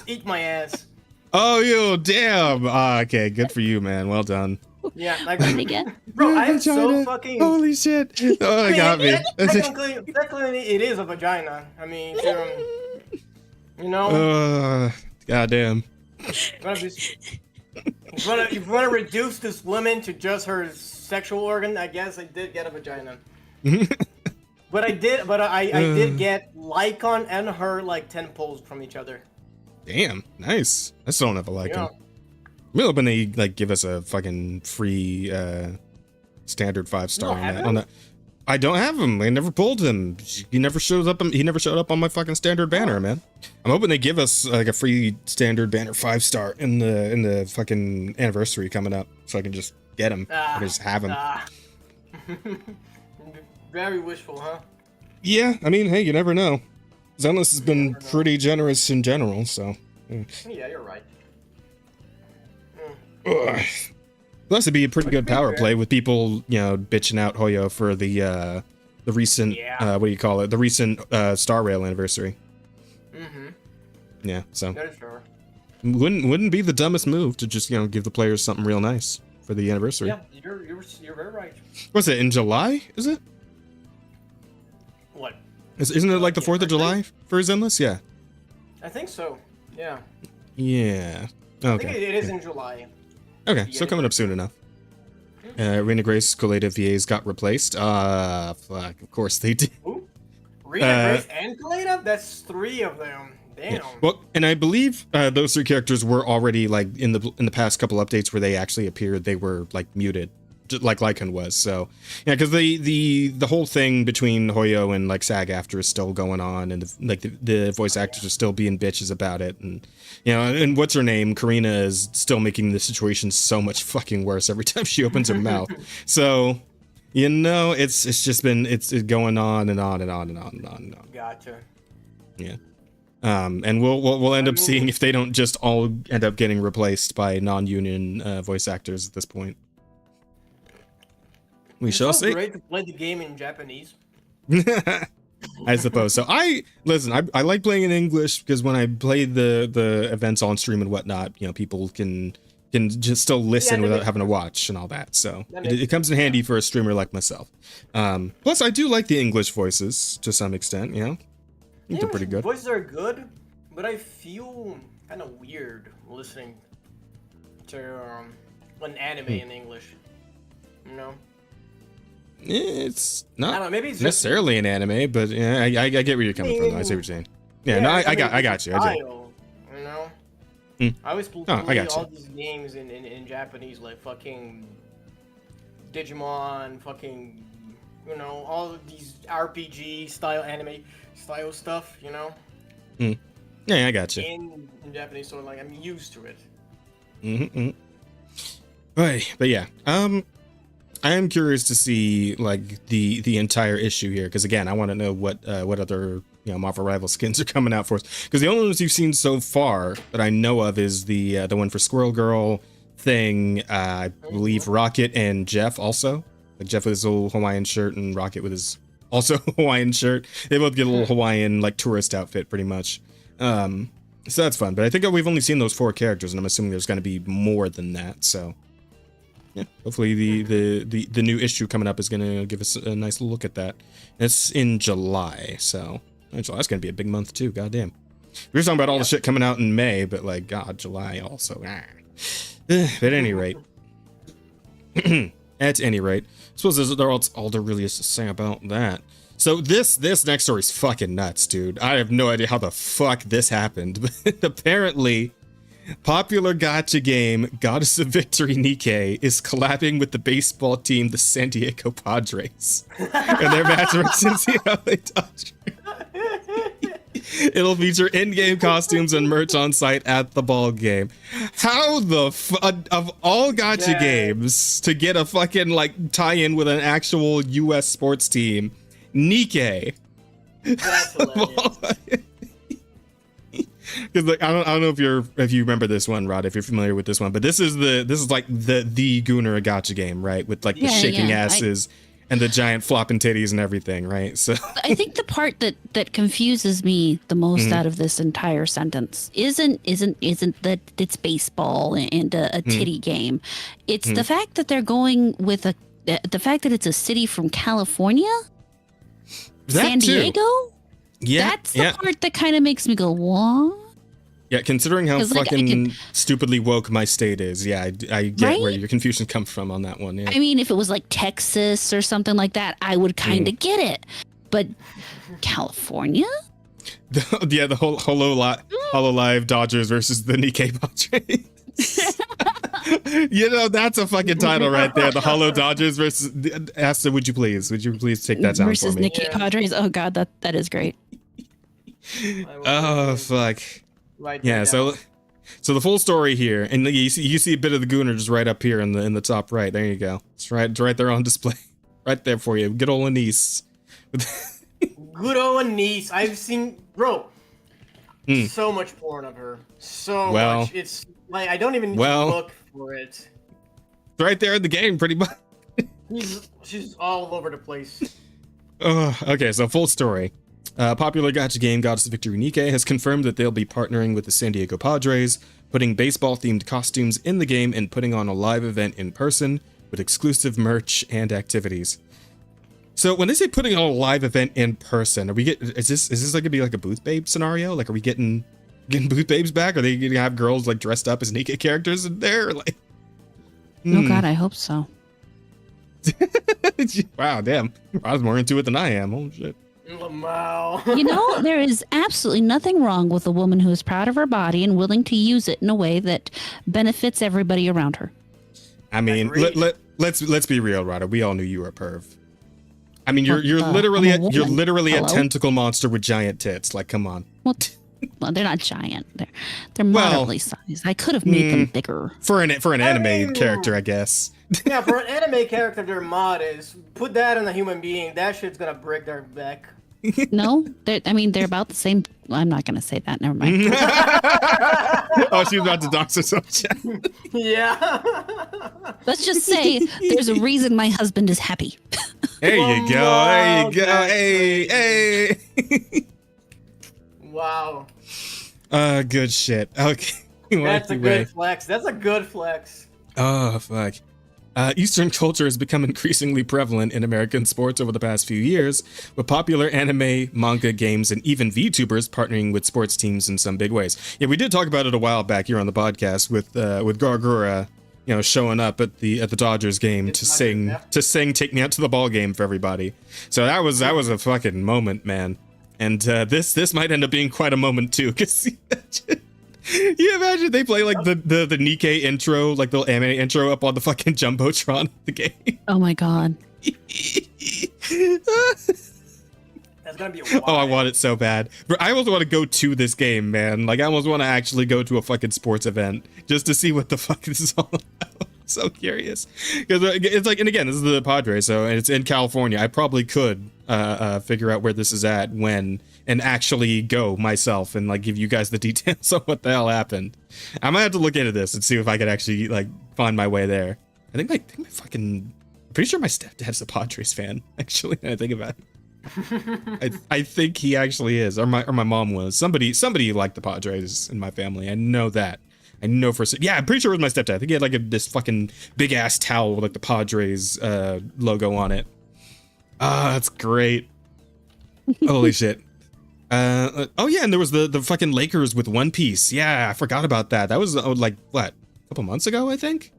Eat my ass. Oh, you damn. Okay, good for you, man. Well done. Yeah, like, Again? bro, I'm so fucking. Holy shit! Oh, it got me. Technically, it is a vagina. I mean, you know. Goddamn. If you want to reduce this woman to just her sexual organ, I guess I did get a vagina. But I did get Lycon and her like 10 pulls from each other. Damn, nice. I still don't have a Lycon. Yeah. I'm hoping they like give us a fucking free standard 5-star on that. I don't have him. I never pulled him. He never showed up. He never showed up on my fucking standard banner, man. I'm hoping they give us like a free standard banner 5-star in the fucking anniversary coming up, so I can just get him. I can just have him. Very wishful, huh? Yeah, I mean, hey, you never know. Zenless has been pretty generous in general, so. Yeah, you're right. Ugh. Plus, it'd be a pretty good power play with people, bitching out Hoyo for the recent, what do you call it? The recent Star Rail anniversary. Mm-hmm. Yeah, so. That is sure. Wouldn't be the dumbest move to just, give the players something real nice for the anniversary. Yeah, you're very right. What's it, in July, is it? What? Isn't it like the 4th of July for Zenless? Yeah. I think so. Yeah. Yeah. I Okay. think it is in July. Okay, so coming up soon enough. Rena Grace, Coleta VAs got replaced. Fuck, of course they did. Who? Rena, Grace, and Kaleda? That's 3 of them. Damn. Yeah. Well, and I believe those 3 characters were already like in the past couple updates where they actually appeared. They were like muted, just like Lycan was. So yeah, because the whole thing between Hoyo and like SAG after is still going on, and the voice actors are still being bitches about it, and and what's her name, Karina, is still making the situation so much fucking worse every time she opens her mouth. So it's just been it's going on and on and on and on and on and on. Gotcha. Yeah. And we'll end up seeing if they don't just all end up getting replaced by non-union voice actors at this point. We shall see. It's great to play the game in Japanese. I suppose so. I like playing in English because when I play the events on stream and whatnot, people can just still listen without having to watch and all that. So it comes in handy for a streamer like myself. Plus, I do like the English voices to some extent. They're pretty good. Voices are good, but I feel kind of weird listening to an anime in English. It's not I don't know, maybe it's necessarily an anime, but yeah, I get where you're coming from. I see what you're saying. Yeah, no, I got you. I do. I always play all these games in Japanese, like fucking Digimon, fucking, all of these RPG style anime style stuff, Yeah, I got you. In Japanese, so like I'm used to it. Right, but yeah, I am curious to see like the entire issue here, because again, I want to know what other Marvel Rival skins are coming out for us, because the only ones you've seen so far that I know of is the one for Squirrel Girl thing. I believe Rocket and Jeff also, like Jeff with his little Hawaiian shirt and Rocket with his also Hawaiian shirt. They both get a little Hawaiian like tourist outfit pretty much. So that's fun, but I think we've only seen those 4 characters, and I'm assuming there's going to be more than that. So yeah, hopefully the new issue coming up is going to give us a nice look at that. It's in July, so that's going to be a big month too. Goddamn. We were talking about all the shit coming out in May, but like, God, July also. At any rate, I suppose that's all there really is to say about that. So this next story is fucking nuts, dude. I have no idea how the fuck this happened, but apparently popular gacha game Goddess of Victory Nikkei is collabing with the baseball team, the San Diego Padres, and their match versus the LA Dodgers. It'll feature in-game costumes and merch on site at the ball game. How the of all gacha games to get a fucking like tie-in with an actual U.S. sports team, Nikkei. That's hilarious. Because like I don't know if you remember this one, Rod, if you're familiar with this one, but this is like the Gunnar gacha game, right? With like the shaking asses and the giant flopping titties and everything, right? So I think the part that confuses me the most out of this entire sentence isn't that it's baseball and a titty game. It's the fact that they're going with the fact that it's a city from California, San Diego. Yeah, that's the part that kind of makes me go, what? Yeah, considering how fucking stupidly woke my state is, I get where your confusion comes from on that one. Yeah. I mean, if it was like Texas or something like that, I would kind of get it. But California? The whole Hololive Dodgers versus the Nikkei Padres. That's a fucking title right there. The Holo Dodgers versus Asta, would you please take that down versus for me? Nikkei Padres. Oh god, that is great. Oh fuck. Right. Yeah, so the full story here, and you see a bit of the Gunnar just right up here in the top right. There you go. It's right there on display, right there for you. Good old Anise. good old niece. I've seen, bro, so much porn of her. So much. It's like I don't even need to look for it. It's right there in the game, pretty much. She's all over the place. Okay, so full story. Popular gacha game Goddess of Victory Nikkei has confirmed that they'll be partnering with the San Diego Padres, putting baseball-themed costumes in the game and putting on a live event in person with exclusive merch and activities. So when they say putting on a live event in person, are we is this like gonna be like a booth babe scenario? Like, are we getting booth babes back? Are they gonna have girls like dressed up as Nikkei characters in there? Like, Oh God, I hope so. Wow, damn. I was more into it than I am. Holy shit. Wow. You know, there is absolutely nothing wrong with a woman who is proud of her body and willing to use it in a way that benefits everybody around her. I mean, let's be real, Ryder. We all knew you were a perv. I mean, you're literally a tentacle monster with giant tits. Like, come on. Well, they're not giant. They're moderately sized. I could have made them bigger. For an anime character, I guess. Yeah, for an anime character, their mod is put that in a human being. That shit's gonna break their back. No, they're about the same. I'm not gonna say that. Never mind. Oh, she was about to dox herself. Yeah. Let's just say there's a reason my husband is happy. There you go. There you go. Hey. Wow. Good shit. Okay. That's a good flex. That's a good flex. Oh, fuck. Eastern culture has become increasingly prevalent in American sports over the past few years, with popular anime, manga, games, and even VTubers partnering with sports teams in some big ways. Yeah, we did talk about it a while back here on the podcast with Gargura, showing up at the Dodgers game to sing "Take Me Out to the Ball Game" for everybody. So that was a fucking moment, man. And this might end up being quite a moment too, because you imagine they play like the Nikkei intro, like the anime intro up on the fucking Jumbotron of the game. Oh my God. That's gonna be wild. Oh, I want it so bad. But I also want to go to this game, man. Like, I almost want to actually go to a fucking sports event just to see what the fuck this is all about. So curious. Because it's like, and again, this is the Padres, so and it's in California. I probably could figure out where this is at when and actually go myself and like give you guys the details on what the hell happened. I might have to look into this and see if I could actually like find my way there. I think my fucking, I'm pretty sure my stepdad's a Padres fan, actually, when I think about it. I think he actually is, or my mom was. Somebody liked the Padres in my family. I know that. I know for yeah, I'm pretty sure it was my stepdad. I think he had like this fucking big ass towel with like the Padres logo on it. Ah, that's great. Holy shit. Oh yeah, and there was the fucking Lakers with One Piece. Yeah, I forgot about that. That was like what, a couple months ago, I think.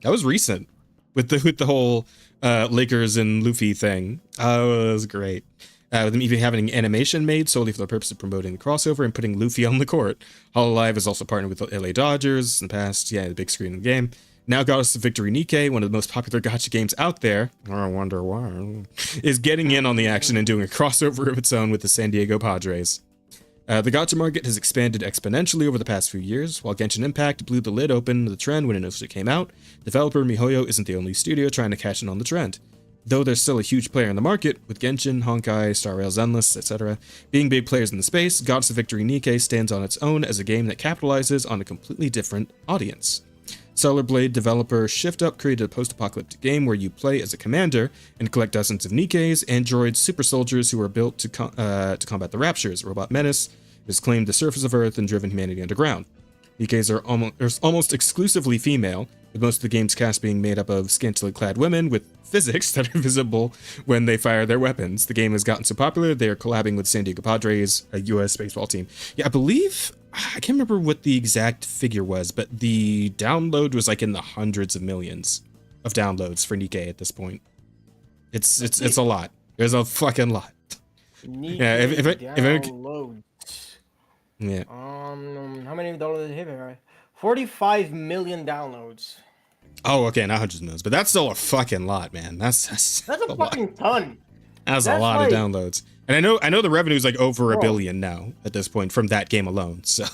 That was recent with the whole Lakers and Luffy thing. Oh, that was great. With them even having an animation made solely for the purpose of promoting the crossover and putting Luffy on the court. Hololive has also partnered with the LA Dodgers in the past. Yeah, the big screen of the game. Now Goddess of Victory Nikkei, one of the most popular gacha games out there, I wonder why, is getting in on the action and doing a crossover of its own with the San Diego Padres. The gacha market has expanded exponentially over the past few years. While Genshin Impact blew the lid open to the trend when it initially came out, developer MiHoYo isn't the only studio trying to cash in on the trend. Though there's still a huge player in the market, with Genshin, Honkai, Star Rail Zenless, etc. being big players in the space, Goddess of Victory Nikkei stands on its own as a game that capitalizes on a completely different audience. Stellar Blade developer Shift Up created a post-apocalyptic game where you play as a commander and collect dozens of Nikkeis, androids, super soldiers who are built to combat the Raptures, a robot menace that has claimed the surface of Earth and driven humanity underground. Nikkeis are almost exclusively female, with most of the game's cast being made up of scantily clad women with physics that are visible when they fire their weapons. The game has gotten so popular, they are collabing with San Diego Padres, a U.S. baseball team. Yeah, I believe, I can't remember what the exact figure was, but the download was like in the hundreds of millions of downloads for Nikkei at this point. It's a lot. There's a fucking lot. Yeah, if downloads. Yeah. How many dollars did it hit? 45 million downloads. Oh, okay, not hundreds of millions, but that's still a fucking lot, man. That's a fucking ton. That's a lot of downloads. And I know the revenue is like over $1 billion now at this point from that game alone. So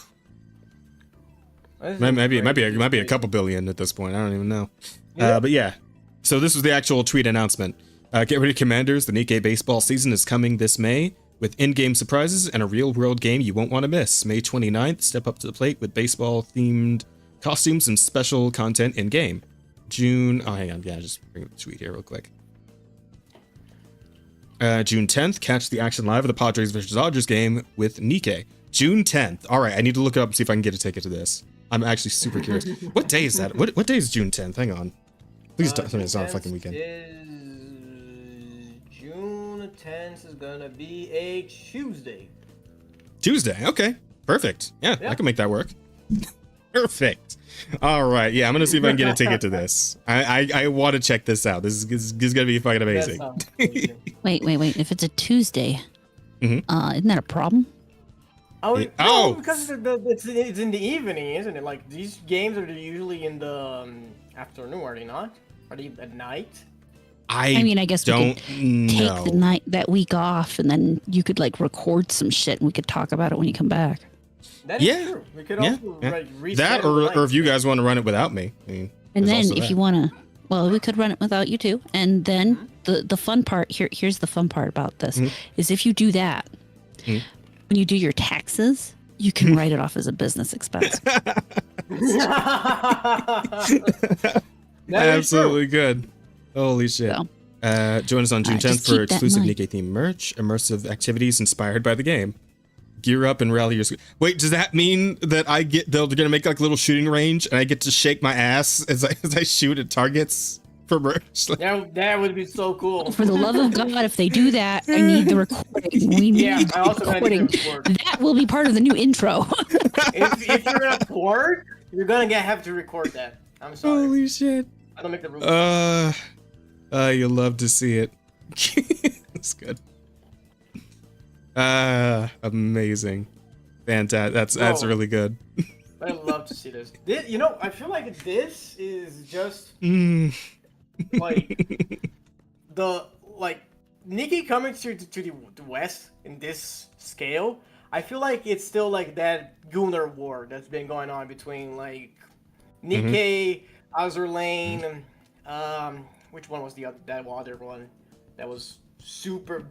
it might be a couple billion at this point. I don't even know. Yeah. But yeah. So this was the actual tweet announcement. Get ready, Commanders. The Nikkei baseball season is coming this May. with in-game surprises and a real-world game you won't want to miss. May 29th, step up to the plate with baseball-themed costumes and special content in-game. June... Oh, hang on. Yeah, just bring up the tweet here real quick. June 10th, catch the action live of the Padres vs. Dodgers game with Nikkei. June 10th. All right, I need to look it up and see if I can get a ticket to this. I'm actually super curious. What day is that? What day is June 10th? Hang on. Please tell me it's not a fucking weekend. June 10th is gonna be a Tuesday. Tuesday. Okay. Perfect. Yeah, I can make that work. Perfect. All right. Yeah, I'm gonna see if I can get a ticket to this. I want to check this out. This is gonna be fucking amazing. Wait. If it's a Tuesday, Mhm. Isn't that a problem? No, because it's in the evening, isn't it? Like, these games are usually in the afternoon, are they not? Are they at night? I mean, I guess we don't could take the night, that week off, and then you could like record some shit, and we could talk about it when you come back. That is true. We could also like that, or if you guys want to run it without me. I mean, and then if you want to, well, we could run it without you too. And then the fun part here's the fun part about this is if you do that, when you do your taxes, you can write it off as a business expense. Absolutely good. Holy shit. So, join us on June 10th just for keep that in exclusive mind. Nikkei themed merch, immersive activities inspired by the game. Gear up and rally your... Wait, does that mean that they're gonna make like a little shooting range and I get to shake my ass as I shoot at targets for merch? That would be so cool. For the love of God, if they do that, I need the recording. We need I also the gotta recording. need the recording. That will be part of the new intro. If you're gonna record, you're gonna have to record that. I'm sorry. Holy shit. I don't make the rules. You'll love to see it. That's good. Amazing. Fantastic. That's really good. I'd love to see this. I feel like this is just like Nikkei coming to the West in this scale. I feel like it's still like that Gunnar war that's been going on between like Nikkei, Azur Lane, which one was that other one that was super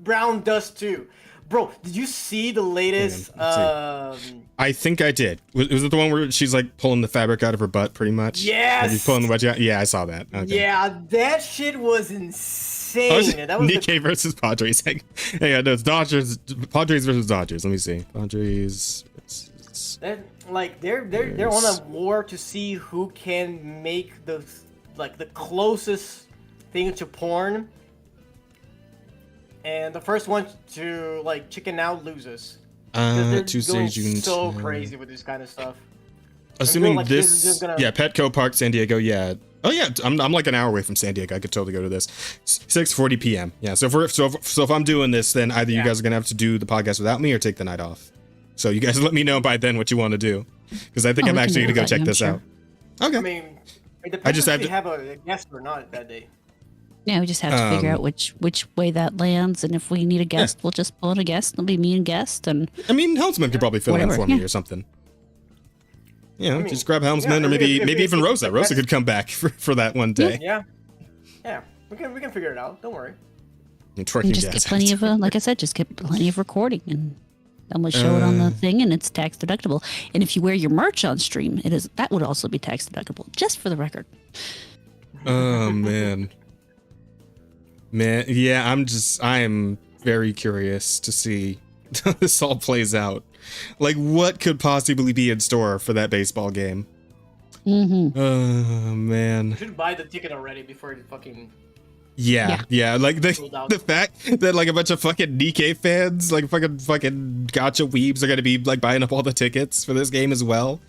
brown dust too. Bro, did you see the latest? I think I did. Was it the one where she's like pulling the fabric out of her butt, pretty much? Yes. Like, pulling the wedge out. Yeah, I saw that. Okay. Yeah, that shit was insane. That was Nikkei versus Padres. Hey, no, it's Dodgers. Padres versus Dodgers. Let me see. Padres. They're on a war to see who can make the closest thing to porn. And the first one to like chicken out loses. Tuesday, going June. so crazy with this kind of stuff. Assuming like this, is just gonna... Petco Park, San Diego. Yeah. Oh yeah, I'm like an hour away from San Diego. I could totally go to this. 6:40 p.m. Yeah. So if I'm doing this, then either you guys are gonna have to do the podcast without me or take the night off. So you guys let me know by then what you want to do, because I think I'm actually gonna go check this out. Okay. I mean, it depends if we have a guest or not that day. Yeah, we just have to figure out which way that lands, and if we need a guest, we'll just pull in a guest. It'll be me and guest, and I mean, Helmsman could probably fill in for me or something. You know, just grab Helmsman, or maybe even Rosa. Rosa could come back for that one day. Yeah, we can figure it out. Don't worry. And just get plenty of like I said, just get plenty of recording, and then we'll show it on the thing, and it's tax deductible. And if you wear your merch on stream, that would also be tax deductible, just for the record. Oh man. Man, yeah, I am very curious to see how this all plays out. Like, what could possibly be in store for that baseball game? Oh, man. You should buy the ticket already before it fucking... Yeah. Like, the fact that, like, a bunch of fucking Nikkei fans, like, fucking gotcha weebs are gonna be, like, buying up all the tickets for this game as well.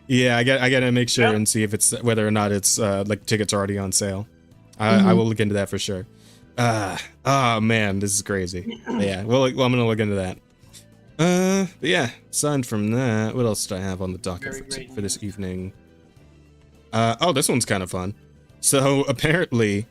Yeah, I gotta make sure and see if it's, whether or not it's, like, tickets are already on sale. I will look into that for sure. Oh man, this is crazy. Yeah, well, I'm gonna look into that. But yeah, aside from that, what else did I have on the docket for this evening? Oh, this one's kind of fun. So apparently,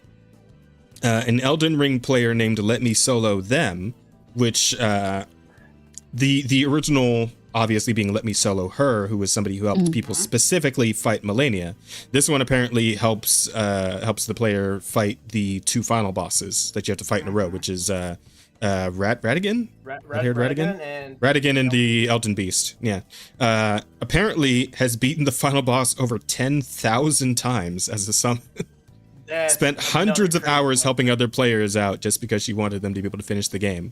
an Elden Ring player named Let Me Solo Them, which the original obviously being Let Me Solo Her, who was somebody who helped people specifically fight Malenia. This one apparently helps the player fight the two final bosses that you have to fight in a row, which is Radigan? Radigan and Radigan and the Elden Beast. Yeah. Apparently has beaten the final boss over 10,000 times as a summon. Spent hundreds of hours helping other players out just because she wanted them to be able to finish the game.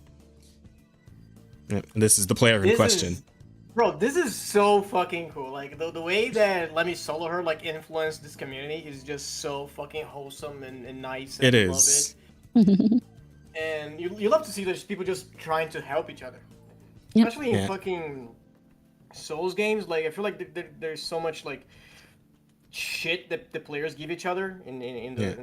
And this is the player in question. Bro, this is so fucking cool. Like the way that Let Me Solo Her like influenced this community is just so fucking wholesome and nice. And It is. Love it. And you love to see those people just trying to help each other, especially in fucking Souls games. Like I feel like there's so much like shit that the players give each other in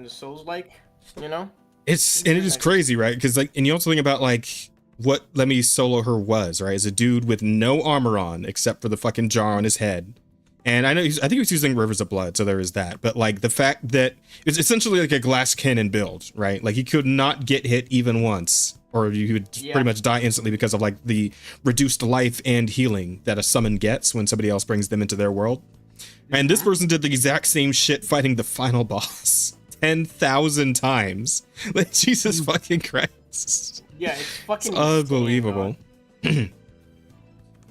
the Souls, like, you know. It is crazy, right? Because like, and you also think about like what Let Me Solo Her was, right? As a dude with no armor on except for the fucking jar on his head. And I think he was using Rivers of Blood, so there is that. But like the fact that it's essentially like a glass cannon build, right? Like he could not get hit even once, or he would pretty much die instantly because of like the reduced life and healing that a summon gets when somebody else brings them into their world. And this person did the exact same shit fighting the final boss 10,000 times. Like Jesus fucking Christ. Yeah, it's fucking unbelievable.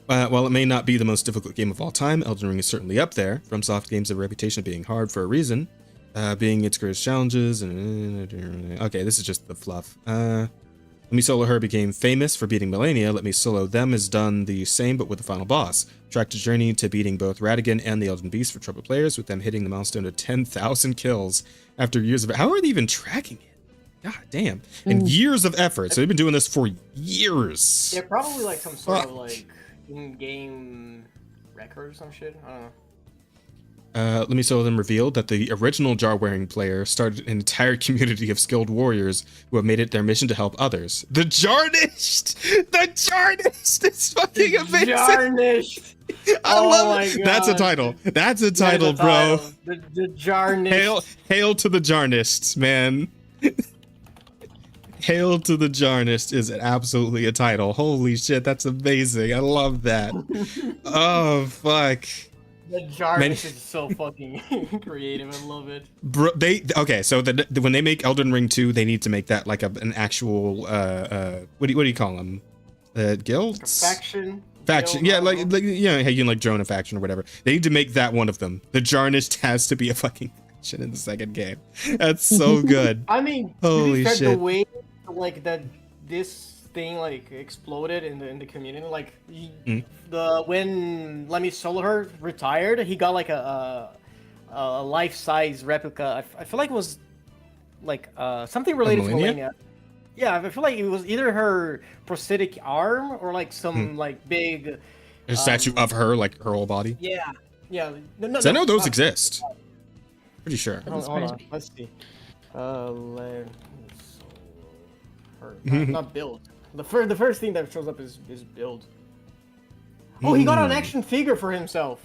While it may not be the most difficult game of all time, Elden Ring is certainly up there. FromSoft games have a reputation of being hard for a reason, being its greatest challenges. And okay, this is just the fluff. Let Me Solo Her became famous for beating Millennia. Let Me Solo Them has done the same, but with the final boss. Tracked a journey to beating both Radigan and the Elden Beast for troubled players, with them hitting the milestone of 10,000 kills after years of. How are they even tracking it? God damn! And years of effort. So they've been doing this for years. Yeah, probably like some sort of like in-game record or some shit. I don't know. Let Me Solo Them revealed that the original jar-wearing player started an entire community of skilled warriors who have made it their mission to help others. The Jarnished! The Jarnished is fucking amazing! Jarnished! I love it! That's a title. That's a title, bro. The Jarnished. Hail to the Jarnished, man. Hail to the Jarnished is absolutely a title. Holy shit, that's amazing. I love that. Oh, fuck. The Jarnished is so fucking creative. I love it. Bro, so when they make Elden Ring 2, they need to make that like an actual what do you call them? Guilds? Like faction. Faction, yeah, like hey, you can like join a faction or whatever. They need to make that one of them. The Jarnished has to be a fucking faction in the second game. That's so good. I mean, holy shit. The way like that this thing like exploded in the community, like when Let Me Solo Her retired, he got like a life-size replica. I feel like it was like something related to Millennia. Yeah, I feel like it was either her prosthetic arm or like some like big a statue of her, like her whole body. Yeah. No, I know those exist. Pretty sure. Hold on. Let's see. Not build. The first thing that shows up is build. Oh, he got an action figure for himself.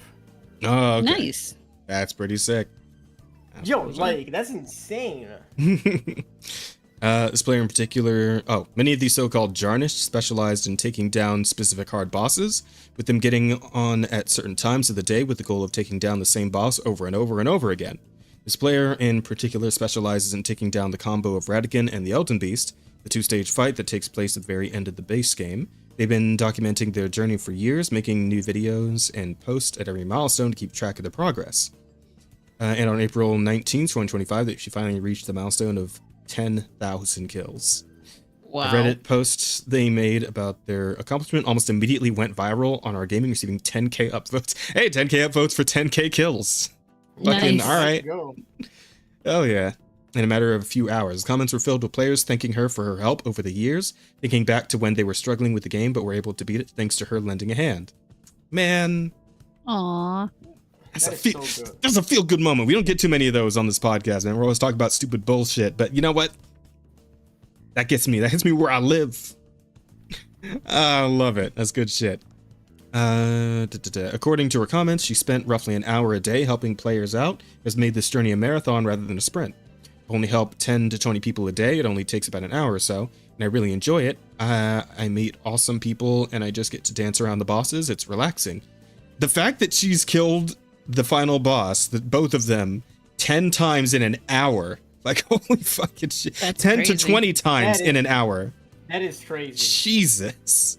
Oh, okay. Nice. That's pretty sick. That's insane. This player in particular, many of these so-called Jarnished specialized in taking down specific hard bosses, with them getting on at certain times of the day with the goal of taking down the same boss over and over and over again. This player in particular specializes in taking down the combo of Radigan and the Elden Beast, the two-stage fight that takes place at the very end of the base game. They've been documenting their journey for years, making new videos and posts at every milestone to keep track of their progress. And on April 19th, 2025, she finally reached the milestone of 10,000 kills. Wow. A Reddit post they made about their accomplishment almost immediately went viral on our gaming, receiving 10k upvotes. Hey, 10k upvotes for 10k kills. Nice. Fucking all right. Oh yeah. In a matter of a few hours, comments were filled with players thanking her for her help over the years, thinking back to when they were struggling with the game but were able to beat it thanks to her lending a hand. Man. Aww. That's a feel-good moment. We don't get too many of those on this podcast, man. We're always talking about stupid bullshit, but you know what? That gets me. That hits me where I live. I love it. That's good shit. According to her comments, she spent roughly an hour a day helping players out, has made this journey a marathon rather than a sprint. Only help 10 to 20 people a day. It only takes about an hour or so, and I really enjoy it. I meet awesome people, and I just get to dance around the bosses. It's relaxing. The fact that she's killed the final boss, both of them, 10 times in an hour. Like, holy fucking shit. That's 10 crazy. to 20 times in an hour. That is crazy. Jesus.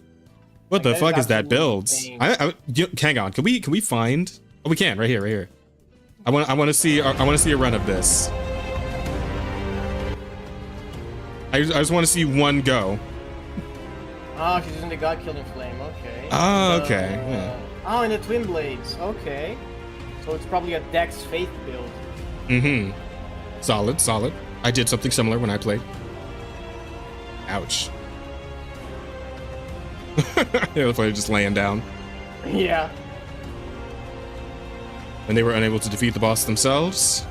What Like, the fuck is that absolutely build? insane. Hang on. Can we find? Oh, we can right here. I want to see a run of this. I just want to see one go. Oh, she's using the God Killing Flame. Okay. Oh, okay. Yeah. Oh, and the Twin Blades. Okay. So it's probably a Dex Faith build. Mm-hmm. Solid. I did something similar when I played. Ouch. The other player just laying down. Yeah. And they were unable to defeat the boss themselves.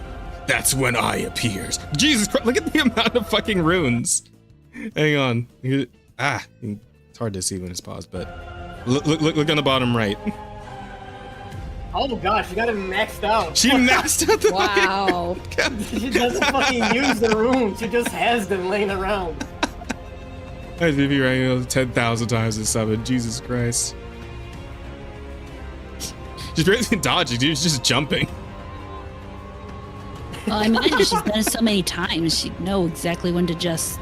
That's when I appears. Jesus Christ, look at the amount of fucking runes. Hang on. It's hard to see when it's paused, but look on the bottom right. Oh gosh, you got it maxed out. She maxed out the Wow. She doesn't fucking use the runes. She just has them laying around. I did be right 10,000 times this summon. Jesus Christ. She's barely dodging, dude. She's just jumping. Well, I imagine she's done it so many times, she'd know exactly when to just.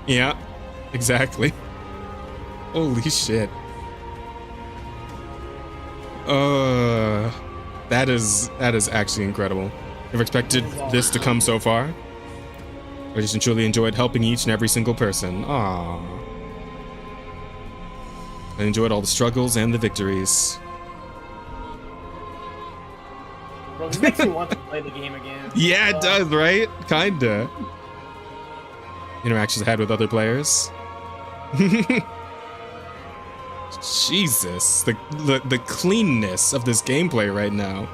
Yeah, exactly. Holy shit. That is actually incredible. Never expected this to come so far. I just truly enjoyed helping each and every single person. Aww. I enjoyed all the struggles and the victories. Bro, this makes me want to play the game again. Yeah, it does, right? Kinda. Interactions I had with other players. Jesus, the cleanness of this gameplay right now.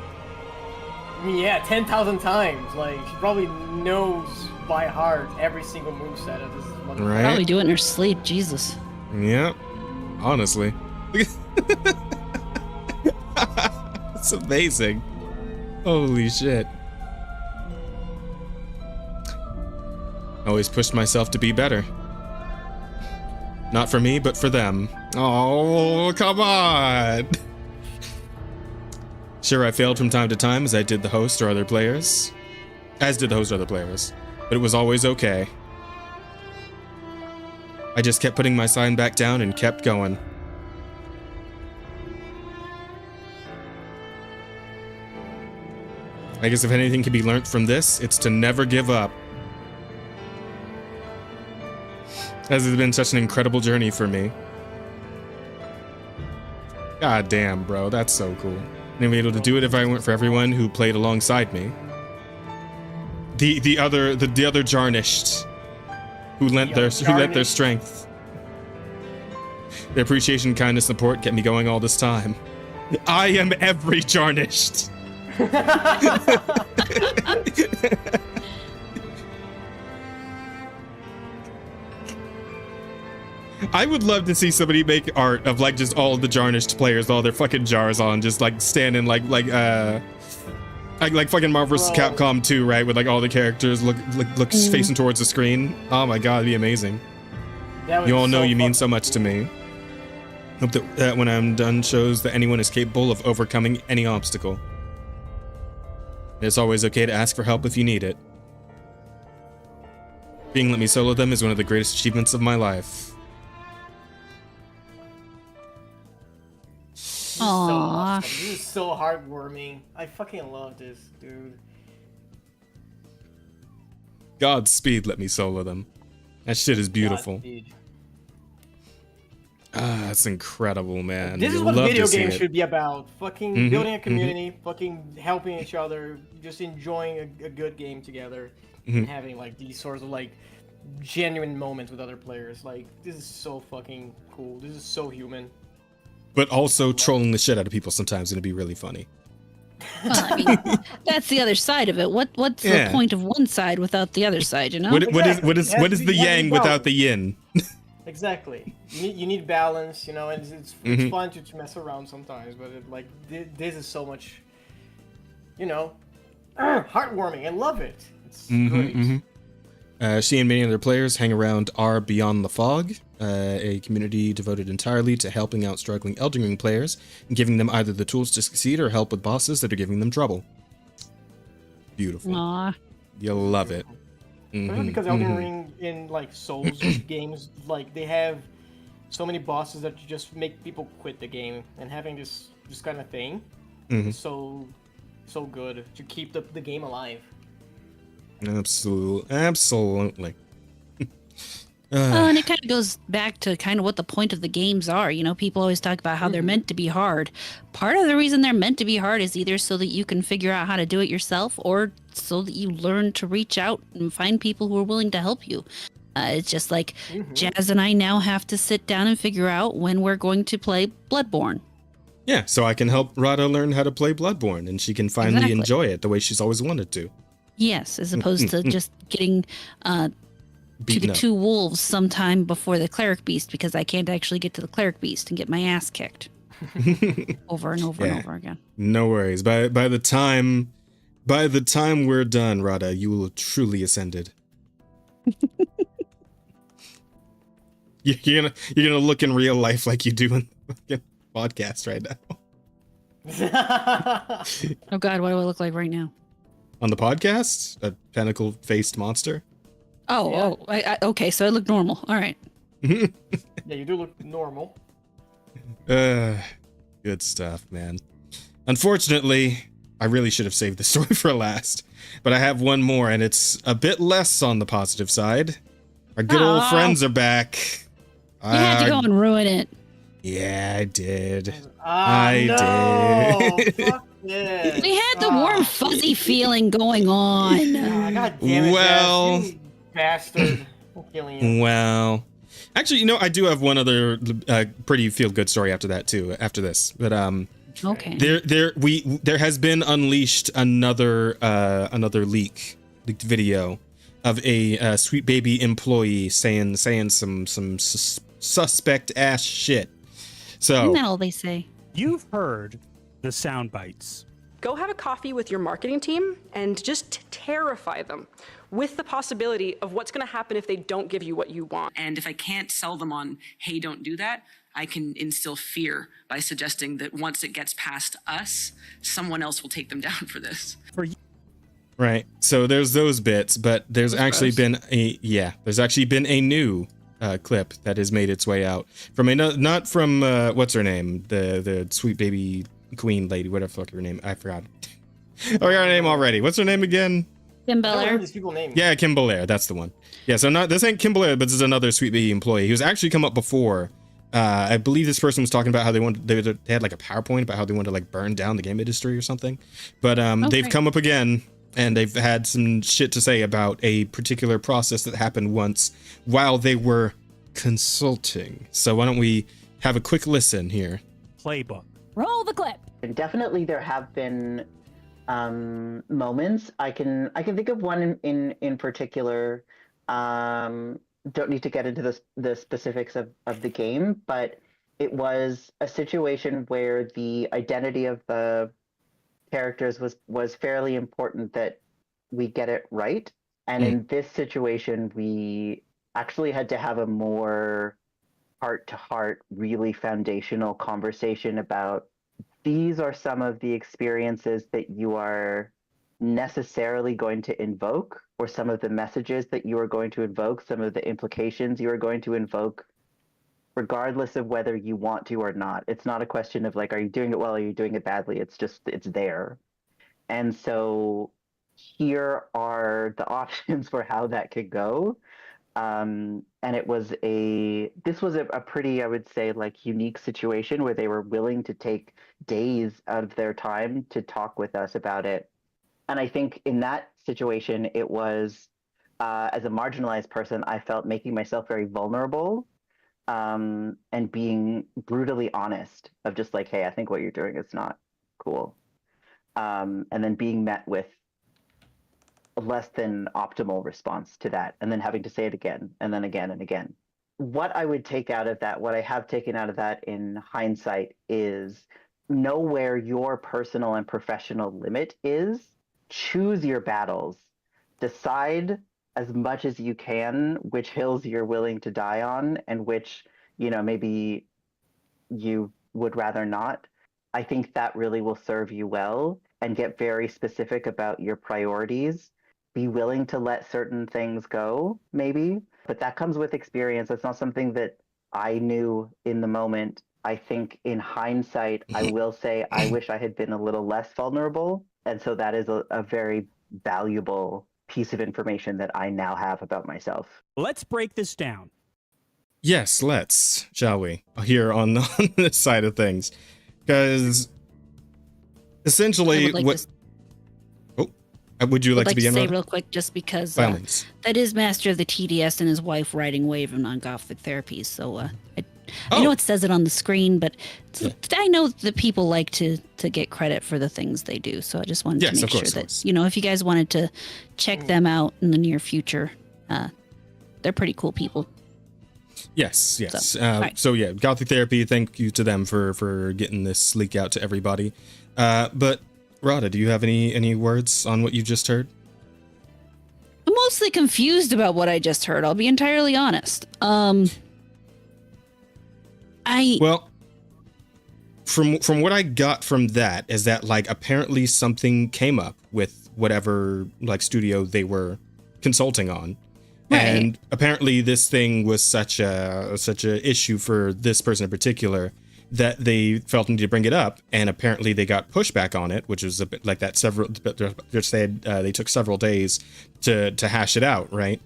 I mean, yeah, 10,000 times. Like, she probably knows by heart every single moveset of this one. Right? Probably do it in her sleep, Jesus. Yeah, honestly. It's amazing. Holy shit. I always pushed myself to be better. Not for me, but for them. Oh, come on! Sure, I failed from time to time as did the host or other players. But it was always okay. I just kept putting my sign back down and kept going. I guess if anything can be learned from this, it's to never give up. As it's been such an incredible journey for me. God damn, bro, that's so cool. And I'd be able to do it if I went for everyone who played alongside me. The other Jarnished, who lent their strength. Their appreciation, kindness, support kept me going all this time. I am every Jarnished. I would love to see somebody make art of like just all the Jarnished players, with all their fucking jars on, just like standing like fucking Marvel vs. Capcom 2, right? With like all the characters look facing towards the screen. Oh my god, it'd be amazing. You all know you mean so much to me. Hope that when I'm done shows that anyone is capable of overcoming any obstacle. It's always okay to ask for help if you need it. Being let me solo them is one of the greatest achievements of my life. So awesome. This is so heartwarming. I fucking love this, dude. Godspeed, let me solo them. That shit is beautiful. Godspeed. That's incredible, man. This is what video games should be about. Fucking building a community, fucking helping each other, just enjoying a good game together, and having like these sorts of like genuine moments with other players. Like, this is so fucking cool. This is so human. But also trolling the shit out of people sometimes, and it'd be really funny. Well, I mean, that's the other side of it. What's the point of one side without the other side, you know? What is the yang without the yin? Exactly. You need balance, you know, and it's fun to mess around sometimes, but this is so much, you know, heartwarming. I love it. It's great. She and many other players hang around R Beyond the Fog, a community devoted entirely to helping out struggling Elden Ring players and giving them either the tools to succeed or help with bosses that are giving them trouble. Beautiful. Aww. You'll love it. Especially because Elden Ring in like Souls games, like they have so many bosses that you just make people quit the game, and having this kind of thing is so good to keep the game alive. Absolutely. And it kind of goes back to kind of what the point of the games are. You know, people always talk about how they're meant to be hard. Part of the reason they're meant to be hard is either so that you can figure out how to do it yourself, or so that you learn to reach out and find people who are willing to help you. It's just like Jazz and I now have to sit down and figure out when we're going to play Bloodborne. Yeah, so I can help Rada learn how to play Bloodborne, and she can finally enjoy it the way she's always wanted to. Yes, as opposed to just getting to the 2 wolves sometime before the cleric beast, because I can't actually get to the cleric beast and get my ass kicked over and over and over again. No worries. By the time we're done, Rada, you will have truly ascended. You're gonna look in real life like you do in the podcast right now. Oh God, what do I look like right now? On the podcast, a pentacle-faced monster. Okay, so I look normal. All right. Yeah, you do look normal. Good stuff, man. Unfortunately, I really should have saved the story for last, but I have one more, and it's a bit less on the positive side. Our good old friends are back. You had to go and ruin it. Yeah, I did. I did. Fuck this. We had the warm, fuzzy feeling going on. God damn it, Well, you bastard. I'm killing you. Well, actually, I do have one other pretty feel-good story after that too. After this, but okay. There has been unleashed another leaked video of a Sweet Baby employee saying some suspect ass shit. So Isn't that all they say? You've heard the sound bites. Go have a coffee with your marketing team and just terrify them with the possibility of what's going to happen if they don't give you what you want. And if I can't sell them on, hey, don't do that, I can instill fear by suggesting that once it gets past us, someone else will take them down for this. Right. So there's those bits, but there's actually been a new clip that has made its way out from not from what's her name, the Sweet Baby Queen lady, whatever the fuck her name, I forgot. I got her name already. What's her name again? Kim I don't know Belair. these people's names. Yeah, Kim Belair, that's the one. Yeah, so this ain't Kim Belair, but this is another Sweet Baby employee who's actually come up before. I believe this person was talking about how they had like a PowerPoint about how they wanted to like burn down the game industry or something. But they've come up again, and they've had some shit to say about a particular process that happened once while they were consulting. So why don't we have a quick listen here? Playbook. Roll the clip. And definitely there have been moments. I can think of one in particular. Don't need to get into the specifics of the game, but it was a situation where the identity of the characters was fairly important that we get it right. And in this situation, we actually had to have a more heart-to-heart, really foundational conversation about these are some of the experiences that you are necessarily going to invoke, or some of the messages that you are going to invoke, some of the implications you are going to invoke, regardless of whether you want to or not. It's not a question of like, are you doing it well or are you doing it badly? It's just, it's there. And so here are the options for how that could go. And this was a pretty, I would say, like unique situation where they were willing to take days out of their time to talk with us about it. And I think in that situation, it was, as a marginalized person, I felt making myself very vulnerable, and being brutally honest of just like, hey, I think what you're doing is not cool. And then being met with a less than optimal response to that, and then having to say it again, and then again and again. What I would take out of that, what I have taken out of that in hindsight, is know where your personal and professional limit is. Choose your battles. Decide as much as you can which hills you're willing to die on and which, maybe you would rather not. I think that really will serve you well, and get very specific about your priorities, be willing to let certain things go, maybe. But that comes with experience. It's not something that I knew in the moment. I think in hindsight, I will say I wish I had been a little less vulnerable. And so that is a very valuable piece of information that I now have about myself. Let's break this down. Yes, let's, shall we? Here on, on this side of things. Because essentially, would you like to begin? Say real quick, just because that is Master of the TDS and his wife writing Wave of Non-Gothic Therapies. So I know it says it on the screen, but I know that people like to get credit for the things they do. So I just wanted to make sure that, you know, if you guys wanted to check them out in the near future, they're pretty cool people. Yes. So yeah, Gothic Therapy, thank you to them for getting this leak out to everybody. But Rada, do you have any words on what you just heard? I'm mostly confused about what I just heard. I'll be entirely honest. From what I got from that is that, like, apparently something came up with whatever, like, studio they were consulting on. Right. And apparently this thing was such a issue for this person in particular that they felt the need to bring it up, and apparently they got pushback on it, which was a bit like that. They took several days to hash it out, right?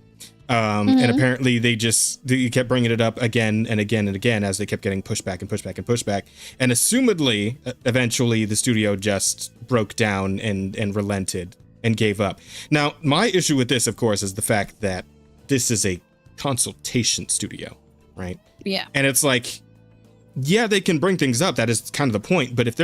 And apparently they kept bringing it up again and again and again as they kept getting pushback, and assumedly, eventually the studio just broke down and relented and gave up. Now, my issue with this, of course, is the fact that this is a consultation studio, right? Yeah. And it's like, yeah, they can bring things up. That is kind of the point. But if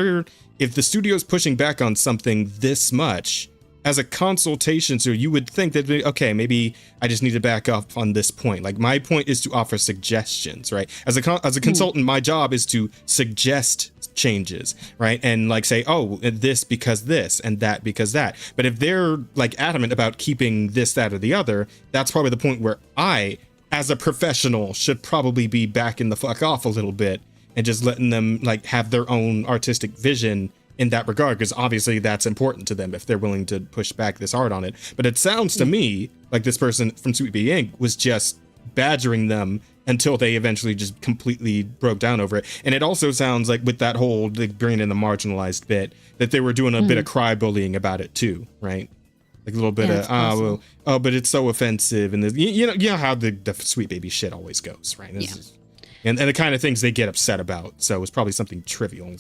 the studio's pushing back on something this much as a consultation, so you would think that, okay, maybe I just need to back up on this point. Like, my point is to offer suggestions, right? As a consultant, my job is to suggest changes, right? And like say, oh, this because this and that because that. But if they're like adamant about keeping this, that, or the other, that's probably the point where I, as a professional, should probably be backing the fuck off a little bit and just letting them like have their own artistic vision in that regard, because obviously that's important to them if they're willing to push back this hard on it. But it sounds to me like this person from Sweet Baby Inc. was just badgering them until they eventually just completely broke down over it. And it also sounds like with that whole bringing in the marginalized bit, that they were doing a bit of cry bullying about it too, right? Like a little bit of, but it's so offensive. And you know how the Sweet Baby shit always goes, right? And the kind of things they get upset about. So it's probably something trivial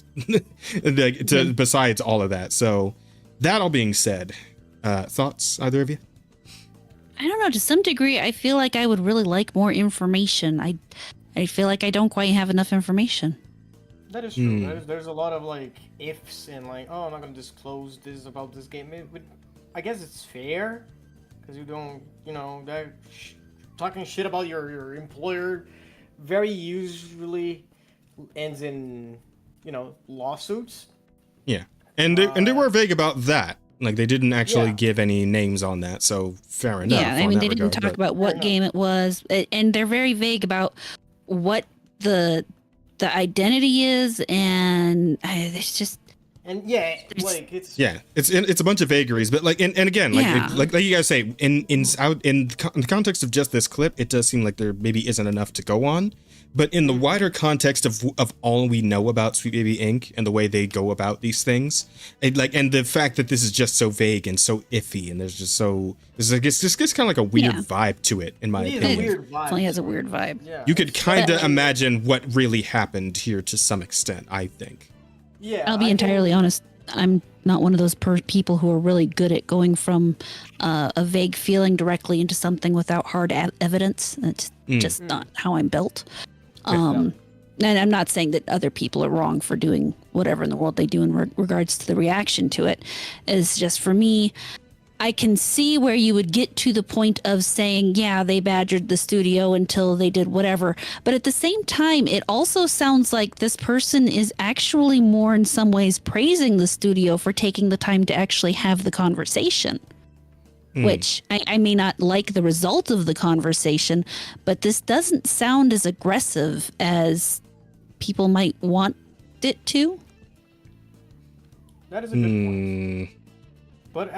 besides all of that. So that all being said, thoughts, either of you? I don't know. To some degree, I feel like I would really like more information. I feel like I don't quite have enough information. That is true. There's a lot of like ifs and like, oh, I'm not gonna disclose this about this game. But I guess it's fair because you don't, that talking shit about your employer very usually ends in, lawsuits. Yeah, and they were vague about that. Like, they didn't actually give any names on that, so fair enough. Yeah, I mean, they didn't talk about what game it was, and they're very vague about what the identity is, and it's just... And it's a bunch of vagaries, but like, and again, like you guys say, in the context of just this clip, it does seem like there maybe isn't enough to go on. But in the wider context of all we know about Sweet Baby Inc. and the way they go about these things, and the fact that this is just so vague and so iffy, and there's just this gets kind of like a weird vibe to it, in my opinion. It definitely has a weird vibe. Yeah. You could kind of imagine what really happened here to some extent, I think. Yeah, I'll be entirely honest. I'm not one of those people who are really good at going from a vague feeling directly into something without hard evidence. It's just not how I'm built. And I'm not saying that other people are wrong for doing whatever in the world they do in regards to the reaction to it. It's just, for me, I can see where you would get to the point of saying, yeah, they badgered the studio until they did whatever. But at the same time, it also sounds like this person is actually more in some ways praising the studio for taking the time to actually have the conversation. Which I may not like the result of the conversation, but this doesn't sound as aggressive as people might want it to. That is a good point. But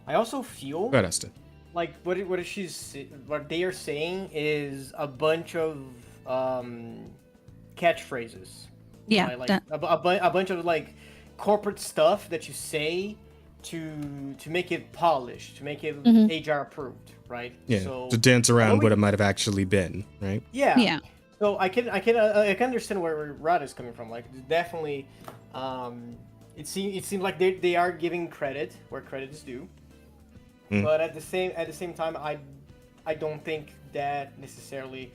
I also feel Go ahead, Asta. like what they are saying is a bunch of catchphrases. Yeah, right? Like that, a bunch of like corporate stuff that you say to make it polished, to make it HR approved, right? Yeah, So to dance although around we- what it might have actually been, right? yeah. yeah. So I can understand where Rod is coming from. Like definitely, it seems like they are giving credit where credit is due, but at the same time, I don't think that necessarily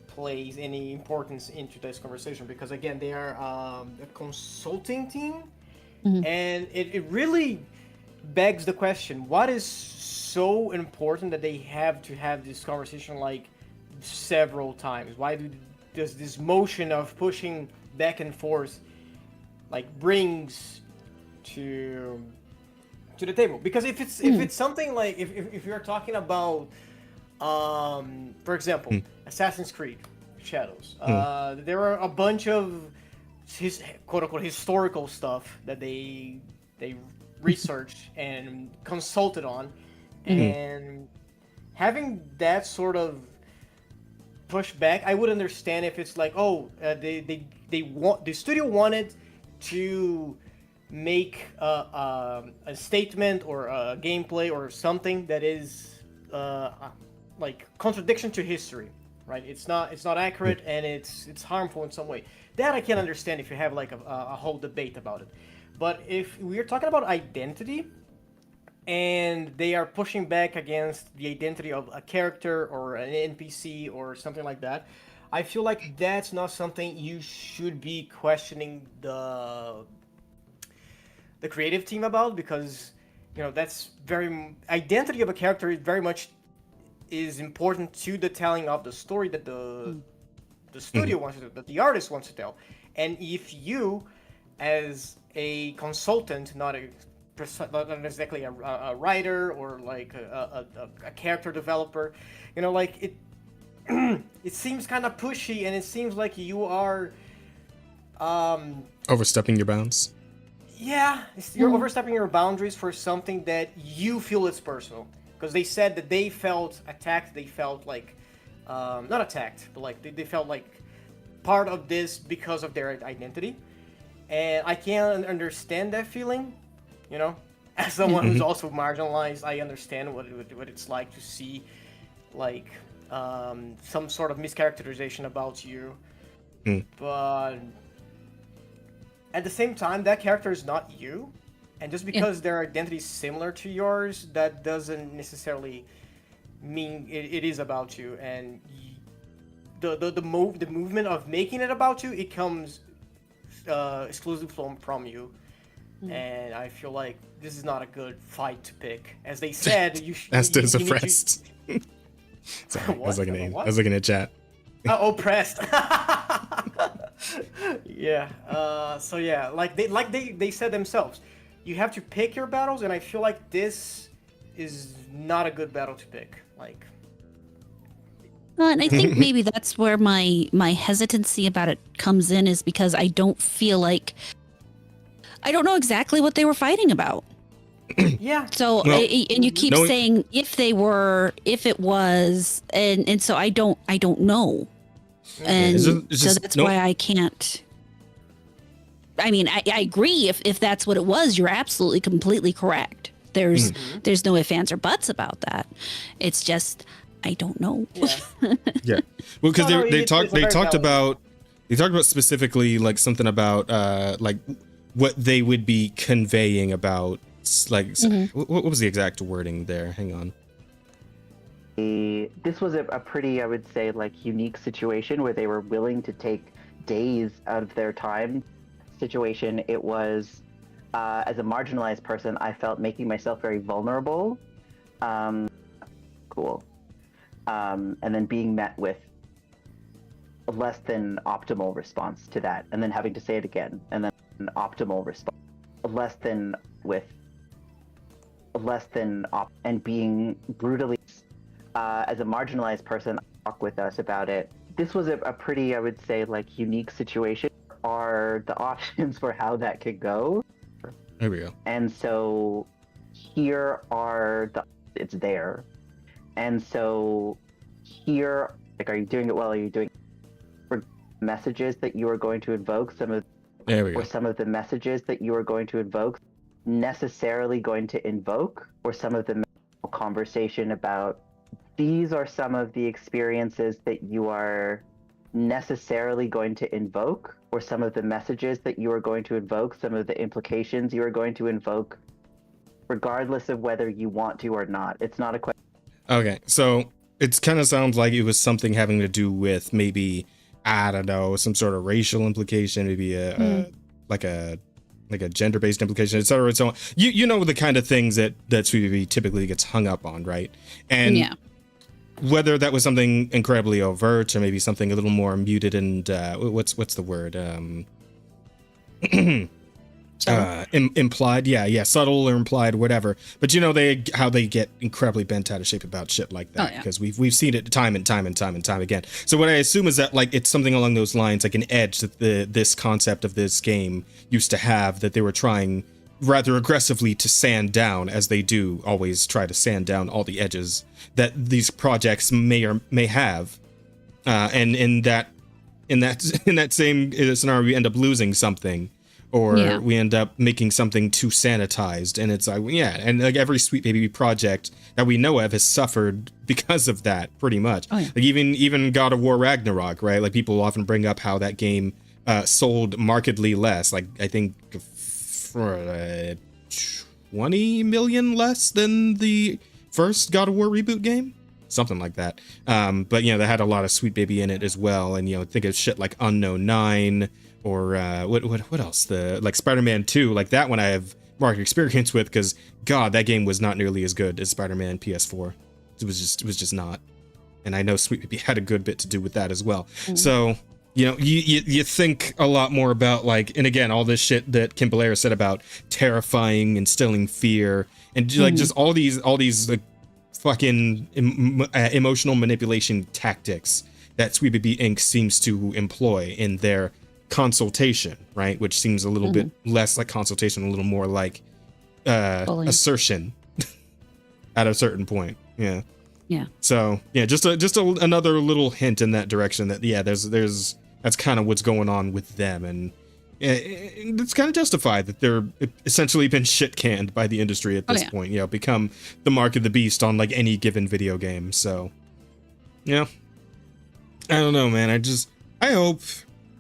plays any importance into this conversation because again they are a consulting team, and it really begs the question: what is so important that they have to have this conversation like several times? Why does this motion of pushing back and forth like brings to the table? Because if it's something like if you're talking about for example Assassin's Creed Shadows, there are a bunch of quote unquote historical stuff that they researched and consulted on, and having that sort of pushback, I would understand if it's like, the studio wanted to make a statement or a gameplay or something that is like contradiction to history, right? It's not accurate and it's harmful in some way. That I can understand if you have like a whole debate about it. But if we're talking about identity, and they are pushing back against the identity of a character or an NPC or something like that, I feel like that's not something you should be questioning the creative team about, because that's identity of a character is very much is important to the telling of the story that the studio wants to, that the artist wants to tell. And if you, as a consultant, not exactly a writer or like a character developer, like it it seems kind of pushy, and it seems like you are Overstepping your bounds. yeah, you're overstepping your boundaries for something that you feel is personal. Because they said that they felt attacked, they felt like not attacked, but like they felt like part of this because of their identity. And I can understand that feeling, as someone who's also marginalized. I understand what it's like to see like some sort of mischaracterization about you. But at the same time, that character is not you, and just because their identity is similar to yours, that doesn't necessarily mean it is about you. And the movement of making it about you, it comes exclusively from you. And I feel like this is not a good fight to pick. As they said, you should. Asta's you need to- oppressed. Sorry, I was What? looking at chat. Oppressed. Yeah. So yeah, like they said themselves, you have to pick your battles, and I feel like this is not a good battle to pick. Like. And I think maybe that's where my hesitancy about it comes in, is because I don't feel like I don't know exactly what they were fighting about. Yeah. So Well, and you keep saying if it was, and so I don't know, and It's so just- that's no- why I can't. I mean, I agree. If that's what it was, you're absolutely completely correct. There's no ifs, ands, or buts about that. It's just I don't know. Yeah. Yeah. Well, because No, they it's talked a very valid about specifically like something about like what they would be conveying about like what was the exact wording there? Hang on. This was a pretty, I would say, like unique situation where they were willing to take days out of their time. Situation. It was as a marginalized person, I felt making myself very vulnerable. Cool. And then being met with a less than optimal response to that, and then having to say it again, and then an optimal response, and being brutally as a marginalized person, talk with us about it. This was a pretty, I would say, like unique situation. Are the options for how that could go? There we go. And so here are it's there. And so here, like, are you doing it well? Are you doing for messages that you are going to invoke? There we go. Or some of the messages that you are going to invoke necessarily going to invoke, or some of the conversation about these are some of the experiences that you are necessarily going to invoke, or some of the messages that you are going to invoke, some of the implications you are going to invoke, regardless of whether you want to or not. It's not a question. Okay, so it kind of sounds like it was something having to do with maybe, I don't know, some sort of racial implication, maybe like a gender-based implication, etc. And so on. You know the kind of things that Sweetie typically gets hung up on, right? And Yeah. whether that was something incredibly overt or maybe something a little more muted and what's the word? Implied, yeah, subtle or implied, whatever. But you know how they get incredibly bent out of shape about shit like that, because we've seen it time and time again. So what I assume is that like it's something along those lines, like an edge that this concept of this game used to have, that they were trying rather aggressively to sand down, as they do always try to sand down all the edges that these projects may or may have, and in that same scenario, we end up losing something. Or we end up making something too sanitized, and it's like, and like every Sweet Baby project that we know of has suffered because of that, pretty much. Oh, yeah. Like even God of War Ragnarok, right? Like people often bring up how that game sold markedly less. Like I think for 20 million less than the first God of War reboot game, something like that. But that had a lot of Sweet Baby in it as well, and think of shit like Unknown 9. Or what else? Like Spider-Man 2, like that one I have marked experience with, because God, that game was not nearly as good as Spider-Man PS4. It was just not. And I know Sweet Baby had a good bit to do with that as well. So you think a lot more about, like, and again, all this shit that Kim Belair said about terrifying, instilling fear, and like just all these like fucking emotional manipulation tactics that Sweet Baby Inc. seems to employ in their consultation, right? Which seems a little bit less like consultation, a little more like assertion at a certain point. Yeah. So just another little hint in that direction that there's that's kind of what's going on with them, and it's kind of justified that they're essentially been shit canned by the industry at this point. Become the mark of the beast on like any given video game. So I don't know, man. I hope,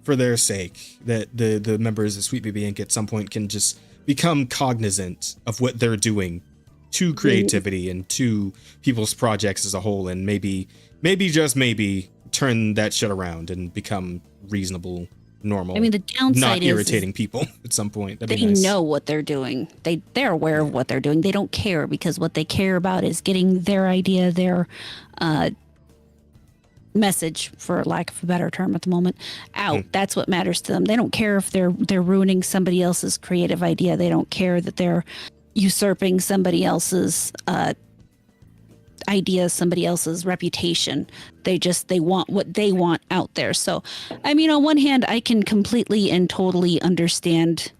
for their sake, that the members of Sweet Baby Inc. at some point can just become cognizant of what they're doing to creativity and to people's projects as a whole, and maybe just maybe turn that shit around and become reasonable, normal. I mean, the downside not irritating people at some point. That'd they be nice. know what they're doing. They're aware of what they're doing. They don't care, because what they care about is getting their idea, their message, for lack of a better term at the moment, out. That's what matters to them. They don't care if they're ruining somebody else's creative idea. They don't care that they're usurping somebody else's idea, somebody else's reputation. They want what they want out there. So, I mean, on one hand, I can completely and totally understand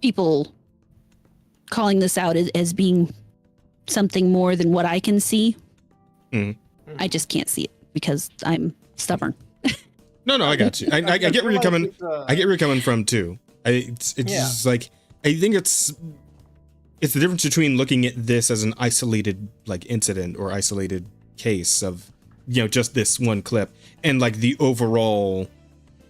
people calling this out as being something more than what I can see. I just can't see it because I'm stubborn. No, I got you. I get where you're coming. I get where you're coming from too. It's just like, I think it's the difference between looking at this as an isolated like incident or isolated case of just this one clip, and like the overall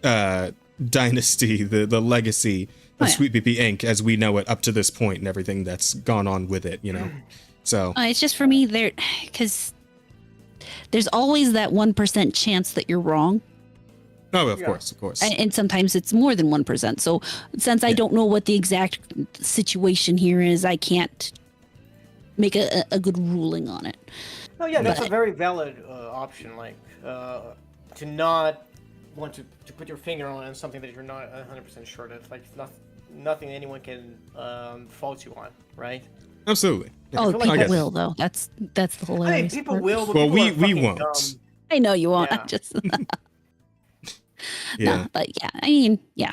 dynasty, the legacy of Sweet Baby Inc. as we know it up to this point, and everything that's gone on with it. So it's just, for me, because there's always that 1% chance that you're wrong. Oh, of course. And sometimes it's more than 1%. So since I don't know what the exact situation here is, I can't make a good ruling on it. Oh yeah, that's a very valid option. Like to not want to put your finger on something that you're not 100% sure that, like, nothing anyone can fault you on, right? Absolutely. Yeah. Oh, like people will, though. That's the hilarious people part. will. But Well, people we won't. dumb. I know you won't. Yeah. I'm just Yeah. no, but yeah, I mean, yeah.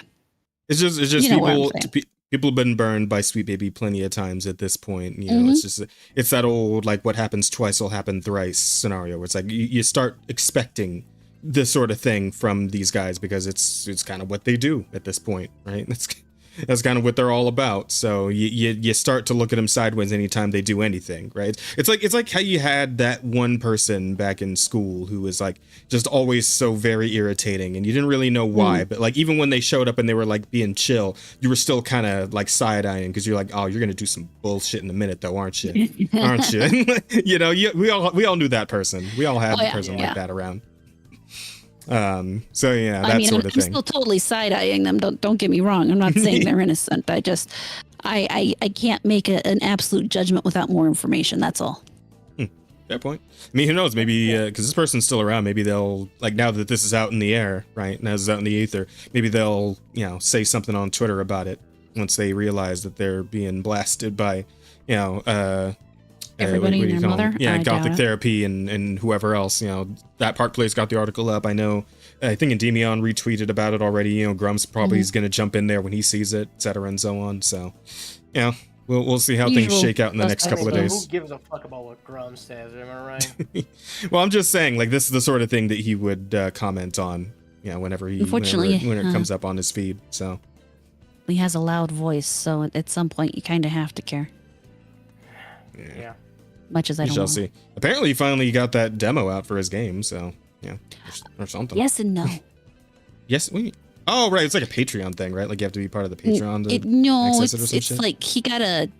it's just You know what I'm people saying. people have been burned by Sweet Baby plenty of times at this point. You know, it's that old like what happens twice will happen thrice scenario where it's like you start expecting this sort of thing from these guys because it's kind of what they do at this point, right? That's kind of what they're all about. So you start to look at them sideways anytime they do anything, right? It's like how you had that one person back in school who was like just always so very irritating, and you didn't really know why. But like even when they showed up and they were like being chill, you were still kind of like side eyeing because you're like, oh, you're gonna do some bullshit in a minute, though, aren't you? Aren't you? You know, we all knew that person. We all had a person like that around. So yeah, that sort of I'm thing. still totally side eyeing them. Don't get me wrong. I'm not saying they're innocent. I can't make an absolute judgment without more information. That's all. Fair point. I mean, who knows? Maybe because this person's still around, maybe they'll like now that this is out in the air, right? Now this is out in the ether. Maybe they'll say something on Twitter about it once they realize that they're being blasted by Everybody and their mother? Yeah, I Gothic doubt it. Therapy and whoever else. That Park Place got the article up. I know. I think Endymion retweeted about it already. Grumps probably is going to jump in there when he sees it, etc. and so on. So, we'll see how things shake out in the next couple of days. Who gives a fuck about what Grum says? Am I right? Well, I'm just saying, like, this is the sort of thing that he would comment on, whenever Unfortunately, when it comes up on his feed. So He has a loud voice, so at some point you kind of have to care. Yeah. Much as I we don't shall want. see. Apparently, he finally got that demo out for his game. So or something. Yes and no. Yes. Oh, right. It's like a Patreon thing, right? Like you have to be part of the Patreon. No, access it or some it's shit? like he got an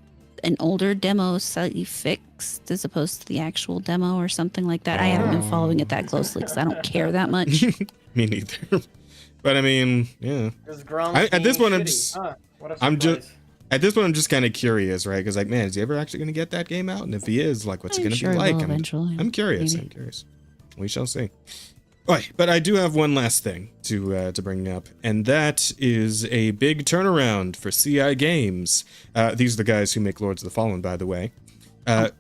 older demo slightly fixed as opposed to the actual demo or something like that. I haven't been following it that closely because I don't care that much. Me neither. But I mean, yeah. This Grum At this point, I'm just. at this point, I'm just kind of curious, right? Because like, man, is he ever actually going to get that game out? And if he is, like, what's it going to sure be like? will eventually. I'm curious. Maybe. I'm curious. We shall see. All right, but I do have one last thing to bring up, and that is a big turnaround for CI Games. These are the guys who make Lords of the Fallen, by the way.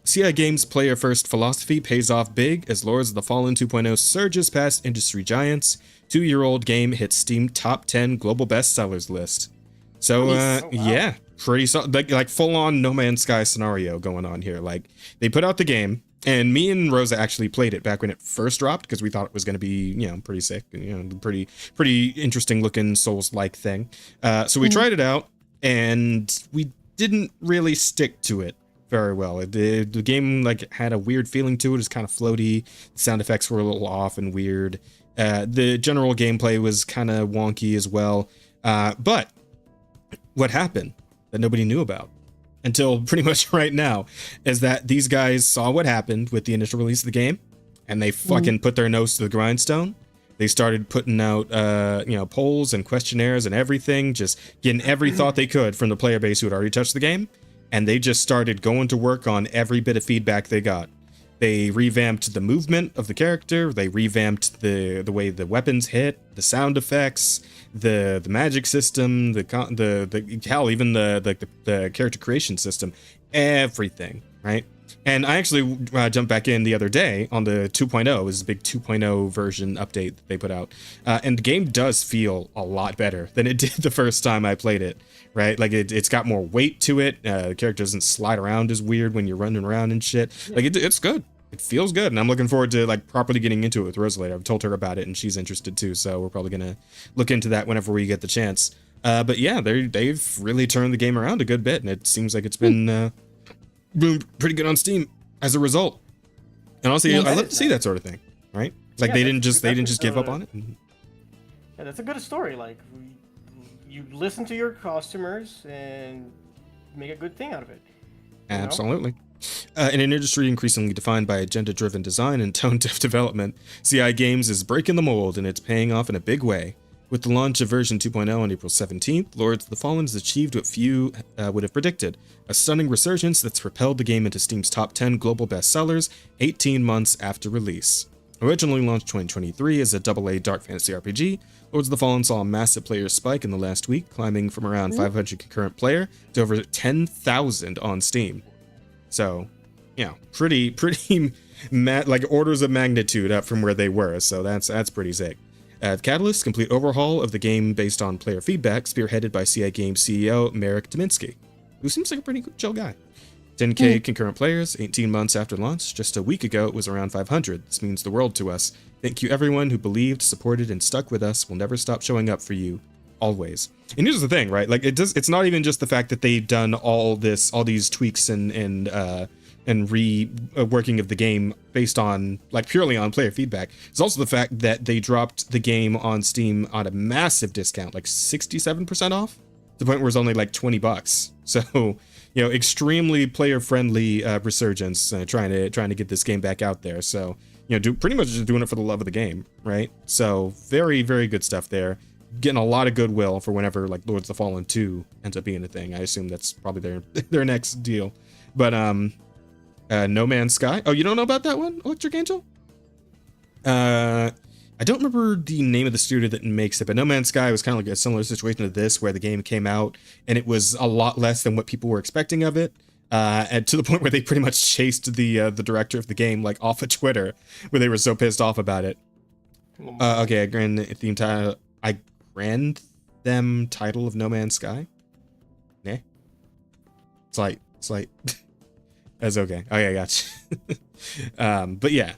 CI Games' player-first philosophy pays off big as Lords of the Fallen 2.0 surges past industry giants. 2-year-old game hits Steam top 10 global bestsellers list. So, yeah, pretty like full-on No Man's Sky scenario going on here. Like, they put out the game, and me and Rosa actually played it back when it first dropped because we thought it was going to be, pretty sick, pretty interesting-looking Souls-like thing. So we tried it out, and we didn't really stick to it very well. The game like had a weird feeling to it. It was kind of floaty. The sound effects were a little off and weird. The general gameplay was kind of wonky as well. But what happened that nobody knew about until pretty much right now is that these guys saw what happened with the initial release of the game, and they fucking put their nose to the grindstone. They started putting out, polls and questionnaires and everything, just getting every thought they could from the player base who had already touched the game. And they just started going to work on every bit of feedback they got. They revamped the movement of the character. They revamped the way the weapons hit, the sound effects, the magic system, hell, even the character creation system, everything, right? And I actually jumped back in the other day on the 2.0. It was a big 2.0 version update that they put out. And the game does feel a lot better than it did the first time I played it, right? Like it's got more weight to it. The character doesn't slide around as weird when you're running around and shit. Like it's good. It feels good. And I'm looking forward to like properly getting into it with Rosa later. I've told her about it and she's interested too. So we're probably going to look into that whenever we get the chance. But yeah, they've really turned the game around a good bit. And it seems like it's been pretty good on Steam as a result. And honestly, I love to see that sort of thing, right? Like they didn't just give up on it. Yeah, that's a good story. Like you listen to your customers and make a good thing out of it. Absolutely. In an industry increasingly defined by agenda-driven design and tone-deaf development, CI Games is breaking the mold, and it's paying off in a big way. With the launch of version 2.0 on April 17th, Lords of the Fallen has achieved what few would have predicted, a stunning resurgence that's propelled the game into Steam's top 10 global bestsellers 18 months after release. Originally launched 2023 as a AA dark fantasy RPG, Lords of the Fallen saw a massive player spike in the last week, climbing from around 500 concurrent player to over 10,000 on Steam. So, pretty like orders of magnitude up from where they were. So that's pretty sick. The Catalyst, complete overhaul of the game based on player feedback, spearheaded by CI Games CEO Marek Tymiński, who seems like a pretty chill guy. 10K concurrent players, 18 months after launch. Just a week ago, it was around 500. This means the world to us. Thank you everyone who believed, supported, and stuck with us. We'll never stop showing up for you, always. And here's the thing, right? Like it's not even just the fact that they've done all these tweaks and reworking of the game based on like purely on player feedback. It's also the fact that they dropped the game on Steam on a massive discount, like 67% off, to the point where it's only like $20. So, you know, extremely player-friendly resurgence, trying to get this game back out there. So, you know, pretty much just doing it for the love of the game, right? So, very, very good stuff there. Getting a lot of goodwill for whenever like Lords of the Fallen 2 ends up being a thing. I assume that's probably their next deal. But No Man's Sky. Oh, you don't know about that one, Electric Angel? I don't remember the name of the studio that makes it, but No Man's Sky was kind of like a similar situation to this, where the game came out and it was a lot less than what people were expecting of it, and to the point where they pretty much chased the director of the game like off of Twitter, where they were so pissed off about it. Okay, I grant them title of No Man's Sky. Nah, it's like that's okay. Okay, I got you. But yeah,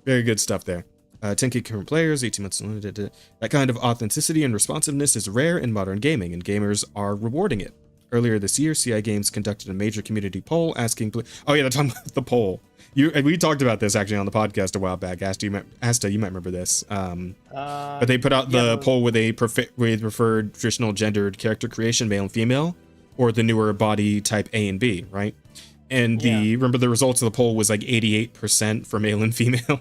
very good stuff there. 10K current players, 18 months. That kind of authenticity and responsiveness is rare in modern gaming, and gamers are rewarding it. Earlier this year, CI Games conducted a major community poll asking. Oh yeah, they're talking about the poll. We talked about this actually on the podcast a while back. Asta, you might remember this. But they put out the poll where they preferred traditional gendered character creation, male and female, or the newer body type A and B, right? And remember the results of the poll was like 88% for male and female.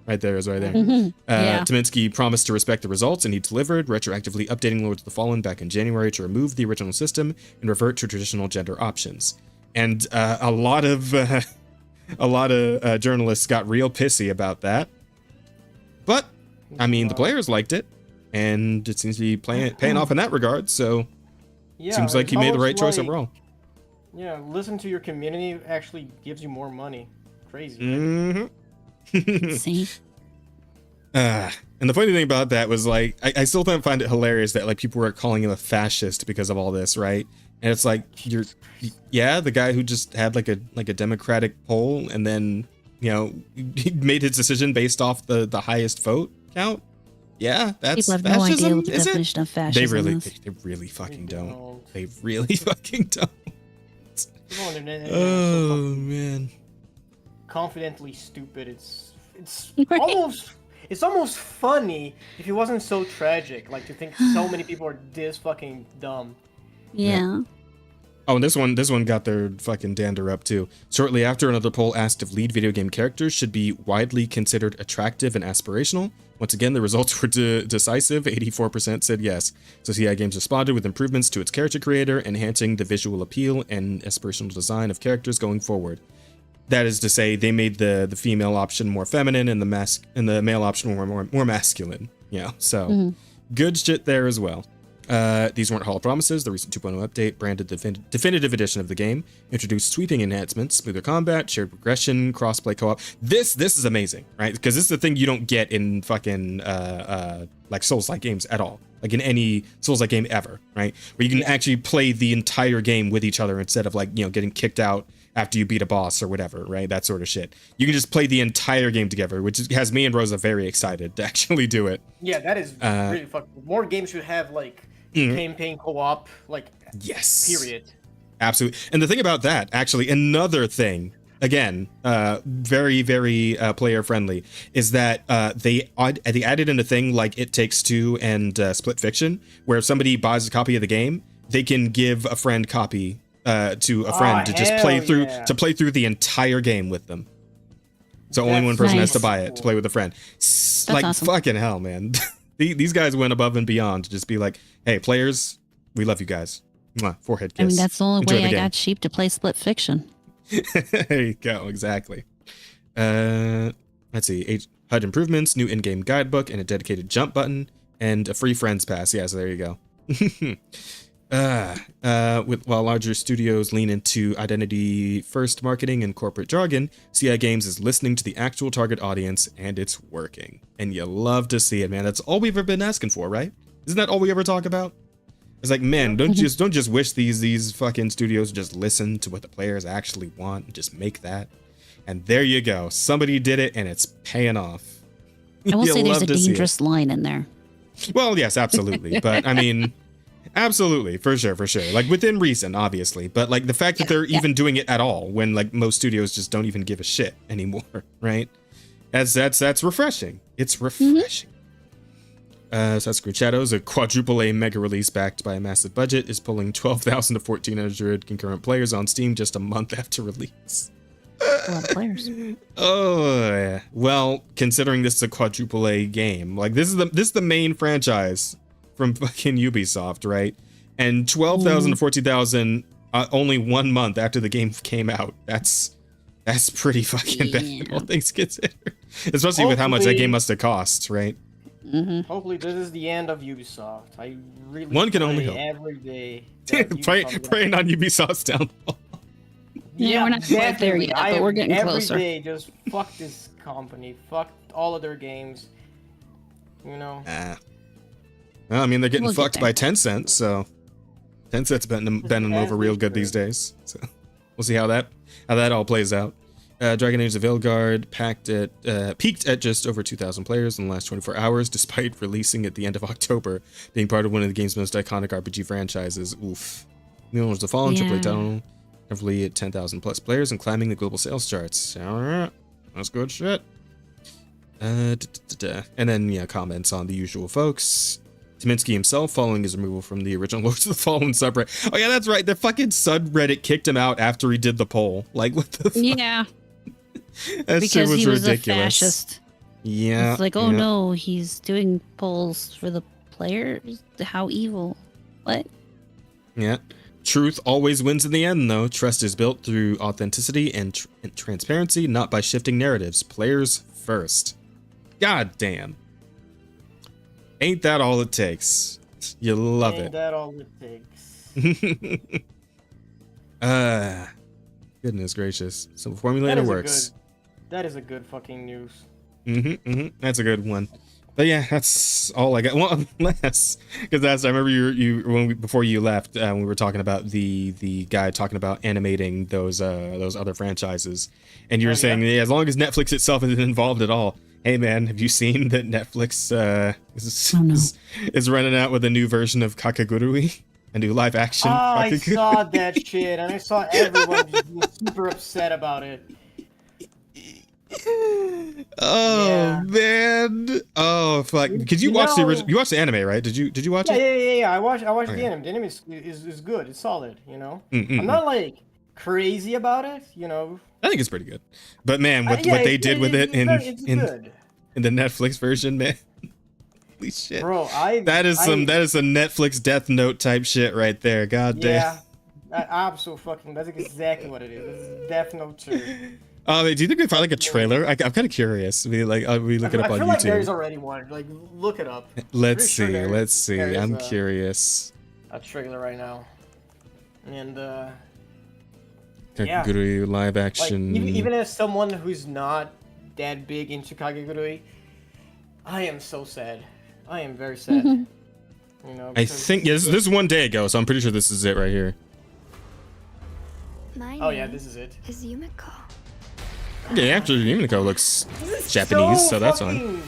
Right there is right there. Tymiński promised to respect the results, and he delivered, retroactively updating Lords of the Fallen back in January to remove the original system and revert to traditional gender options. And a lot of journalists got real pissy about that. But I mean, the players liked it, and it seems to be paying off in that regard. So seems like he made the right choice overall. Yeah, listen to your community actually gives you more money. Crazy. Mm-hmm. See? And the funny thing about that was like I still find it hilarious that like people were calling him a fascist because of all this, right? And it's like the guy who just had like a democratic poll, and then, you know, he made his decision based off the highest vote count. Yeah, that's people have fascism, no idea what the is definition it? of fascism is. They really fucking don't. They really fucking don't. Oh man. Confidently stupid. It's Right. almost funny if it wasn't so tragic. Like, to think so many people are this fucking dumb. Yeah. Oh, and this one got their fucking dander up too. Shortly after, another poll asked if lead video game characters should be widely considered attractive and aspirational. Once again, the results were decisive. 84% said yes. So CI Games responded with improvements to its character creator, enhancing the visual appeal and aspirational design of characters going forward. That is to say, they made the female option more feminine and the male option more masculine. Yeah, so good shit there as well. These weren't hollow promises. The recent 2.0 update, branded definitive edition of the game, introduced sweeping enhancements, smoother combat, shared progression, crossplay co-op. This is amazing, right? Because this is the thing you don't get in fucking like Souls-like games at all. Like in any Souls-like game ever, right? Where you can actually play the entire game with each other instead of like, you know, getting kicked out after you beat a boss or whatever, right? That sort of shit. You can just play the entire game together, which has me and Rosa very excited to actually do it. Yeah, that is really fucking. More games should have like campaign co-op, like, yes, period. Absolutely. And the thing about that, actually, another thing, again, very, very player friendly, is that they added in a thing like It Takes Two and Split Fiction, where if somebody buys a copy of the game, they can give a friend copy to a friend to just play through the entire game with them. So only one person has to buy it to play with a friend. Like, awesome. Fucking hell, man. These guys went above and beyond to just be like, hey, players, we love you guys. Mwah, forehead kiss. I mean, that's the only way I got sheep to play Split Fiction. There you go, exactly. Let's see, HUD improvements, new in-game guidebook, and a dedicated jump button, and a free friends pass. Yeah, so there you go. While larger studios lean into identity-first marketing and corporate jargon, CI Games is listening to the actual target audience, and it's working. And you love to see it, man. That's all we've ever been asking for, right? Isn't that all we ever talk about? It's like, man, don't just wish these fucking studios just listen to what the players actually want and just make that. And there you go. Somebody did it, and it's paying off. I will say there's a love to see it. dangerous line in there. Well, yes, absolutely. But I mean, absolutely, for sure. Like within reason, obviously. But like the fact that they're even doing it at all when like most studios just don't even give a shit anymore, right? That's refreshing. It's refreshing. Assassin's Shadows, a quadruple A mega release backed by a massive budget, is pulling 12,000 to 1,400 concurrent players on Steam just a month after release. A lot of players. Oh, yeah. Well, considering this is a quadruple A game, like this is the main franchise from fucking Ubisoft, right? And 12,000 to 14,000 only 1 month after the game came out. That's pretty fucking bad. All things considered, especially with how much that game must have cost, right? Hopefully, this is the end of Ubisoft. I really One can only hope. every day. Praying on Ubisoft's downfall. Yeah, we're not quite there yet, but we're getting closer. Every day, just fuck this company. Fuck all of their games. You know? Well, I mean, they're getting fucked by Tencent, so Tencent's bending them over real good these days. So we'll see how that all plays out. Dragon Age of Veilguard peaked at just over 2,000 players in the last 24 hours, despite releasing at the end of October, being part of one of the game's most iconic RPG franchises. Oof. Mirror's the Fallen, AAA title, heavily at 10,000 plus players and climbing the global sales charts. Alright, that's good shit. And then, comments on the usual folks. Tominsky himself, following his removal from the original Lords of the Fallen subreddit. Oh yeah, that's right. The fucking subreddit kicked him out after he did the poll. Like, what the fuck? Yeah. That because shit was he was ridiculous. a fascist. Yeah. It's like, oh no, he's doing polls for the players? How evil. What? Yeah. Truth always wins in the end, though. Trust is built through authenticity and transparency, not by shifting narratives. Players first. God damn. Ain't that all it takes? You love it. Ain't that all it takes? Goodness gracious. So formulator works. That is a good fucking news. That's a good one. But yeah, that's all I got. Well, unless, because I remember before you left, we were talking about the guy talking about animating those other franchises, and you were saying as long as Netflix itself isn't involved at all. Hey man, have you seen that Netflix is running out with a new version of Kakegurui? A new live action Kakegurui? I saw that shit, and I saw everyone just being super upset about it. Oh man! Oh fuck! Did you watch the original? You watched the anime, right? Did you watch it? Yeah. I watched the anime. The anime is good. It's solid. You know. I'm not like crazy about it. You know. I think it's pretty good. But man, what they did with it in the Netflix version, man. Holy shit. Bro, that is some Netflix Death Note type shit right there. God damn. Yeah. Absolutely. That's exactly what it is. It's Death Note 2. Do you think we find like a trailer? I'm kind of curious. We look it up on YouTube. I feel like there's already one. Like, look it up. Let's see. I'm curious. A trailer right now. And Kakegurui live action. Like, even as someone who's not that big into Kakegurui, I am so sad. I am very sad. You know. I think this is 1 day ago, so I'm pretty sure this is it right here. This is it. Is Yumiko. Yeah, actually, Yumiko looks Japanese, so that's fine.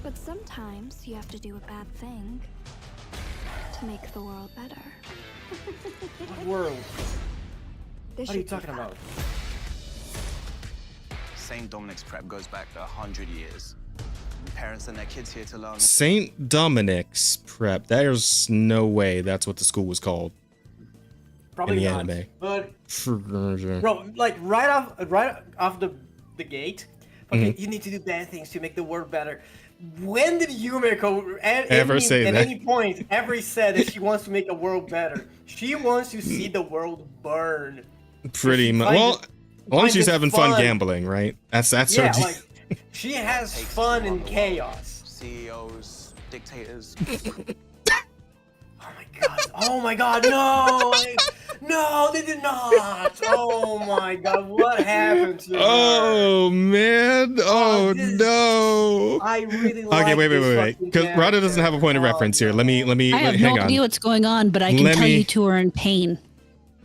But sometimes you have to do a bad thing to make the world better. World. What are you talking about? St. Dominic's prep goes back 100 years. Parents and their kids here to learn. St. Dominic's prep. There's no way that's what the school was called. Probably in the not. Anime. But bro, like right off the gate, okay, you need to do bad things to make the world better. When did Yumiko at any point ever said that she wants to make the world better? She wants to see the world burn. Pretty much. Well, as long as she's having fun gambling, right? That's her. Like, she has fun in chaos. CEOs, dictators. Oh my god! Oh my god, no! No, they did not! Oh my god, what happened to her? Oh man! Oh no! I really like Okay, wait. Because Rada doesn't have a point of reference here. Let me. I have hang no on. idea what's going on, but I can tell you two are in pain.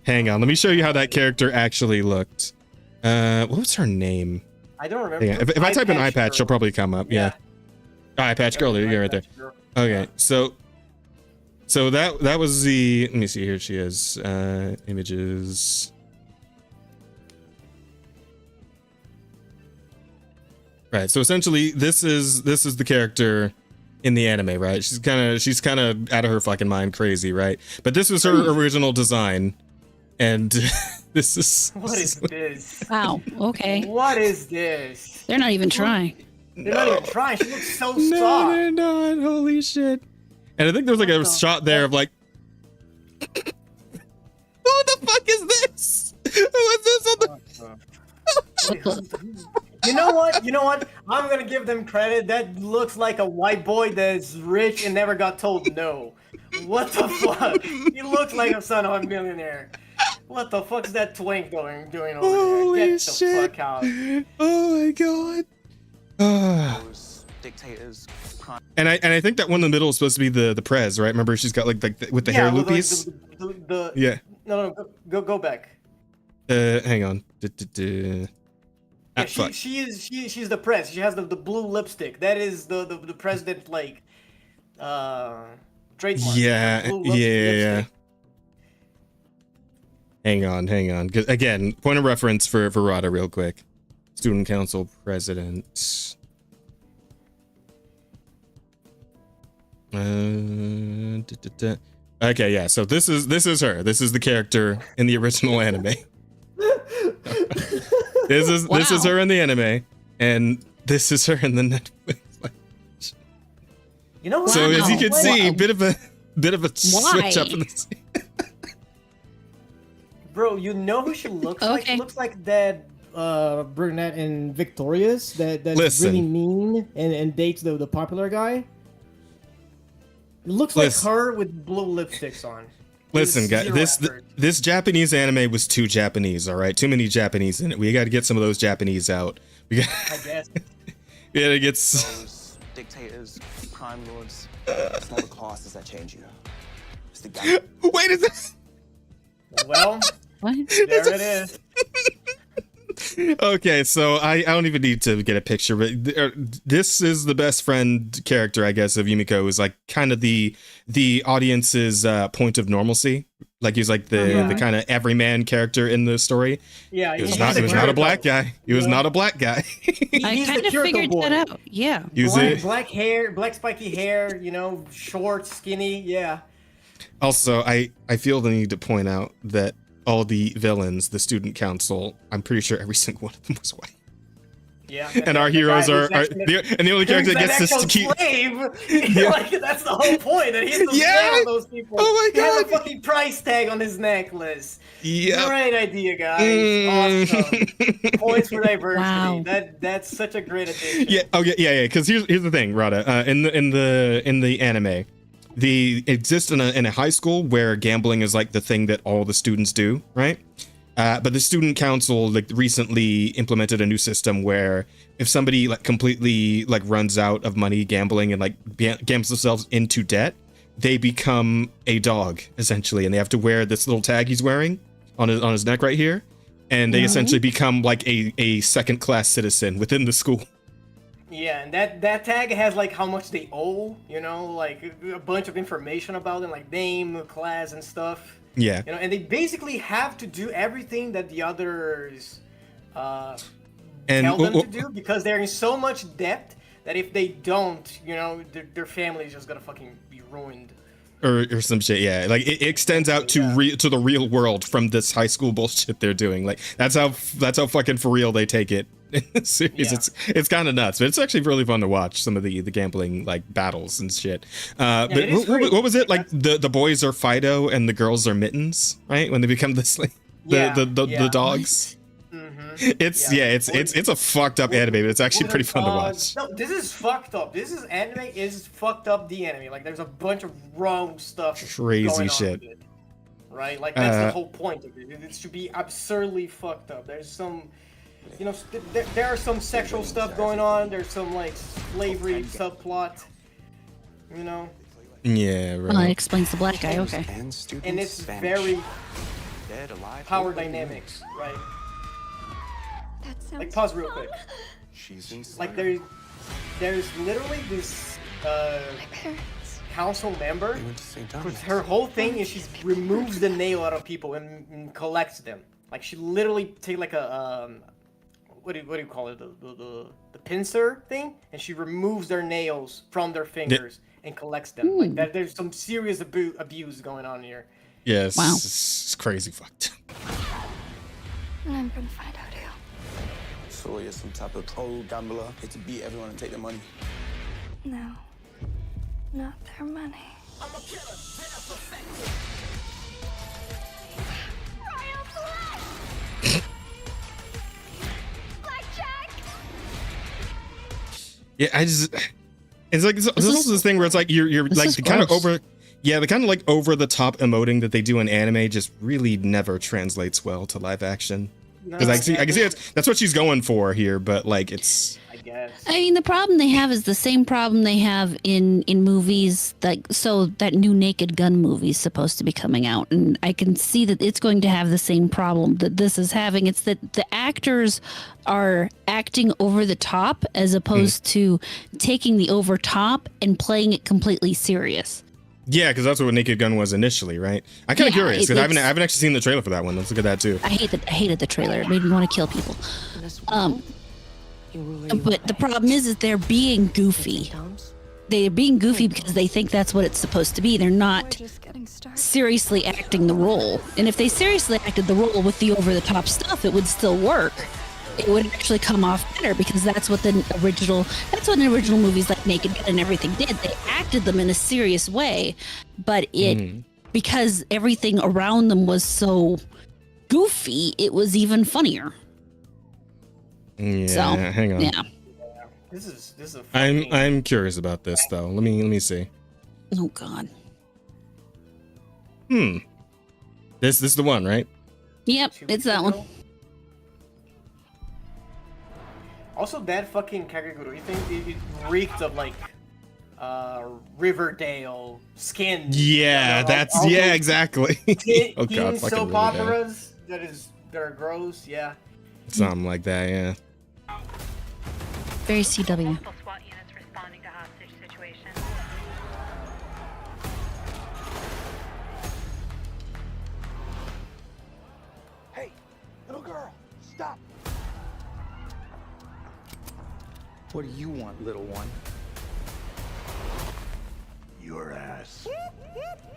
Hang on. Let me show you how that character actually looked. What was her name? I don't remember. Yeah, if I type in eye patch, she'll probably come up. Yeah. Eye patch girl. There you go, right there. Okay, so that was the. Let me see. Here she is. Images. Right. So essentially, this is the character in the anime, right? She's kind of out of her fucking mind, crazy, right? But this was her original design, and this is. What is this? Wow. Okay. What is this? They're not even trying. They're not even trying. She looks so soft. No, they're not. Holy shit. And I think there's like a shot there of like, who the fuck is this? Who is this on the? You know what? I'm gonna give them credit. That looks like a white boy that's rich and never got told no. What the fuck? He looks like a son of a millionaire. What the fuck's that twink doing over there? Get the fuck out. Oh my god. Those dictators. And I think that one in the middle is supposed to be the Prez, right? Remember, she's got like with the hair loopies. Yeah. No, go back. Hang on. Yeah, she's the Prez. She has the blue lipstick. That is the president like trademark. Yeah. Hang on. 'Cause, again, point of reference for Rada real quick. Student council president. Okay, yeah. So this is her. This is the character in the original anime. This is her in the anime, and this is her in the Netflix. You know what? So as you can see, bit of a switch up in the scene. Bro, you know who she looks like? She looks like that brunette in Victorious that's really mean and dates the popular guy. It looks like her with blue lipsticks on. Listen, guys, this Japanese anime was too Japanese, all right? Too many Japanese in it. We got to get some of those Japanese out. I guess. We got to get those dictators, crime lords. It's not the classes that change you. It's the guy. Wait, is this? Well, there it is. Okay, so I don't even need to get a picture, but this is the best friend character, I guess, of Yumiko, is like kind of the audience's point of normalcy. Like he's like the kind of everyman character in the story. Yeah, he was not a black guy. He was not a black guy. I kind of figured that out. Yeah. Black hair, black spiky hair, short, skinny, yeah. Also, I feel the need to point out that all the villains, the student council, I'm pretty sure every single one of them was white. Yeah. And our heroes are the only character that gets to keep. Slave. Like, that's the whole point. That he's the slave of those people. Oh my god. He has a fucking price tag on his necklace. Yeah. Great idea, guys. Awesome. Points for diversity. Wow. That's such a great addition. Yeah. Okay. Yeah. Because here's the thing, Rada. In the anime, it exists in a high school where gambling is like the thing that all the students do, right? But the student council like recently implemented a new system where if somebody like completely like runs out of money gambling and like gambles themselves into debt, they become a dog essentially, and they have to wear this little tag he's wearing on his neck right here, and they essentially become like a second-class citizen within the school. Yeah, and that tag has like how much they owe, like a bunch of information about them, like name, class, and stuff. Yeah. And they basically have to do everything that the others tell them to do because they're in so much debt that if they don't, their family is just gonna fucking be ruined. Or some shit, yeah. Like it extends out to the real world from this high school bullshit they're doing. Like that's how fucking for real they take it. Series. Yeah. It's kind of nuts, but it's actually really fun to watch some of the gambling like battles and shit. But what was it like? The boys are Fido and the girls are Mittens, right? When they become the dogs. Mm-hmm. It's a fucked up anime, but it's actually pretty fun to watch. No, this is fucked up. This is anime is fucked up the anime. Like there's a bunch of wrong stuff. Crazy going on shit. with it, right? Like that's the whole point of it. It should be absurdly fucked up. There's some, you know, there are some sexual stuff going on. There's some like slavery subplot. You know. Yeah, right. Well, it explains the black guy. Okay. And it's very power dynamics, right? That sounds Like pause real fun. quick. Like there's literally this My parents. council member. Her whole thing is she removes the nail out of people and collects them. Like she literally take like a what do you call it, the pincer thing, and she removes their nails from their fingers and collects them. Like that, there's some serious abuse going on here. Yes, Wow. it's crazy fucked. And I'm gonna find out who. So you're some type of pro gambler, hit to beat everyone and take their money. No. Not their money. Yeah, it's like there's also this thing where it's like you're this like is the kind of gross. the kind of like over the top emoting that they do in anime just really never translates well to live action. Because I can see that's what she's going for here, but like it's. I guess. I mean, the problem they have is the same problem they have in movies. Like, so that new Naked Gun movie is supposed to be coming out, and I can see that it's going to have the same problem that this is having. It's that the actors are acting over the top as opposed to taking the over top and playing it completely serious. Yeah, because that's what Naked Gun was initially, right? I'm kind of curious because I haven't actually seen the trailer for that one. Let's look at that too. I hated the trailer. It made me want to kill people. But the problem is they're being goofy. They're being goofy because they think that's what it's supposed to be. They're We're not just getting started. seriously acting the role. And if they seriously acted the role with the over-the-top stuff, it would still work. It would actually come off better because that's what the original movies like Naked Gun and everything did. They acted them in a serious way, but because everything around them was so goofy, it was even funnier. Yeah, So, hang on. yeah. This is a fucking, I'm curious about this though. Let me see. Oh God. This is the one, right? Yep, it's that one. Also, that fucking Kakegurui thing, it reeked of like Riverdale skin. Yeah, all those exactly. teen Oh God, fucking soap Riverdale. operas that are gross. Yeah. Something like that, yeah. Very CW. Multiple SWAT units responding to hostage situation. Hey, little girl, stop. What do you want, little one? Your ass.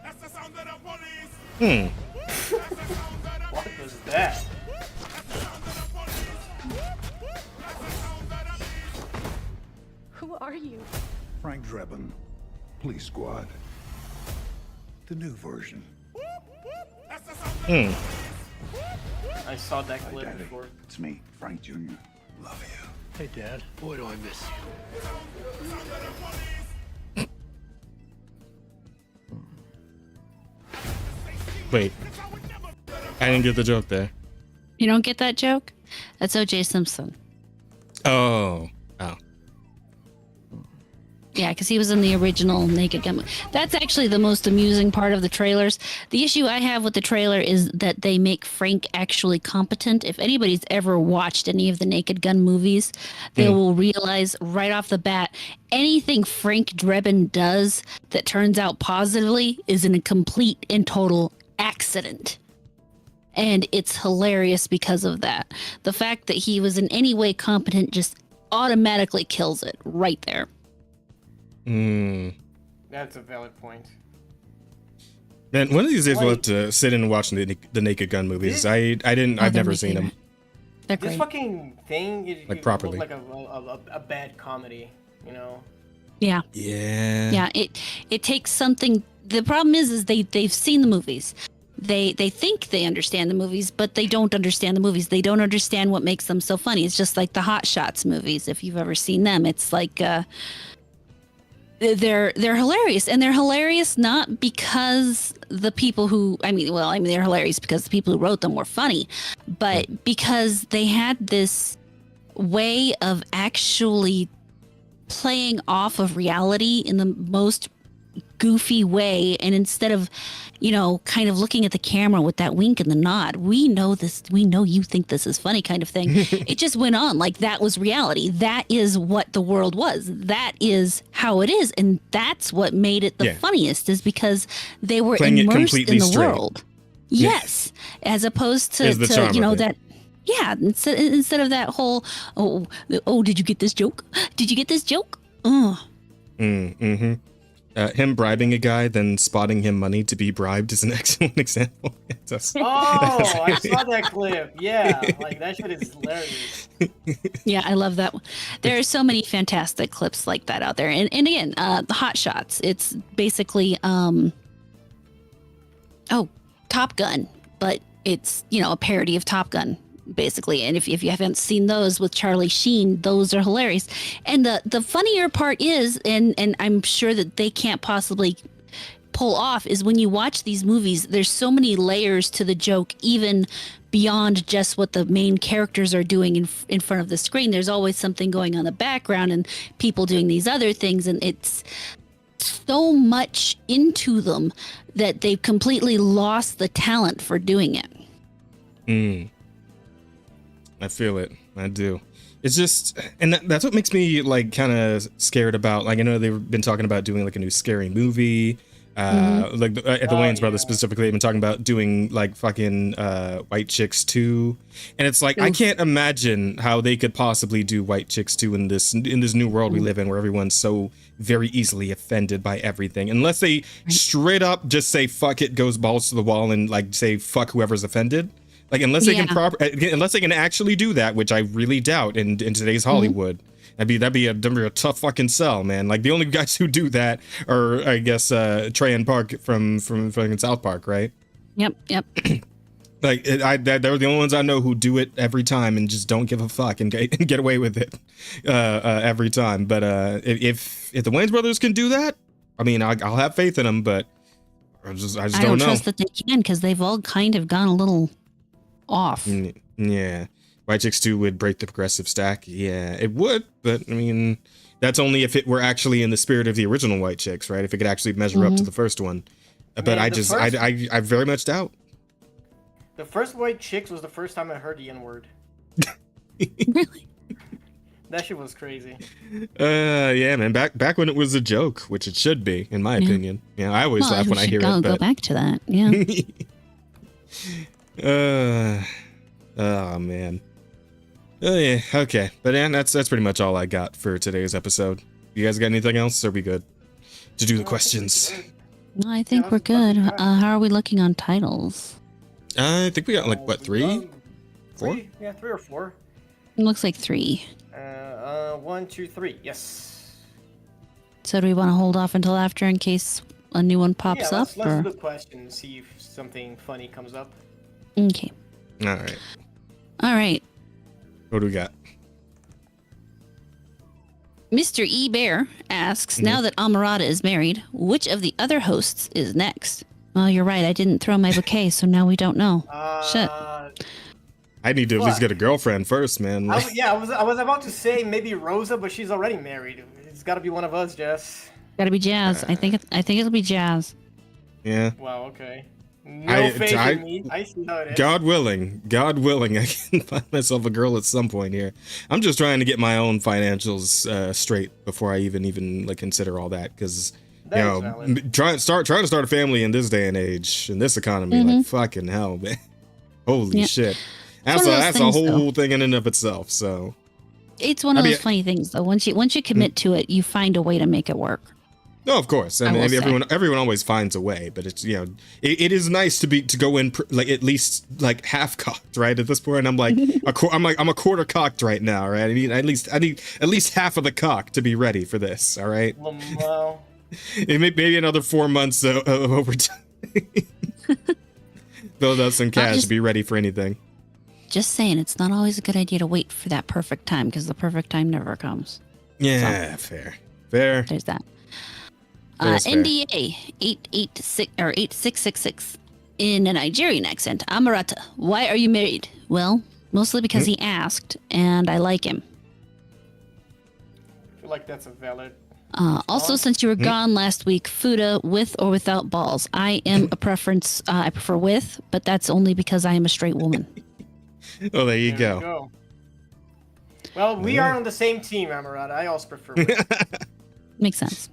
That's the sound of the police. What was that? Who are you? Frank Drebin, Police Squad. The new version. I saw that clip Daddy, before. it's me, Frank Jr. Love you. Hey, Dad. Boy, do I miss you. Wait, I didn't get the joke there. You don't get that joke? That's O.J. Simpson. Oh. Yeah, because he was in the original Naked Gun. That's actually the most amusing part of the trailers. The issue I have with the trailer is that they make Frank actually competent. If anybody's ever watched any of the Naked Gun movies, they will realize right off the bat, anything Frank Drebin does that turns out positively is in a complete and total accident. And it's hilarious because of that. The fact that he was in any way competent just automatically kills it right there. That's a valid point. Man, one of these days we'll have to sit in and watch the Naked Gun movies. I've never seen them. They're This great. fucking thing is Like, properly. like a bad comedy, you know. Yeah. Yeah. Yeah, it takes something. The problem is they've seen the movies. they think they understand the movies, but they don't understand the movies. They don't understand what makes them so funny. It's just like the Hot Shots movies, if you've ever seen them. It's like they're hilarious, and they're hilarious not because the people who they're hilarious because the people who wrote them were funny, but because they had this way of actually playing off of reality in the most goofy way. And instead of, kind of looking at the camera with that wink and the nod, we know you think this is funny kind of thing. It just went on like that was reality. That is what the world was. That is how it is. And that's what made it the funniest, is because they were Playing immersed in the straight. world. Yes. As opposed to that. Yeah. Instead of that whole, did you get this joke? Did you get this joke? Mm-hmm. Him bribing a guy, then spotting him money to be bribed is an excellent example. I saw that clip. Yeah, like that shit is hilarious. Yeah, I love that one. There are so many fantastic clips like that out there. And again, the Hot Shots, it's basically Top Gun, but it's, a parody of Top Gun, basically. And if you haven't seen those with Charlie Sheen, those are hilarious. And the funnier part is, and I'm sure that they can't possibly pull off, is when you watch these movies, there's so many layers to the joke, even beyond just what the main characters are doing in front of the screen. There's always something going on in the background and people doing these other things, and it's so much into them that they've completely lost the talent for doing it. I feel it. I do. It's just, and that's what makes me like kind of scared about, like, I know they've been talking about doing like a new scary movie, like at the Wayans Brothers specifically, they've been talking about doing like fucking White Chicks 2, and it's like, I can't imagine how they could possibly do White Chicks 2 in this new world we live in, where everyone's so very easily offended by everything, unless they straight up just say fuck it, goes balls to the wall, and like say fuck whoever's offended. Like, unless they can actually do that, which I really doubt in today's Hollywood, that'd be a tough fucking sell, man. Like, the only guys who do that are, I guess, Trey and Park from fucking South Park, right? Yep. Like, they're the only ones I know who do it every time and just don't give a fuck and get away with it every time. But if the Wayans Brothers can do that, I mean, I'll have faith in them, but I just don't know. I don't trust that they can, because they've all kind of gone a little off. Yeah. White Chicks 2 would break the progressive stack. Yeah, it would, but I mean, that's only if it were actually in the spirit of the original White Chicks, right? If it could actually measure up to the first one. But I very much doubt. The first White Chicks was the first time I heard the N-word. Really? That shit was crazy. Yeah, man. Back when it was a joke, which it should be, in my opinion. Yeah, I always laugh when I hear it. Go back to that. Yeah. Oh man. Oh yeah, okay. But yeah, that's pretty much all I got for today's episode. You guys got anything else, or are we good to do the questions? I think we're good. How are we looking on titles? I think we got like what, 3? 4? Yeah, 3 or 4. It looks like 3. 1, 2, 3. Yes. So do we want to hold off until after in case a new one pops up? Let's do the question, see if something funny comes up. Okay. All right. What do we got? Mr. E. Bear asks, now that Amarada is married, which of the other hosts is next? Oh, you're right. I didn't throw my bouquet, so now we don't know. Shit. I need to at least get a girlfriend first, man. I was about to say maybe Rosa, but she's already married. It's got to be one of us, Jess. Got to be Jazz. I think it'll be Jazz. Yeah. Wow. Okay. No faith in me. I see how it is. God willing, I can find myself a girl at some point here. I'm just trying to get my own financials straight before I even like consider all that, because trying to start a family in this day and age, in this economy, like fucking hell, man. Holy shit. That's a whole thing in and of itself. So it's one of those funny things, though. Once you commit to it, you find a way to make it work. No, of course, and everyone always finds a way. But it's it is nice to go in like at least like half cocked, right? At this point, I'm like I'm a quarter cocked right now, right? I need at least half of the cock to be ready for this. All right. Wow. Maybe another 4 months of overtime. Build up some cash. just- Be ready for anything. Just saying, it's not always a good idea to wait for that perfect time because the perfect time never comes. Yeah, fair. There's that. That's fair. NDA 886 or 8666 in a Nigerian accent. Amarata, why are you married? Well, mostly because he asked, and I like him. I feel like that's a valid. Also, since you were gone last week, Fuda with or without balls. I am a preference. I prefer with, but that's only because I am a straight woman. Oh, there you There go. we go. Well, we are on the same team, Amarada. I also prefer it. Makes sense.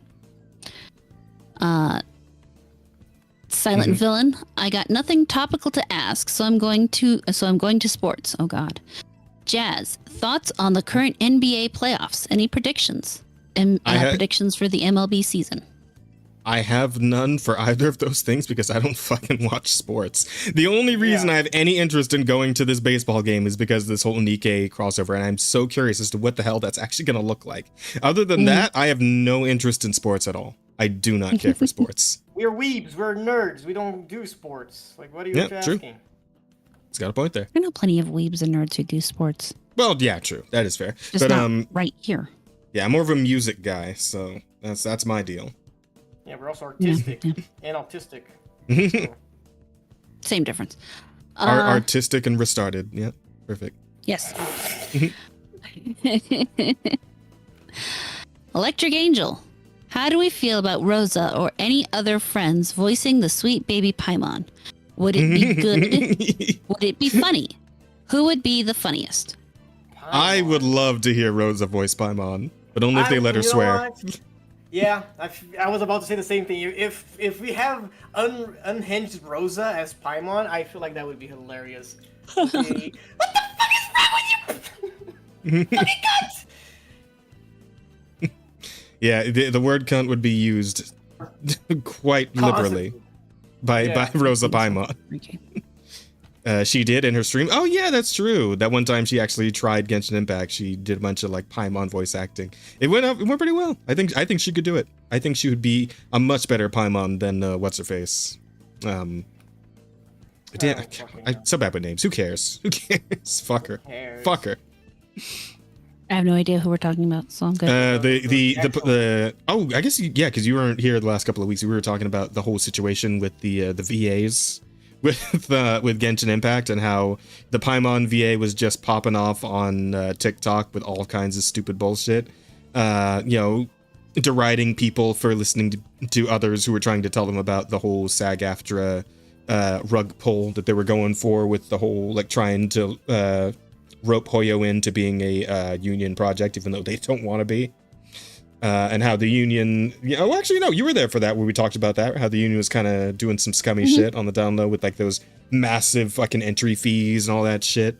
Silent villain. I got nothing topical to ask, so I'm going to sports. Oh God. Jazz, thoughts on the current NBA playoffs? Any predictions? And predictions for the MLB season? I have none for either of those things because I don't fucking watch sports. The only reason I have any interest in going to this baseball game is because of this whole Nikkei crossover, and I'm so curious as to what the hell that's actually going to look like. Other than that, I have no interest in sports at all. I do not care for sports. We're weebs. We're nerds. We don't do sports. Like, what are you asking? True. It's got a point there. I know plenty of weebs and nerds who do sports. Well, yeah, true. That is fair. Just but not right here. Yeah, I'm more of a music guy, so that's my deal. Yeah, we're also artistic and autistic. So. Same difference. Artistic and restarted. Yeah, perfect. Yes. Electric Angel. How do we feel about Rosa or any other friends voicing the sweet baby Paimon? Would it be good? Would it be funny? Who would be the funniest? I would love to hear Rosa voice Paimon, but only if they let her swear. Yeah, I was about to say the same thing. If we have unhinged Rosa as Paimon, I feel like that would be hilarious. What the fuck is wrong with you? Fucking cunt! Yeah, the word cunt would be used quite liberally by Rosa Paimon. She did in her stream. Oh yeah, that's true. That one time she actually tried Genshin Impact. She did a bunch of like Paimon voice acting. It went pretty well. I think she could do it. I think she would be a much better Paimon than what's her face. I'm so bad with names. Who cares? Who cares? Fuck her. Fuck her. I have no idea who we're talking about, so I'm good. Oh, I guess because you weren't here the last couple of weeks. We were talking about the whole situation with the VAs with Genshin Impact and how the Paimon VA was just popping off on TikTok with all kinds of stupid bullshit. Deriding people for listening to others who were trying to tell them about the whole SAG-AFTRA rug pull that they were going for with the whole like trying to rope Hoyo into being a union project, even though they don't want to be. And how the union, actually, no, you were there for that, where we talked about that, how the union was kind of doing some scummy shit on the down low with like those massive fucking entry fees and all that shit.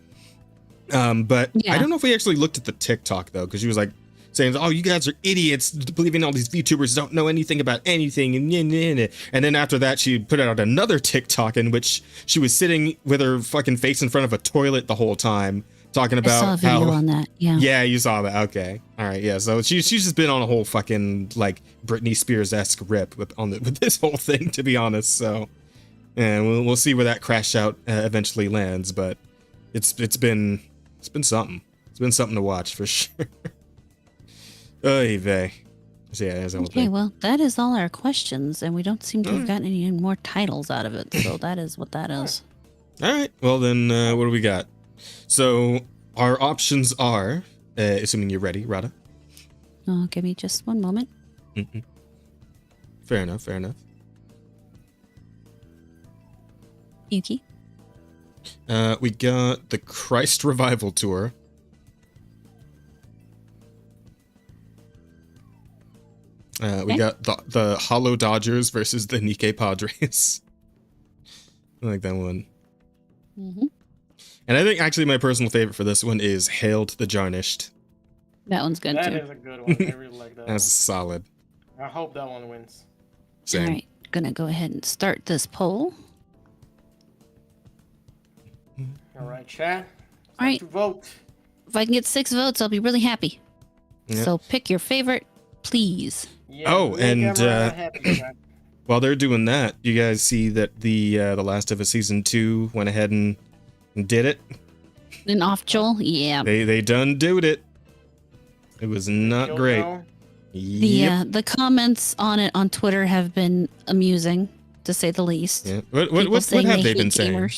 But I don't know if we actually looked at the TikTok though, because she was like saying, oh, you guys are idiots believing all these VTubers don't know anything about anything. And then after that, she put out another TikTok in which she was sitting with her fucking face in front of a toilet the whole time, talking about I saw a video on that. Yeah, you saw that. Okay. All right. Yeah. So she's just been on a whole fucking like Britney Spears-esque rip with this whole thing, to be honest. So, and we'll see where that crash out eventually lands. But it's been something. It's been something to watch for sure. Oy vey. So yeah, that's the whole Okay, thing. well, that is all our questions, and we don't seem to have gotten any more titles out of it. So that is what that is. All right. Well, then what do we got? So our options are, assuming you're ready, Rada. Oh, give me just one moment. Fair enough. Yuki. We got the Christ Revival Tour. We got the Hollow Dodgers versus the Nikkei Padres. I like that one. And I think actually my personal favorite for this one is Hail to the Jarnished. That one's good too. That is a good one. I really like that. That's one. solid. I hope that one wins. Same. All right, gonna go ahead and start this poll. All right, chat. All right. To vote. If I can get 6 votes, I'll be really happy. Yep. So pick your favorite, please. Yeah, Oh, make and everyone happy, chat. while they're doing that, you guys see that the Last of Us Season 2 went ahead and did it? And off Joel? Yeah. They done doed it. It was not great. The comments on it on Twitter have been amusing, to say the least. Yeah. What have they been saying?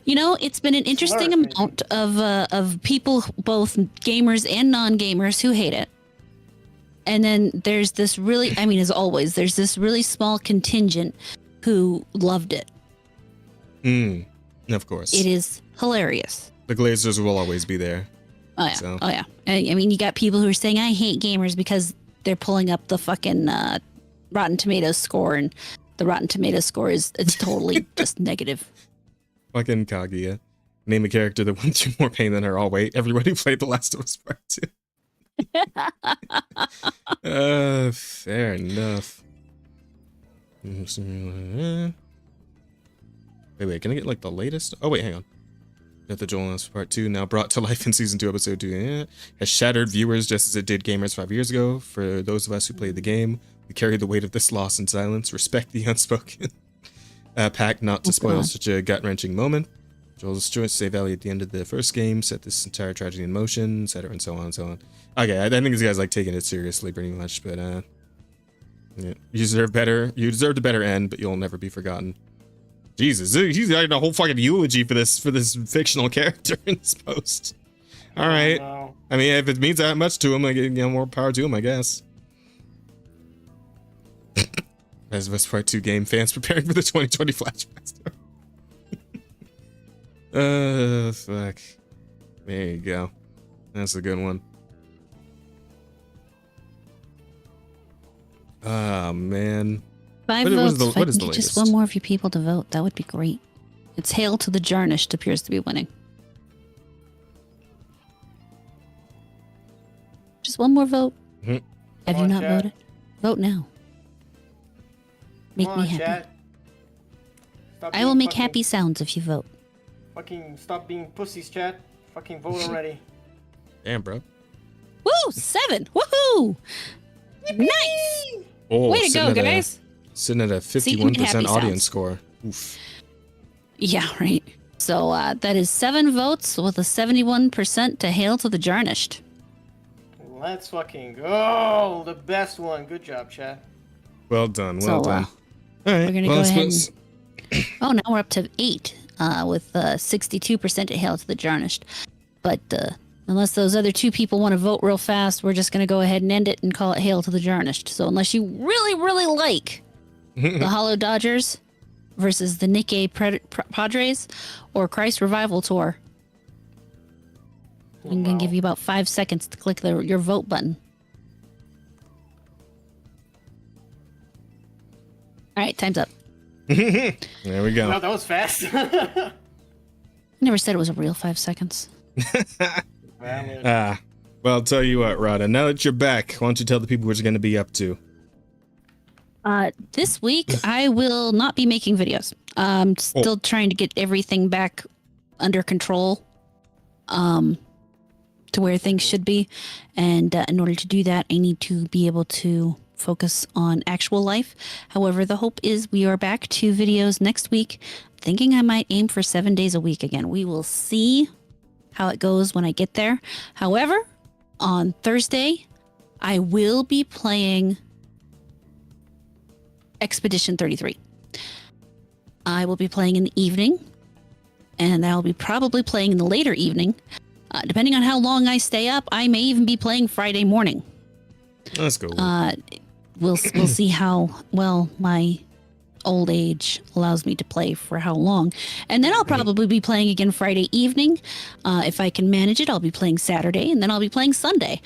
You know, it's been an interesting amount of people, both gamers and non-gamers, who hate it. And then there's this really, I mean, as always, there's this really small contingent who loved it. Of course. It is hilarious. The Glazers will always be there. Oh yeah. So. Oh yeah. I mean, you got people who are saying I hate gamers because they're pulling up the fucking Rotten Tomatoes score, and the Rotten Tomatoes score it's totally just negative. Fucking Kaguya. Name a character that went through more pain than her. Oh wait, everybody played The Last of Us Part 2. Fair enough. Wait, can I get like the latest? Oh wait, hang on. Got the Joel Last Part 2 now brought to life in Season 2, Episode 2. Has shattered viewers just as it did gamers 5 years ago. For those of us who played the game, we carry the weight of this loss in silence. Respect the unspoken pact not to spoil such a gut-wrenching moment. Joel's choice to save Ellie at the end of the first game set this entire tragedy in motion, etc., and so on and so on. Okay, I think this guy's like taking it seriously pretty much, but yeah. You deserve better. You deserved a better end, but you'll never be forgotten. Jesus, he's got a whole fucking eulogy for this fictional character in this post. All right, I mean, if it means that much to him, like, more power to him, I guess. As of Us Part 2 game fans preparing for the 2020 flashback story. Fuck. There you go. That's a good one. Oh man. 5 votes. If I can get just one more of you people to vote, that would be great. It's Hail to the Jarnished appears to be winning. Just one more vote. Have you not voted? Vote now. Make me happy. I will make happy sounds if you vote. Fucking stop being pussies, chat. Fucking vote already. Damn, bro. Woo! 7! Woohoo! Nice! Oh, way to go, guys! Sitting at a 51% audience score. Oof. Yeah, right. So that is 7 votes with a 71% to Hail to the Jarnished. Let's fucking go! The best one. Good job, chat. Well done. Well done. All right. We're gonna go ahead. Oh, now we're up to 8 with 62% to Hail to the Jarnished. But unless those other 2 people want to vote real fast, we're just gonna go ahead and end it and call it Hail to the Jarnished. So unless you really, really like the Hollow Dodgers versus the Nikkei Padres or Christ Revival Tour, I'm gonna give you about 5 seconds to click your vote button. All right, time's up. There we go. Wow, that was fast. I never said it was a real 5 seconds. Well, I'll tell you what, Rada. Now that you're back, why don't you tell the people what you're going to be up to? This week, I will not be making videos. I'm still trying to get everything back under control, to where things should be. And in order to do that, I need to be able to focus on actual life. However, the hope is we are back to videos next week. Thinking I might aim for 7 days a week again. We will see how it goes when I get there. However, on Thursday, I will be playing Expedition 33. I will be playing in the evening, and I'll be probably playing in the later evening. Depending on how long I stay up, I may even be playing Friday morning. Let's go. We'll see how well my old age allows me to play for how long. And then I'll probably be playing again Friday evening. If I can manage it, I'll be playing Saturday, and then I'll be playing Sunday.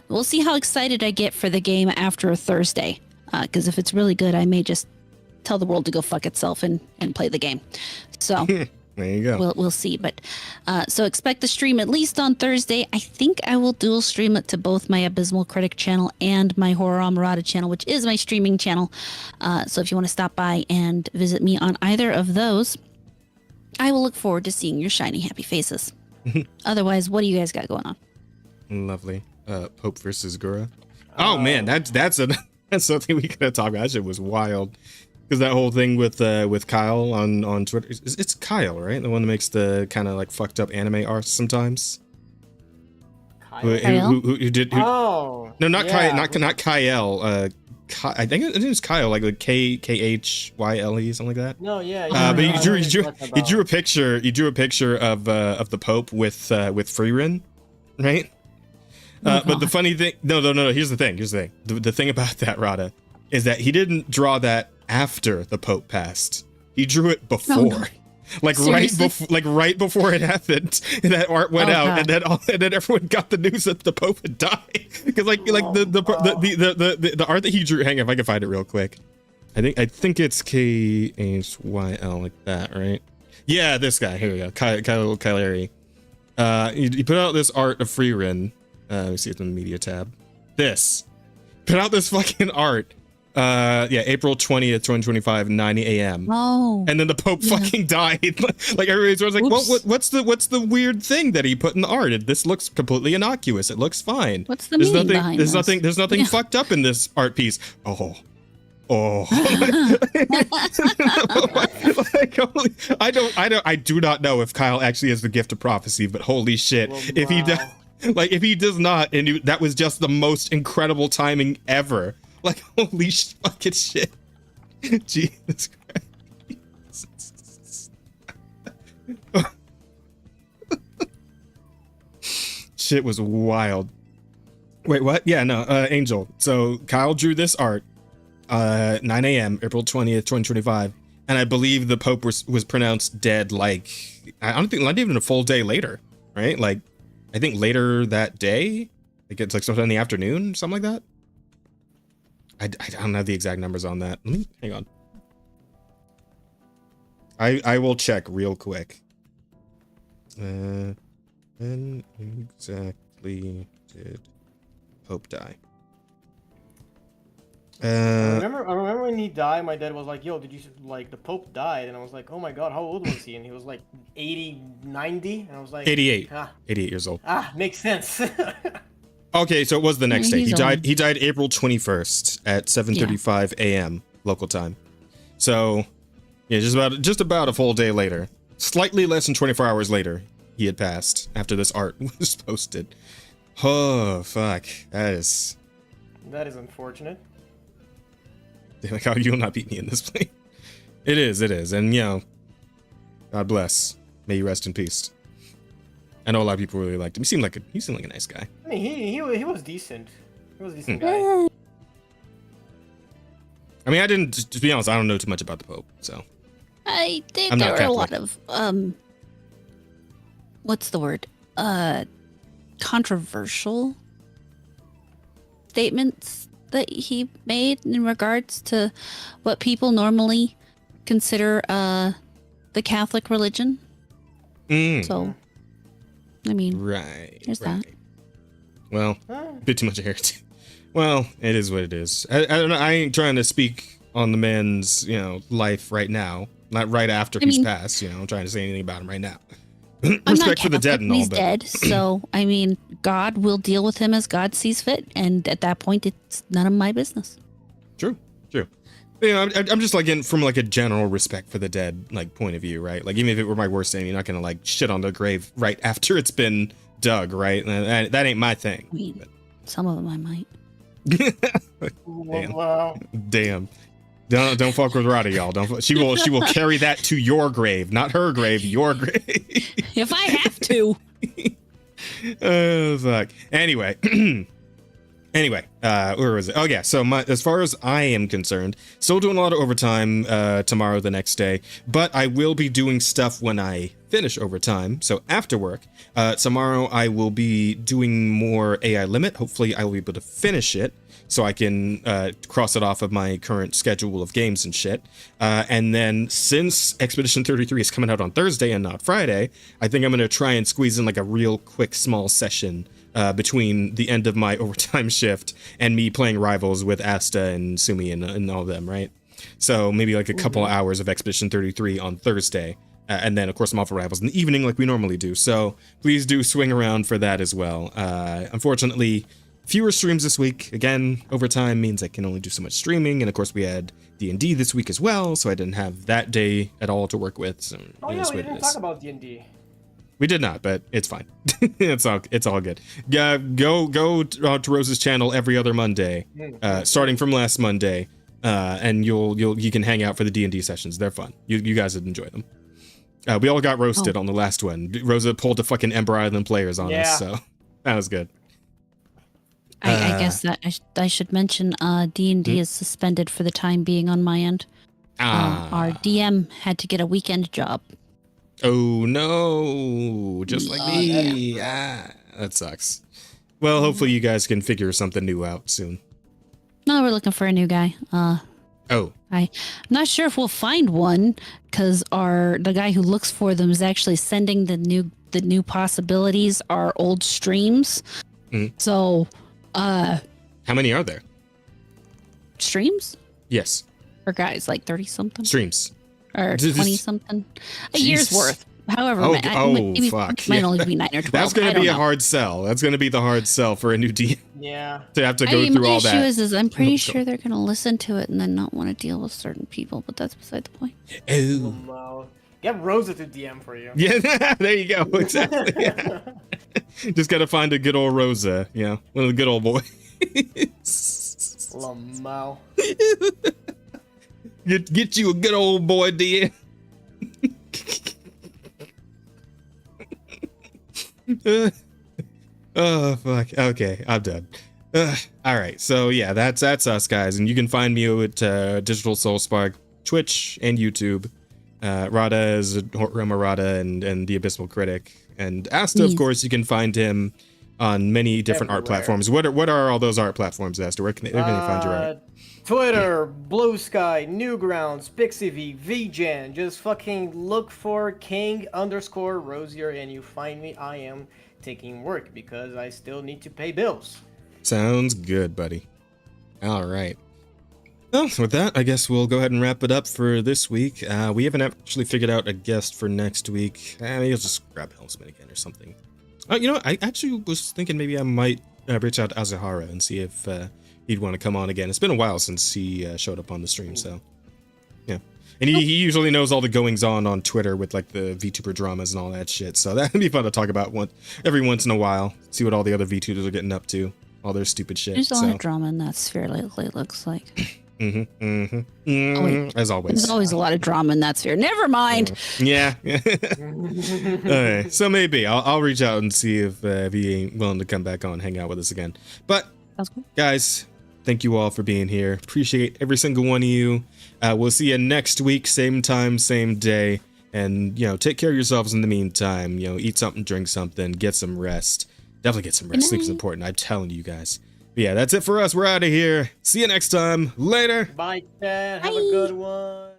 We'll see how excited I get for the game after a Thursday. Because if it's really good, I may just tell the world to go fuck itself and play the game. So there you go. We'll see. But so expect the stream at least on Thursday. I think I will dual stream it to both my Abysmal Critic channel and my Horror Amarada channel, which is my streaming channel. So if you want to stop by and visit me on either of those, I will look forward to seeing your shiny happy faces. Otherwise, what do you guys got going on? Lovely. Pope versus Gura. Oh man, that's That's something we could have talked about. That shit was wild. Because that whole thing with Kyle on Twitter, it's Kyle, right? The one that makes the kind of like fucked up anime art sometimes. Kyle? Who did? Oh. No, not yeah. Kyle. Not Kyle. I think it was Kyle, like Kyle, something like that. No, yeah. But I know he drew a picture. He drew a picture of the Pope with Freerin, right? But the funny thing, no. Here's the thing. The thing about that, Rada, is that he didn't draw that after the Pope passed. He drew it before. Oh, no. Like right before it happened, that art went out, and then everyone got the news that the Pope had died. Because the art that he drew. Hang on, if I can find it real quick. I think it's KHYL like that, right? Yeah, this guy. Here we go. Kyleri. He put out this art of Freerin. Let me see it in the media tab. This put out this fucking art. April 20th, 2025, 9 a.m. Oh. And then the Pope fucking died. Like everybody's like, what's the weird thing that he put in the art? This looks completely innocuous. It looks fine. What's the meaning behind this? There's nothing fucked up in this art piece. Oh. I do not know if Kyle actually has the gift of prophecy, but holy shit, if he does, if he does not, and that was just the most incredible timing ever. Like, holy fucking shit. Jesus Christ. Shit was wild. Wait, what? Yeah, no, Angel. So Kyle drew this art, 9 a.m., April 20th, 2025. And I believe the Pope was pronounced dead, like, I don't think, not even a full day later, right? Like, I think later that day, like it's like sometime in the afternoon, something like that. I don't have the exact numbers on that. Hang on. I will check real quick. When exactly did Pope die? I remember when he died, my dad was like, yo, did you, like, the Pope died? And I was like, oh my god, how old was he? And he was like 80, 90? And I was like... 88. 88 years old. Makes sense. Okay, so it was the next day. He died April 21st at 7:35 a.m. local time. So, yeah, just about a full day later. Slightly less than 24 hours later, he had passed after this art was posted. Oh, fuck. That is unfortunate. Like, how you will not beat me in this play. It is. And, you know, God bless. May you rest in peace. I know a lot of people really liked him. He seemed like a nice guy. I mean, he was decent. He was a decent guy. I mean, to be honest, I don't know too much about the Pope, so. I think there were a lot of, what's the word? Controversial statements that he made in regards to what people normally consider, the Catholic religion. So, I mean, there's that. Well, a bit too much of heresy. Well, it is what it is. I don't know. I ain't trying to speak on the man's, life right now. Not right after he's passed. I'm trying to say anything about him right now. Respect for the dead and all, he's dead. So, I mean, God will deal with him as God sees fit, and at that point, it's none of my business. True. I'm just like from like a general respect for the dead point of view, right? Like even if it were my worst enemy, you're not gonna like shit on the grave right after it's been dug, right? That ain't my thing. I mean, some of them I might. Damn. Don't fuck with Roddy, y'all. She will carry that to your grave, not her grave, your grave. If I have to. Oh fuck. Anyway. Where was it? Oh yeah. So as far as I am concerned, still doing a lot of overtime tomorrow, the next day, but I will be doing stuff when I finish overtime. So after work, tomorrow I will be doing more AI Limit. Hopefully I will be able to finish it so I can cross it off of my current schedule of games and shit. And then since Expedition 33 is coming out on Thursday and not Friday, I think I'm going to try and squeeze in like a real quick small session between the end of my overtime shift and me playing Rivals with Asta and Sumi and all of them, right? So maybe like a couple hours of Expedition 33 on Thursday. And then, of course, I'm off for Rivals in the evening like we normally do. So please do swing around for that as well. Unfortunately, fewer streams this week. Again, overtime means I can only do so much streaming, and of course we had D&D this week as well, so I didn't have that day at all to work with. So Oh yeah, we didn't talk about D&D. We did not, but it's fine. It's all good. Go to Rose's channel every other Monday, starting from last Monday, and you can hang out for the D&D sessions. They're fun. You guys would enjoy them. We all got roasted on the last one. Rosa pulled the fucking Ember Island players on us, so that was good. I guess that I should mention D&D is suspended for the time being on my end. Our DM had to get a weekend job. Oh no, just like me. That sucks. Well, hopefully you guys can figure something new out soon. No, we're looking for a new guy. I'm not sure if we'll find one because the guy who looks for them is actually sending the new possibilities our old streams. So, how many are there? Streams? Yes. Or guys, like 30 something streams. Or 20 something. A year's worth. However, maybe fuck. Might only be 9 or 12. That's going to be a hard sell. That's going to be the hard sell for a new DM. Yeah. To have to go through all that. My issue is I'm pretty sure they're going to listen to it and then not want to deal with certain people, but that's beside the point. Oh. Get Rosa to DM for you. Yeah, there you go. Exactly. Yeah. Just got to find a good old Rosa. Yeah, one of the good old boys. Lamau. Get you a good old boy, DM. Oh fuck. Okay, I'm done. All right, so yeah, that's us, guys, and you can find me at Digital Soul Spark, Twitch, and YouTube. Rada is Roma Rada and the Abysmal Critic, and Asta, of course, you can find him on many different art platforms. What are all those art platforms, Asta? Where can they find you art? Twitter, Blue Sky, Newgrounds, Pixiv, VGen. Just fucking look for King_Rosier and you find me. I am taking work because I still need to pay bills. Sounds good, buddy. All right. Well, with that, I guess we'll go ahead and wrap it up for this week. We haven't actually figured out a guest for next week. Maybe I'll just grab Helmsman again or something. You know, I actually was thinking maybe I might reach out to Azahara and see if he'd want to come on again. It's been a while since he showed up on the stream, so yeah. And he usually knows all the goings on Twitter with like the VTuber dramas and all that shit. So that'd be fun to talk about every once in a while. See what all the other VTubers are getting up to, all their stupid shit. There's a lot of drama in that sphere lately, it looks like. As always. There's always a lot of drama in that sphere. Never mind. Yeah. Okay. So maybe I'll reach out and see if he ain't willing to come back on and hang out with us again. But guys, thank you all for being here. Appreciate every single one of you. We'll see you next week, same time, same day. And, take care of yourselves in the meantime. Eat something, drink something, get some rest. Definitely get some rest. Sleep is important. I'm telling you guys. But yeah, that's it for us. We're out of here. See you next time. Later. Bye, Chad. Have a good one.